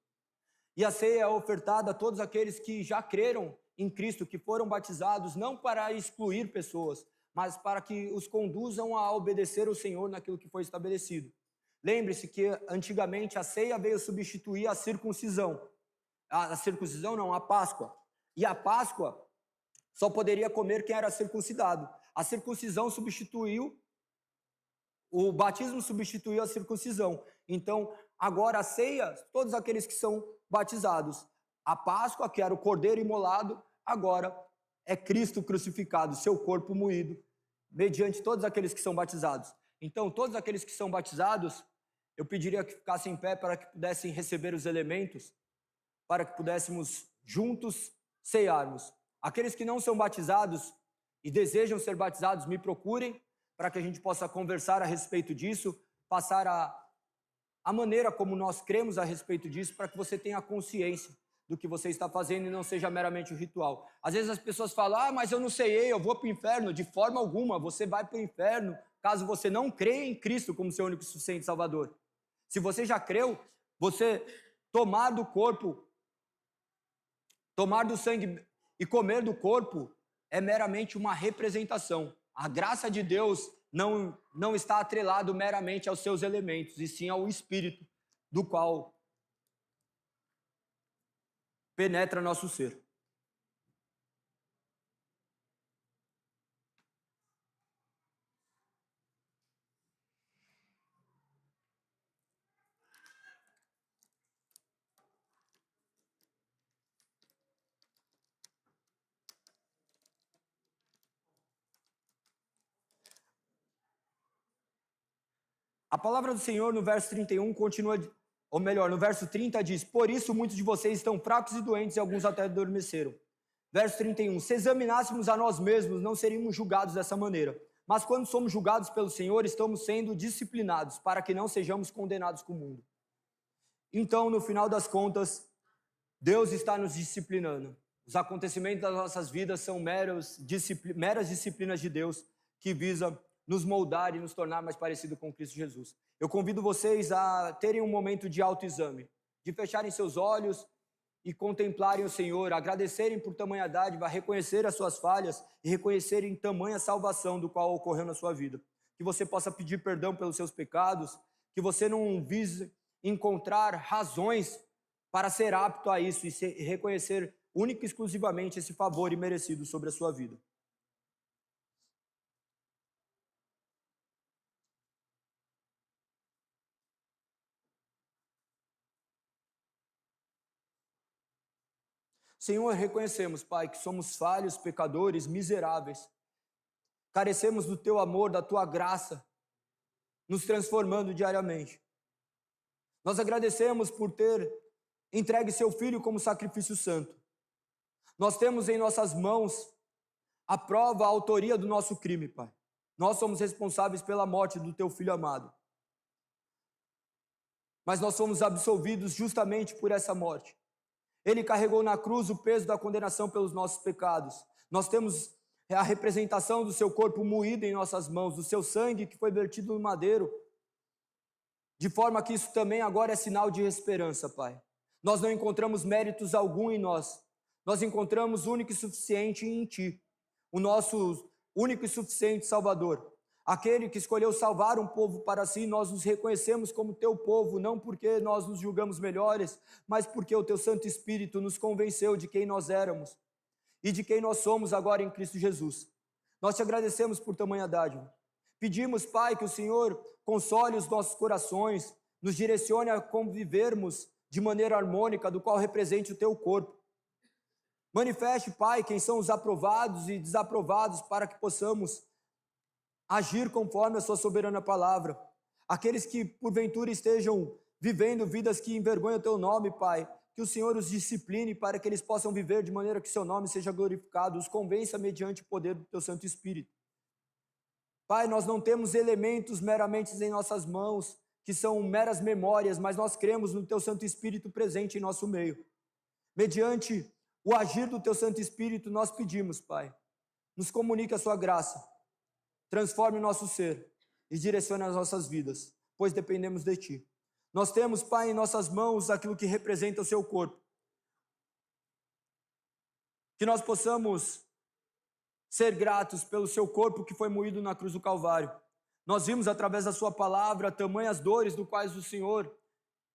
E a ceia é ofertada a todos aqueles que já creram em Cristo que foram batizados não para excluir pessoas, mas para que os conduzam a obedecer o Senhor naquilo que foi estabelecido. Lembre-se que antigamente a ceia veio substituir a circuncisão. A circuncisão não, a Páscoa. E a Páscoa só poderia comer quem era circuncidado. A circuncisão substituiu, o batismo substituiu a circuncisão. Então, agora a ceia, todos aqueles que são batizados. A Páscoa, que era o cordeiro imolado, agora é Cristo crucificado, seu corpo moído, mediante todos aqueles que são batizados. Então, todos aqueles que são batizados, eu pediria que ficassem em pé para que pudessem receber os elementos, para que pudéssemos juntos cearmos. Aqueles que não são batizados e desejam ser batizados, me procurem, para que a gente possa conversar a respeito disso, passar a maneira como nós cremos a respeito disso, para que você tenha consciência do que você está fazendo e não seja meramente um ritual. Às vezes as pessoas falam, mas eu não sei, eu vou para o inferno. De forma alguma, você vai para o inferno caso você não creia em Cristo como seu único e suficiente Salvador. Se você já creu, você tomar do corpo, tomar do sangue e comer do corpo é meramente uma representação. A graça de Deus não está atrelado meramente aos seus elementos, e sim ao Espírito, do qual penetra nosso ser. A palavra do Senhor no verso 31 continua, ou melhor, no verso 30 diz, por isso muitos de vocês estão fracos e doentes e alguns até adormeceram. Verso 31, se examinássemos a nós mesmos, não seríamos julgados dessa maneira. Mas quando somos julgados pelo Senhor, estamos sendo disciplinados, para que não sejamos condenados com o mundo. Então, no final das contas, Deus está nos disciplinando. Os acontecimentos das nossas vidas são meras disciplinas de Deus, que visa nos moldar e nos tornar mais parecido com Cristo Jesus. Eu convido vocês a terem um momento de autoexame, de fecharem seus olhos e contemplarem o Senhor, agradecerem por tamanha dádiva, reconhecer as suas falhas e reconhecerem tamanha salvação do qual ocorreu na sua vida. Que você possa pedir perdão pelos seus pecados, que você não vise encontrar razões para ser apto a isso e reconhecer única e exclusivamente esse favor imerecido sobre a sua vida. Senhor, reconhecemos, Pai, que somos falhos, pecadores, miseráveis. Carecemos do Teu amor, da Tua graça, nos transformando diariamente. Nós agradecemos por ter entregue Seu Filho como sacrifício santo. Nós temos em nossas mãos a prova, a autoria do nosso crime, Pai. Nós somos responsáveis pela morte do Teu Filho amado. Mas nós somos absolvidos justamente por essa morte. Ele carregou na cruz o peso da condenação pelos nossos pecados. Nós temos a representação do seu corpo moído em nossas mãos, do seu sangue que foi vertido no madeiro, de forma que isso também agora é sinal de esperança, Pai. Nós não encontramos méritos algum em nós. Nós encontramos único e suficiente em Ti, o nosso único e suficiente Salvador. Aquele que escolheu salvar um povo para si, nós nos reconhecemos como Teu povo, não porque nós nos julgamos melhores, mas porque o Teu Santo Espírito nos convenceu de quem nós éramos e de quem nós somos agora em Cristo Jesus. Nós Te agradecemos por tamanha dádiva. Pedimos, Pai, que o Senhor console os nossos corações, nos direcione a convivermos de maneira harmônica, do qual represente o Teu corpo. Manifeste, Pai, quem são os aprovados e desaprovados, para que possamos agir conforme a Sua soberana palavra. Aqueles que porventura estejam vivendo vidas que envergonham o Teu nome, Pai, que o Senhor os discipline para que eles possam viver de maneira que Seu nome seja glorificado, os convença mediante o poder do Teu Santo Espírito. Pai, nós não temos elementos meramente em nossas mãos, que são meras memórias, mas nós cremos no Teu Santo Espírito presente em nosso meio. Mediante o agir do Teu Santo Espírito, nós pedimos, Pai, nos comunique a Sua graça, transforme o nosso ser e direcione as nossas vidas, pois dependemos de Ti. Nós temos, Pai, em nossas mãos aquilo que representa o Seu corpo, que nós possamos ser gratos pelo seu corpo que foi moído na cruz do Calvário. Nós vimos através da sua palavra tamanhas dores do quais o Senhor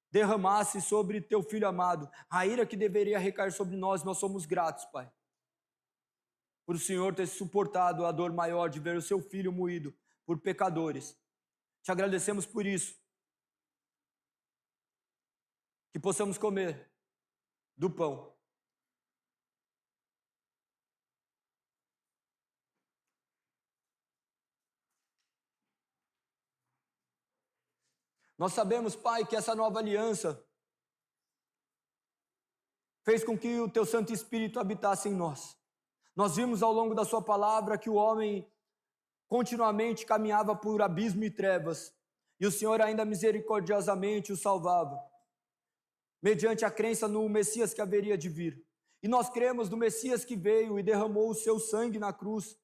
derramasse sobre teu filho amado. A ira que deveria recair sobre nós somos gratos, Pai, por o Senhor ter suportado a dor maior de ver o seu filho moído por pecadores. Te agradecemos por isso. Que possamos comer do pão. Nós sabemos, Pai, que essa nova aliança fez com que o Teu Santo Espírito habitasse em nós. Nós vimos ao longo da Sua palavra que o homem continuamente caminhava por abismo e trevas, e o Senhor ainda misericordiosamente o salvava, mediante a crença no Messias que haveria de vir. E nós cremos no Messias que veio e derramou o seu sangue na cruz,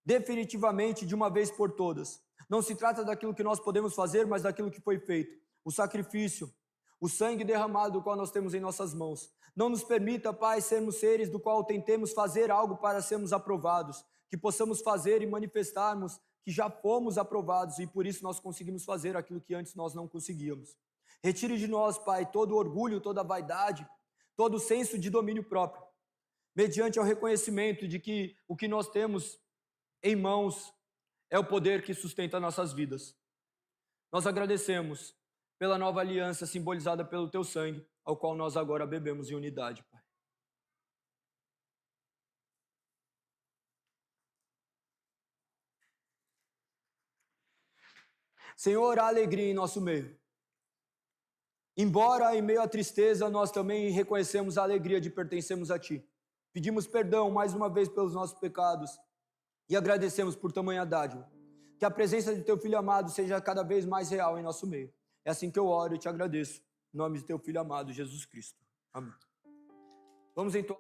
definitivamente, de uma vez por todas. Não se trata daquilo que nós podemos fazer, mas daquilo que foi feito. O sacrifício, o sangue derramado, o qual nós temos em nossas mãos. Não nos permita, Pai, sermos seres do qual tentemos fazer algo para sermos aprovados, que possamos fazer e manifestarmos que já fomos aprovados e por isso nós conseguimos fazer aquilo que antes nós não conseguíamos. Retire de nós, Pai, todo o orgulho, toda a vaidade, todo o senso de domínio próprio, mediante ao reconhecimento de que o que nós temos em mãos é o poder que sustenta nossas vidas. Nós agradecemos pela nova aliança simbolizada pelo Teu sangue, ao qual nós agora bebemos em unidade, Pai. Senhor, há alegria em nosso meio. Embora em meio à tristeza, nós também reconhecemos a alegria de pertencermos a Ti. Pedimos perdão mais uma vez pelos nossos pecados e agradecemos por tamanha dádiva. Que a presença de Teu Filho amado seja cada vez mais real em nosso meio. É assim que eu oro e te agradeço. Em nome de Teu Filho amado, Jesus Cristo. Amém. Vamos então.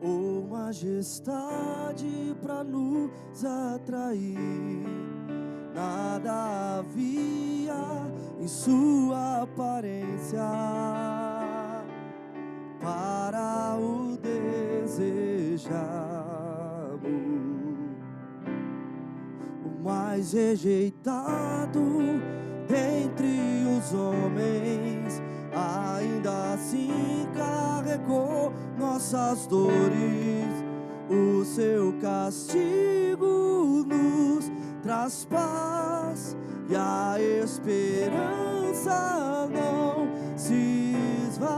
Oh, majestade pra nos atrair, nada havia em sua aparência para o desejarmos. O mais rejeitado dentre os homens, ainda assim carregou nossas dores. O seu castigo nos traz paz e a esperança não se esvai.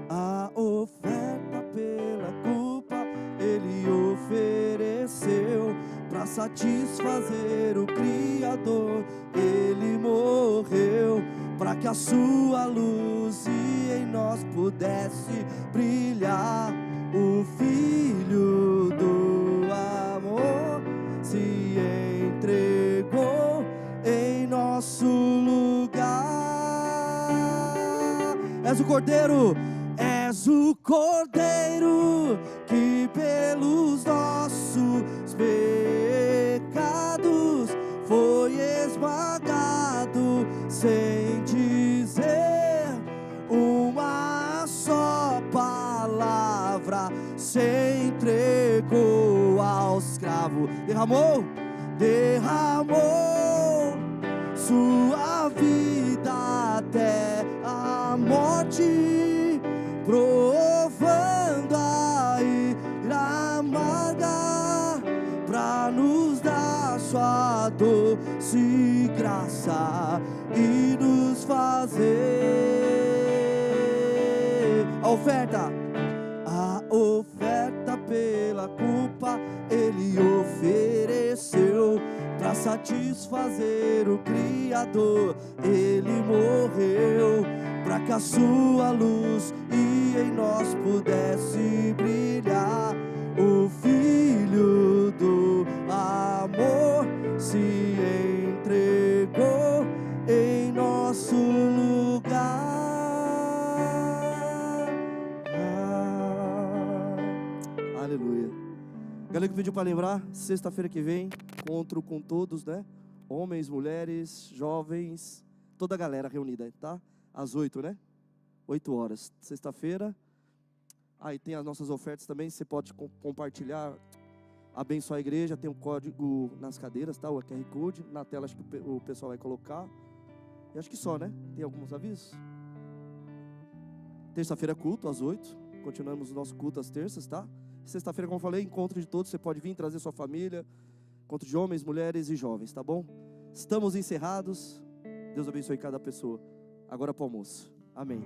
A oferta pela culpa Ele ofereceu para satisfazer o Criador. Ele morreu para que a sua luz em nós pudesse brilhar. O Filho do amor se entregou em nosso lugar. És o Cordeiro, és o Cordeiro que pelos nossos pecados foi esmagado sem dizer uma só palavra. Se entregou ao escravo, derramou sua vida até a morte, provando a ira amarga pra nos dar sua doce graça e nos fazer a oferta pela culpa Ele ofereceu para satisfazer o Criador. Ele morreu para que a sua luz em nós pudesse brilhar. O Filho do amor se entregou em nosso lugar. Aleluia. Galera que pediu para lembrar, sexta-feira que vem, encontro com todos, né? Homens, mulheres, jovens, toda a galera reunida, tá? Às 8, né? 8 horas, sexta-feira. Aí tem as nossas ofertas também, você pode compartilhar, abençoar a igreja, tem um código nas cadeiras, tá? O QR Code, na tela acho que o pessoal vai colocar. E acho que só, né? Tem alguns avisos? Terça-feira culto, às 8, continuamos o nosso culto às terças, tá? Sexta-feira, como eu falei, encontro de todos, você pode vir trazer sua família, encontro de homens, mulheres e jovens, tá bom? Estamos encerrados, Deus abençoe cada pessoa. Agora para o almoço, amém.